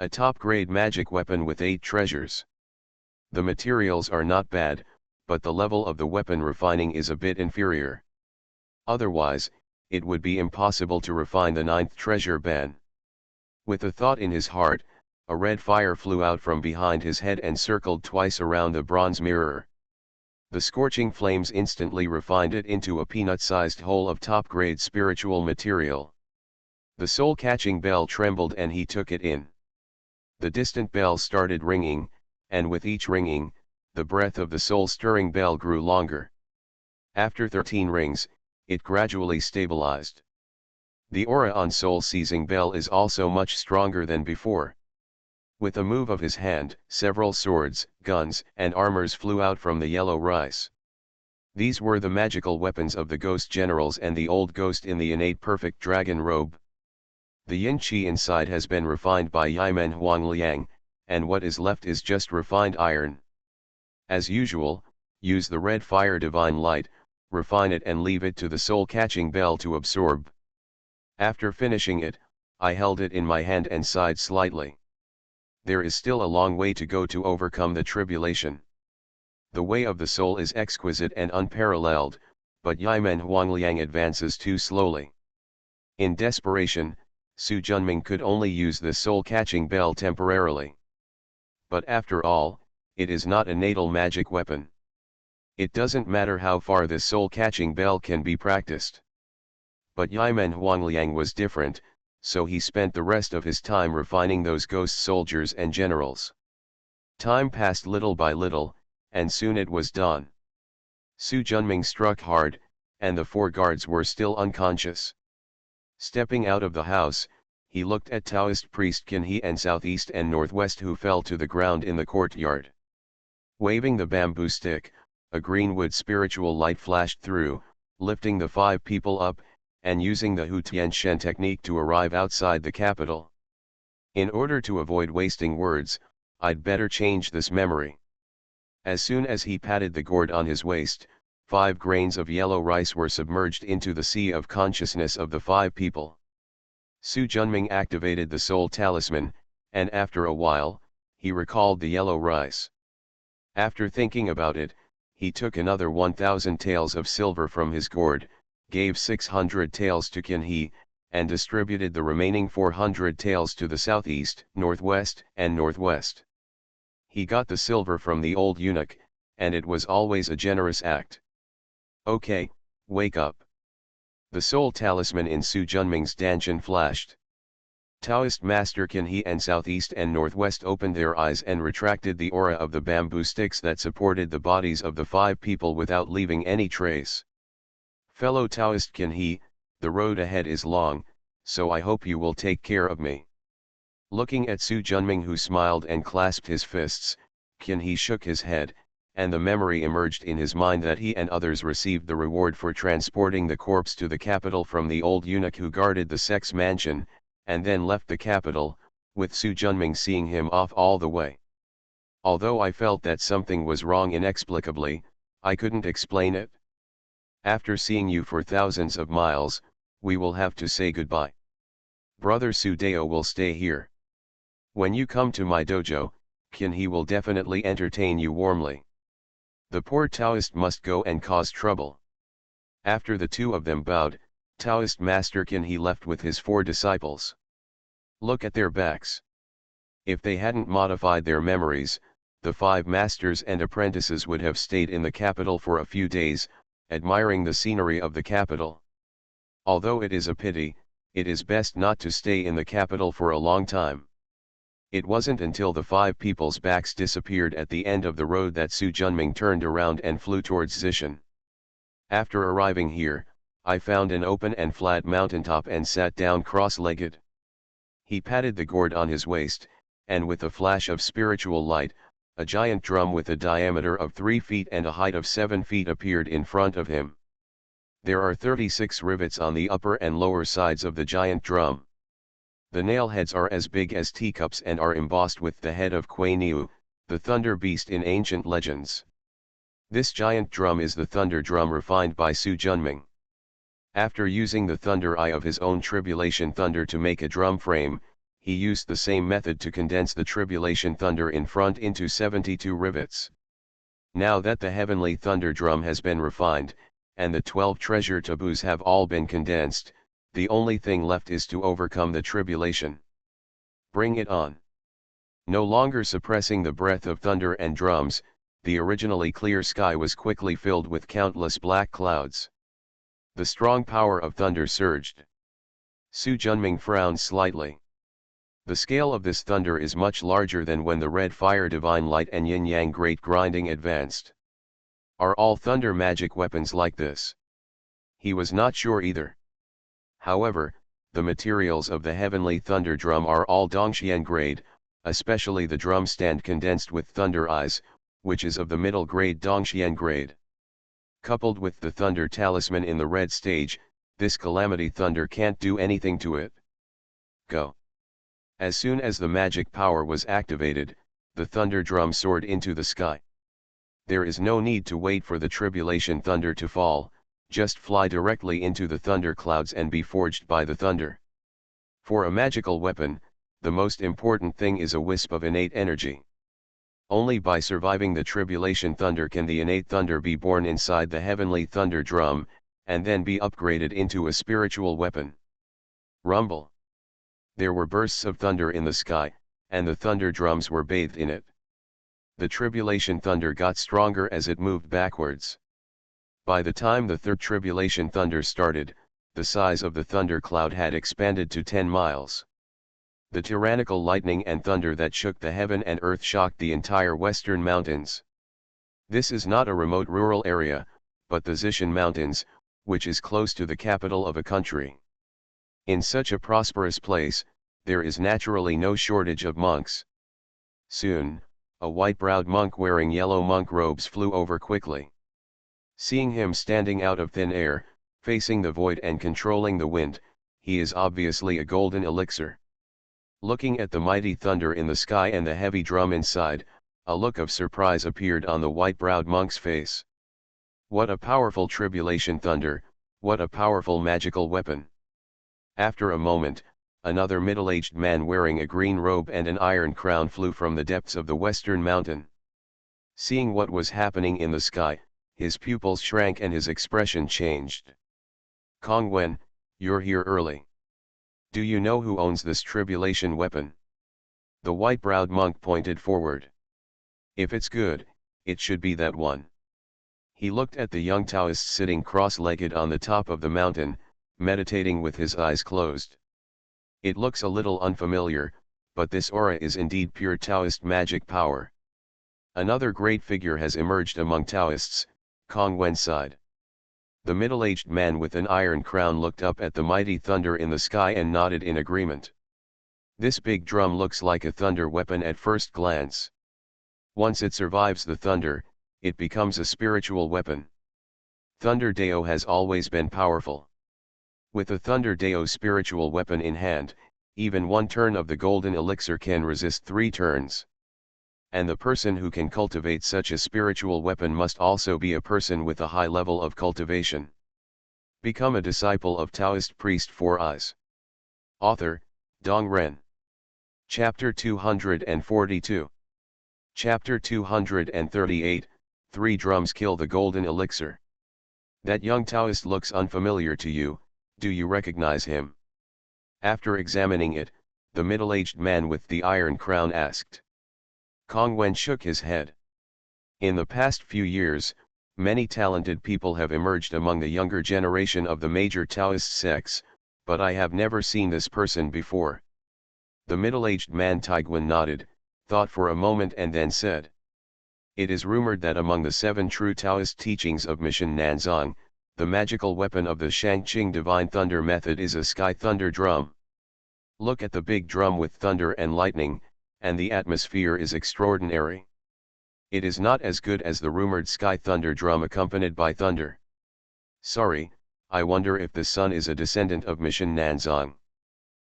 A top-grade magic weapon with 8 treasures. The materials are not bad, but the level of the weapon refining is a bit inferior. Otherwise, it would be impossible to refine the 9th treasure ban. With a thought in his heart, a red fire flew out from behind his head and circled twice around the bronze mirror. The scorching flames instantly refined it into a peanut-sized hole of top-grade spiritual material. The soul-catching bell trembled and he took it in. The distant bell started ringing, and with each ringing, the breath of the soul-stirring bell grew longer. After 13 rings, it gradually stabilized. The aura on soul-seizing bell is also much stronger than before. With a move of his hand, several swords, guns, and armors flew out from the yellow rice. These were the magical weapons of the ghost generals and the old ghost in the innate perfect dragon robe. The yin qi inside has been refined by Yimen Huangliang, and what is left is just refined iron. As usual, use the red fire divine light, refine it and leave it to the soul-catching bell to absorb. After finishing it, I held it in my hand and sighed slightly. There is still a long way to go to overcome the tribulation. The way of the soul is exquisite and unparalleled, but Yimen Huangliang advances too slowly. In desperation, Su Junming could only use the soul-catching bell temporarily. But after all, it is not a natal magic weapon. It doesn't matter how far this soul-catching bell can be practiced. But Yimen Huangliang was different, so he spent the rest of his time refining those ghost soldiers and generals. Time passed little by little, and soon it was done. Su Junming struck hard, and the 4 guards were still unconscious. Stepping out of the house, he looked at Taoist priest Qin He and southeast and northwest who fell to the ground in the courtyard. Waving the bamboo stick, a greenwood spiritual light flashed through, lifting the 5 people up, and using the Hu Tianxian technique to arrive outside the capital. In order to avoid wasting words, I'd better change this memory. As soon as he patted the gourd on his waist, 5 grains of yellow rice were submerged into the sea of consciousness of the 5 people. Su Junming activated the soul talisman, and after a while, he recalled the yellow rice. After thinking about it, he took another 1,000 taels of silver from his gourd, gave 600 taels to Qin He, and distributed the remaining 400 taels to the southeast, northwest, and northwest. He got the silver from the old eunuch, and it was always a generous act. Okay, wake up. The soul talisman in Su Junming's dantian flashed. Taoist Master Qin He and southeast and northwest opened their eyes and retracted the aura of the bamboo sticks that supported the bodies of the 5 people without leaving any trace. Fellow Taoist Qin He, the road ahead is long, so I hope you will take care of me. Looking at Su Junming, who smiled and clasped his fists, Qin He shook his head, and the memory emerged in his mind that he and others received the reward for transporting the corpse to the capital from the old eunuch who guarded the sex mansion, and then left the capital, with Su Junming seeing him off all the way. Although I felt that something was wrong inexplicably, I couldn't explain it. After seeing you for thousands of miles, we will have to say goodbye. Brother Su Deo will stay here. When you come to my dojo, Qin He will definitely entertain you warmly. The poor Taoist must go and cause trouble. After the 2 of them bowed, Taoist Master Qin He left with his 4 disciples. Look at their backs. If they hadn't modified their memories, the 5 masters and apprentices would have stayed in the capital for a few days, admiring the scenery of the capital. Although it is a pity, it is best not to stay in the capital for a long time. It wasn't until the 5 people's backs disappeared at the end of the road that Su Junming turned around and flew towards Zishan. After arriving here, I found an open and flat mountaintop and sat down cross-legged. He patted the gourd on his waist, and with a flash of spiritual light, a giant drum with a diameter of 3 feet and a height of 7 feet appeared in front of him. There are 36 rivets on the upper and lower sides of the giant drum. The nail heads are as big as teacups and are embossed with the head of Kuei Niu, the thunder beast in ancient legends. This giant drum is the thunder drum refined by Su Junming. After using the thunder eye of his own tribulation thunder to make a drum frame, he used the same method to condense the tribulation thunder in front into 72 rivets. Now that the heavenly thunder drum has been refined, and the 12 treasure taboos have all been condensed, the only thing left is to overcome the tribulation. Bring it on. No longer suppressing the breath of thunder and drums, the originally clear sky was quickly filled with countless black clouds. The strong power of thunder surged. Su Junming frowned slightly. The scale of this thunder is much larger than when the red fire divine light and yin yang great grinding advanced. Are all thunder magic weapons like this? He was not sure either. However, the materials of the heavenly thunder drum are all Dongxian grade, especially the drum stand condensed with thunder eyes, which is of the middle grade Dongxian grade. Coupled with the thunder talisman in the red stage, this calamity thunder can't do anything to it. Go. As soon as the magic power was activated, the thunder drum soared into the sky. There is no need to wait for the tribulation thunder to fall, just fly directly into the thunder clouds and be forged by the thunder. For a magical weapon, the most important thing is a wisp of innate energy. Only by surviving the tribulation thunder can the innate thunder be born inside the heavenly thunder drum, and then be upgraded into a spiritual weapon. Rumble. There were bursts of thunder in the sky, and the thunder drums were bathed in it. The tribulation thunder got stronger as it moved backwards. By the time the third tribulation thunder started, the size of the thunder cloud had expanded to 10 miles. The tyrannical lightning and thunder that shook the heaven and earth shocked the entire western mountains. This is not a remote rural area, but the Zishan Mountains, which is close to the capital of a country. In such a prosperous place, there is naturally no shortage of monks. Soon, a white-browed monk wearing yellow monk robes flew over quickly. Seeing him standing out of thin air, facing the void and controlling the wind, he is obviously a golden elixir. Looking at the mighty thunder in the sky and the heavy drum inside, a look of surprise appeared on the white-browed monk's face. What a powerful tribulation thunder, what a powerful magical weapon. After a moment, another middle-aged man wearing a green robe and an iron crown flew from the depths of the western mountain. Seeing what was happening in the sky, his pupils shrank and his expression changed. Kong Wen, you're here early. Do you know who owns this tribulation weapon? The white-browed monk pointed forward. If it's good, it should be that one. He looked at the young Taoist sitting cross-legged on the top of the mountain, meditating with his eyes closed. It looks a little unfamiliar, but this aura is indeed pure Taoist magic power. Another great figure has emerged among Taoists, Kong Wen sighed. The middle-aged man with an iron crown looked up at the mighty thunder in the sky and nodded in agreement. This big drum looks like a thunder weapon at first glance. Once it survives the thunder, it becomes a spiritual weapon. Thunder Dao has always been powerful. With a Thunder Dao spiritual weapon in hand, even one turn of the golden elixir can resist 3 turns. And the person who can cultivate such a spiritual weapon must also be a person with a high level of cultivation. Become a disciple of Taoist priest 4 Eyes. Author, Dong Ren. Chapter 242. Chapter 238, 3 drums kill the golden elixir. That young Taoist looks unfamiliar to you, do you recognize him? After examining it, the middle-aged man with the iron crown asked. Kong Wen shook his head. In the past few years, many talented people have emerged among the younger generation of the major Taoist sects, but I have never seen this person before. The middle-aged man Taiguan nodded, thought for a moment and then said. It is rumored that among the 7 true Taoist teachings of Mission Nanzang, the magical weapon of the Shangqing Divine Thunder method is a sky thunder drum. Look at the big drum with thunder and lightning, and the atmosphere is extraordinary. It is not as good as the rumored sky thunder drum accompanied by thunder. Sorry, I wonder if the sun is a descendant of Mission Nanzang.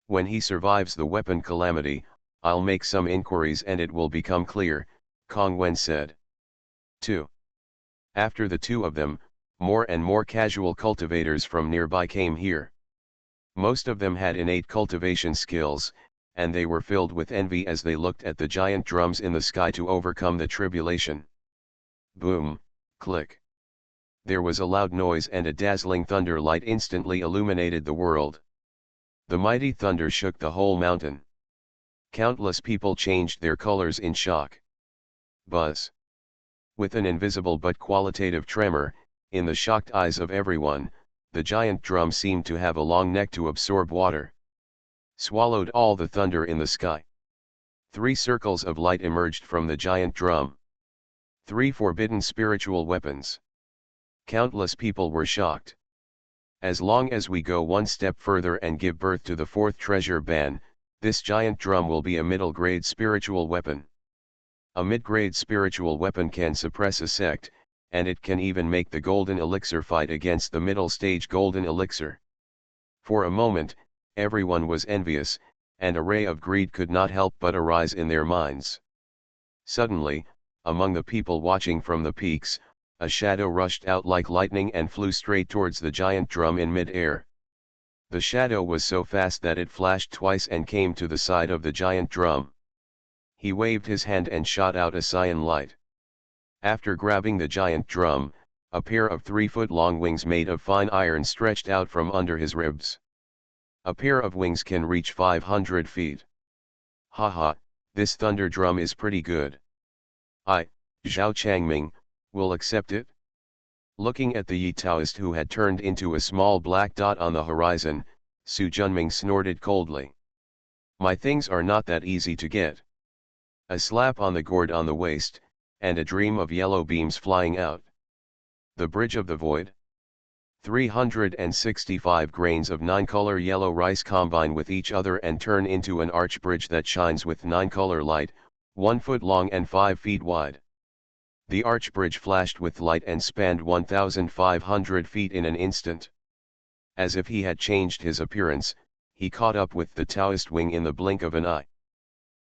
When he survives the weapon calamity, I'll make some inquiries and it will become clear, Kong Wen said. 2. After the 2 of them, more and more casual cultivators from nearby came here. Most of them had innate cultivation skills, and they were filled with envy as they looked at the giant drums in the sky to overcome the tribulation. Boom, click. There was a loud noise and a dazzling thunder light instantly illuminated the world. The mighty thunder shook the whole mountain. Countless people changed their colors in shock. Buzz. With an invisible but qualitative tremor, in the shocked eyes of everyone, the giant drum seemed to have a long neck to absorb water. Swallowed all the thunder in the sky. 3 circles of light emerged from the giant drum. 3 forbidden spiritual weapons. Countless people were shocked. As long as we go one step further and give birth to the 4th treasure ban, this giant drum will be a middle-grade spiritual weapon. A mid-grade spiritual weapon can suppress a sect, and it can even make the golden elixir fight against the middle-stage golden elixir. For a moment, everyone was envious, and a ray of greed could not help but arise in their minds. Suddenly, among the people watching from the peaks, a shadow rushed out like lightning and flew straight towards the giant drum in mid-air. The shadow was so fast that it flashed twice and came to the side of the giant drum. He waved his hand and shot out a cyan light. After grabbing the giant drum, a pair of 3-foot-long wings made of fine iron stretched out from under his ribs. A pair of wings can reach 500 feet. Haha, this thunder drum is pretty good. I, Zhao Changming, will accept it. Looking at the Yi Taoist who had turned into a small black dot on the horizon, Su Junming snorted coldly. My things are not that easy to get. A slap on the gourd on the waist, and a dream of yellow beams flying out. The Bridge of the Void. 365 grains of 9-color yellow rice combine with each other and turn into an arch bridge that shines with 9-color light, 1 foot long and 5 feet wide. The arch bridge flashed with light and spanned 1,500 feet in an instant. As if he had changed his appearance, he caught up with the Taoist wing in the blink of an eye.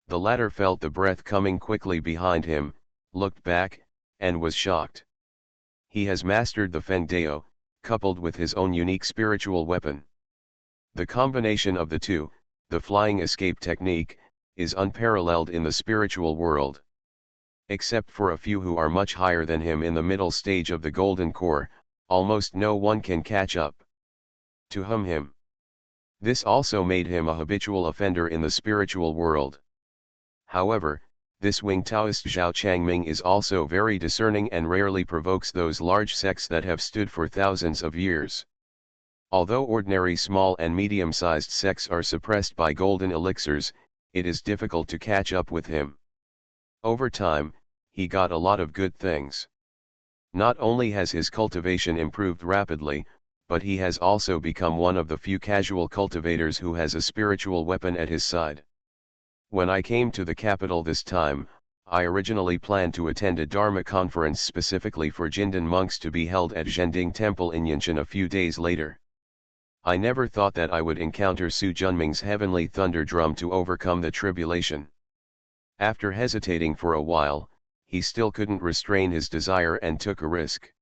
The latter felt the breath coming quickly behind him, looked back, and was shocked. He has mastered the Feng Dao, coupled with his own unique spiritual weapon. The combination of the two, the flying escape technique, is unparalleled in the spiritual world. Except for a few who are much higher than him in the middle stage of the Golden Core, almost no one can catch up to him. This also made him a habitual offender in the spiritual world. However, this winged Taoist Zhao Changming is also very discerning and rarely provokes those large sects that have stood for thousands of years. Although ordinary small and medium-sized sects are suppressed by golden elixirs, it is difficult to catch up with him. Over time, he got a lot of good things. Not only has his cultivation improved rapidly, but he has also become one of the few casual cultivators who has a spiritual weapon at his side. When I came to the capital this time, I originally planned to attend a Dharma conference specifically for Jindan monks to be held at Zhending Temple in Yanshan a few days later. I never thought that I would encounter Su Junming's heavenly thunder drum to overcome the tribulation. After hesitating for a while, he still couldn't restrain his desire and took a risk.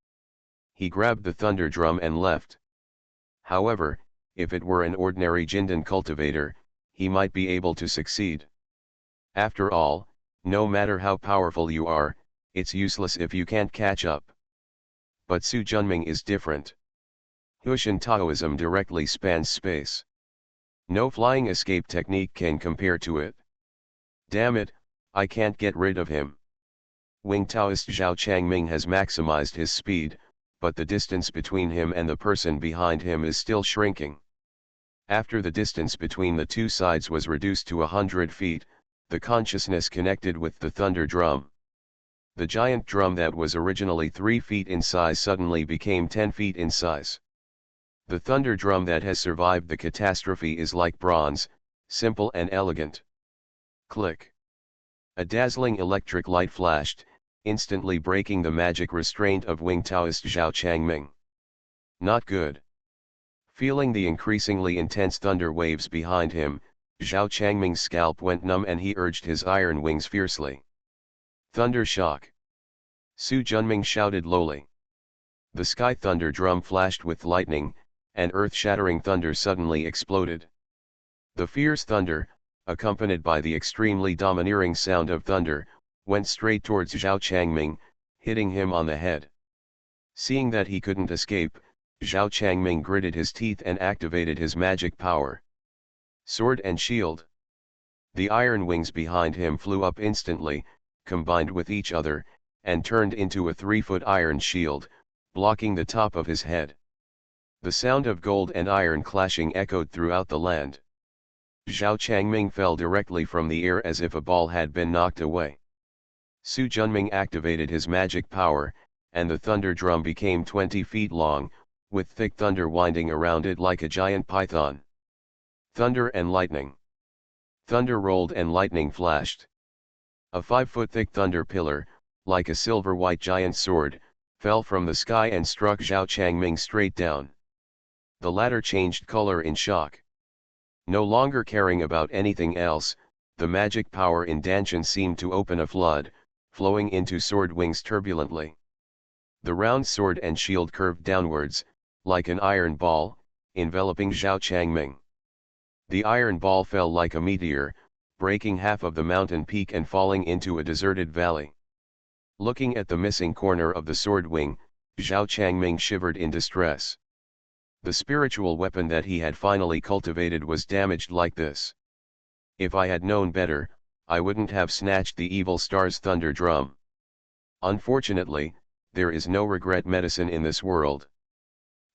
He grabbed the thunder drum and left. However, if it were an ordinary Jindan cultivator, he might be able to succeed. After all, no matter how powerful you are, it's useless if you can't catch up. But Su Junming is different. Hushan Taoism directly spans space. No flying escape technique can compare to it. Damn it, I can't get rid of him. Wing Taoist Zhao Changming has maximized his speed, but the distance between him and the person behind him is still shrinking. After the distance between the two sides was reduced to 100 feet, the consciousness connected with the thunder drum. The giant drum that was originally 3 feet in size suddenly became 10 feet in size. The thunder drum that has survived the catastrophe is like bronze, simple and elegant. Click. A dazzling electric light flashed, instantly breaking the magic restraint of Wing Taoist Zhao Changming. Not good. Feeling the increasingly intense thunder waves behind him, Zhao Changming's scalp went numb and he urged his iron wings fiercely. Thunder shock. Su Junming shouted lowly. The sky thunder drum flashed with lightning, and earth-shattering thunder suddenly exploded. The fierce thunder, accompanied by the extremely domineering sound of thunder, went straight towards Zhao Changming, hitting him on the head. Seeing that he couldn't escape, Zhao Changming gritted his teeth and activated his magic power. Sword and shield. The iron wings behind him flew up instantly, combined with each other, and turned into a 3-foot iron shield, blocking the top of his head. The sound of gold and iron clashing echoed throughout the land. Zhao Changming fell directly from the air as if a ball had been knocked away. Su Junming activated his magic power, and the thunder drum became 20 feet long, with thick thunder winding around it like a giant python. Thunder and lightning. Thunder rolled and lightning flashed. A 5-foot thick thunder pillar, like a silver-white giant sword, fell from the sky and struck Zhao Changming straight down. The latter changed color in shock. No longer caring about anything else, the magic power in Danshan seemed to open a flood, flowing into sword wings turbulently. The round sword and shield curved downwards, like an iron ball, enveloping Zhao Changming. The iron ball fell like a meteor, breaking half of the mountain peak and falling into a deserted valley. Looking at the missing corner of the sword wing, Zhao Changming shivered in distress. The spiritual weapon that he had finally cultivated was damaged like this. If I had known better, I wouldn't have snatched the evil star's thunder drum. Unfortunately, there is no regret medicine in this world.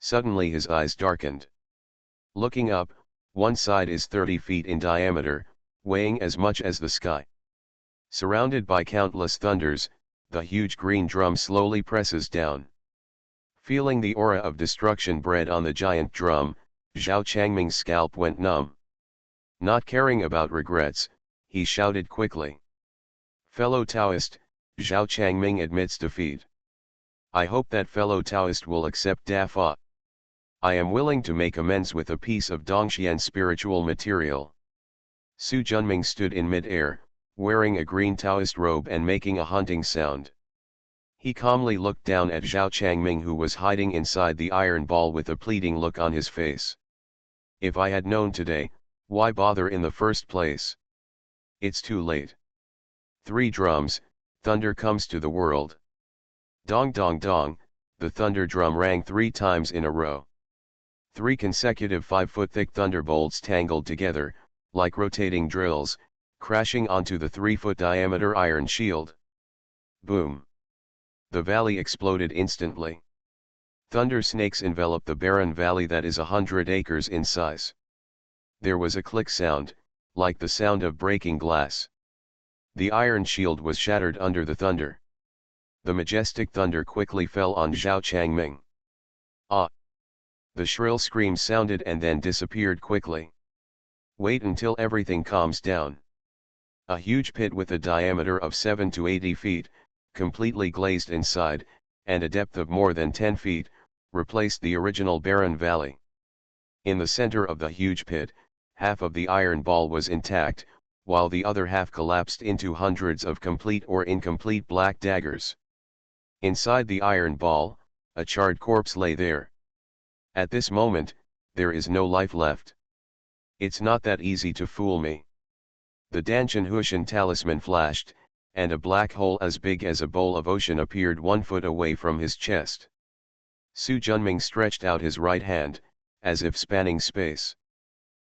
Suddenly his eyes darkened. Looking up, one side is 30 feet in diameter, weighing as much as the sky. Surrounded by countless thunders, the huge green drum slowly presses down. Feeling the aura of destruction bred on the giant drum, Zhao Changming's scalp went numb. Not caring about regrets, he shouted quickly. Fellow Taoist, Zhao Changming admits defeat. I hope that fellow Taoist will accept Dafa. I am willing to make amends with a piece of Dongxian spiritual material. Su Junming stood in mid-air, wearing a green Taoist robe and making a hunting sound. He calmly looked down at Zhao Changming, who was hiding inside the iron ball with a pleading look on his face. If I had known today, why bother in the first place? It's too late. 3 drums, thunder comes to the world. Dong dong dong, the thunder drum rang 3 times in a row. 3 consecutive 5-foot-thick thunderbolts tangled together, like rotating drills, crashing onto the 3-foot diameter iron shield. Boom! The valley exploded instantly. Thunder snakes enveloped the barren valley that is 100 acres in size. There was a click sound, like the sound of breaking glass. The iron shield was shattered under the thunder. The majestic thunder quickly fell on Zhao Changming. Ah! The shrill scream sounded and then disappeared quickly. Wait until everything calms down. A huge pit with a diameter of 7 to 80 feet, completely glazed inside, and a depth of more than 10 feet, replaced the original barren valley. In the center of the huge pit, half of the iron ball was intact, while the other half collapsed into hundreds of complete or incomplete black daggers. Inside the iron ball, a charred corpse lay there. At this moment, there is no life left. It's not that easy to fool me. The Danshan Hushan talisman flashed, and a black hole as big as a bowl of ocean appeared 1 foot away from his chest. Su Junming stretched out his right hand, as if spanning space.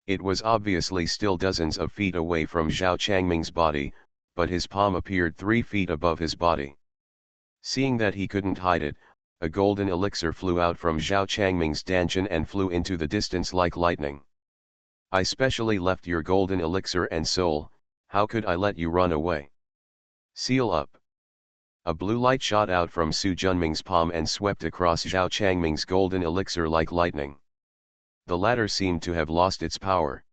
It was obviously still dozens of feet away from Zhao Changming's body, but his palm appeared 3 feet above his body. Seeing that he couldn't hide it, a golden elixir flew out from Zhao Changming's Danshan and flew into the distance like lightning. I specially left your golden elixir and soul, how could I let you run away? Seal up. A blue light shot out from Su Junming's palm and swept across Zhao Changming's golden elixir like lightning. The latter seemed to have lost its power.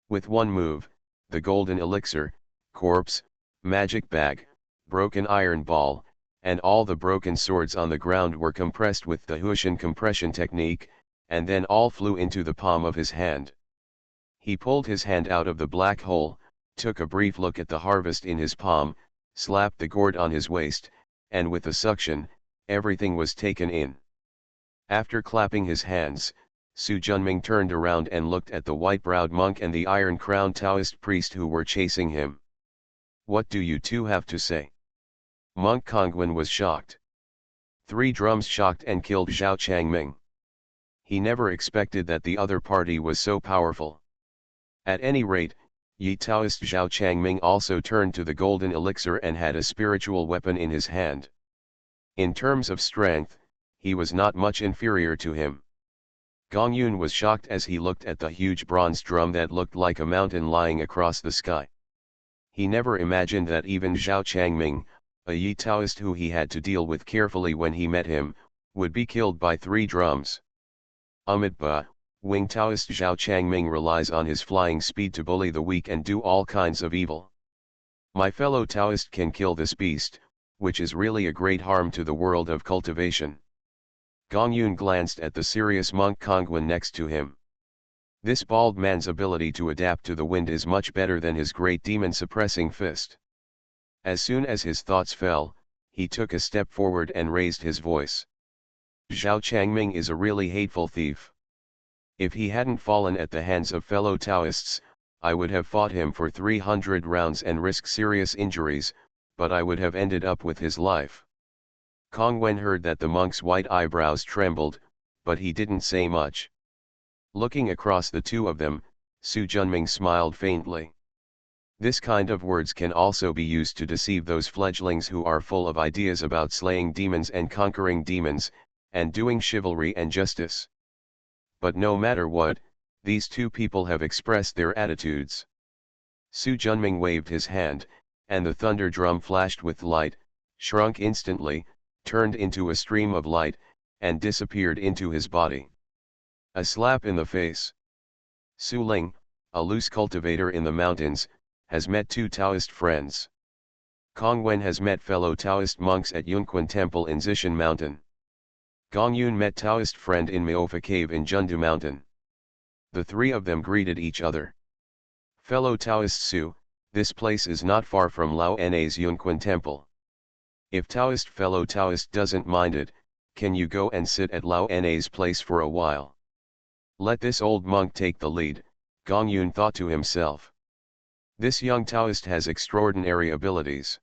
With one move, the golden elixir, corpse, magic bag, broken iron ball, and all the broken swords on the ground were compressed with the Hushan compression technique, and then all flew into the palm of his hand. He pulled his hand out of the black hole, took a brief look at the harvest in his palm, slapped the gourd on his waist, and with a suction, everything was taken in. After clapping his hands, Su Junming turned around and looked at the white-browed monk and the iron-crowned Taoist priest who were chasing him. What do you two have to say? Monk Kongwen was shocked. 3 drums shocked and killed Zhao Changming. He never expected that the other party was so powerful. At any rate, Yi Taoist Zhao Changming also turned to the golden elixir and had a spiritual weapon in his hand. In terms of strength, he was not much inferior to him. Gong Yun was shocked as he looked at the huge bronze drum that looked like a mountain lying across the sky. He never imagined that even Zhao Changming, a Yi Taoist who he had to deal with carefully when he met him, would be killed by 3 drums. Amidba, Wing Taoist Zhao Changming relies on his flying speed to bully the weak and do all kinds of evil. My fellow Taoist can kill this beast, which is really a great harm to the world of cultivation. Gong Yun glanced at the serious monk Kongwen next to him. This bald man's ability to adapt to the wind is much better than his great demon-suppressing fist. As soon as his thoughts fell, he took a step forward and raised his voice. Zhao Changming is a really hateful thief. If he hadn't fallen at the hands of fellow Taoists, I would have fought him for 300 rounds and risked serious injuries, but I would have ended up with his life. Kongwen heard that the monk's white eyebrows trembled, but he didn't say much. Looking across the two of them, Su Junming smiled faintly. This kind of words can also be used to deceive those fledglings who are full of ideas about slaying demons and conquering demons, and doing chivalry and justice. But no matter what, these two people have expressed their attitudes. Su Junming waved his hand, and the thunder drum flashed with light, shrunk instantly, turned into a stream of light, and disappeared into his body. A slap in the face. Su Ling, a loose cultivator in the mountains, has met 2 Taoist friends. Kong Wen has met fellow Taoist monks at Yunquan Temple in Zishan Mountain. Gong Yun met Taoist friend in Myofa Cave in Jundu Mountain. The three of them greeted each other. Fellow Taoist Su, this place is not far from Lao Na's Yunquan Temple. If Taoist fellow Taoist doesn't mind it, can you go and sit at Lao Na's place for a while? Let this old monk take the lead, Gong Yun thought to himself. This young Taoist has extraordinary abilities.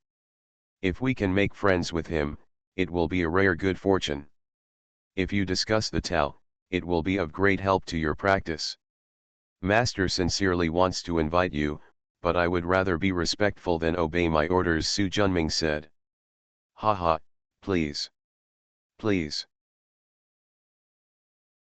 If we can make friends with him, it will be a rare good fortune. If you discuss the Tao, it will be of great help to your practice. Master sincerely wants to invite you, but I would rather be respectful than obey my orders, Su Junming said. Haha, please. Please.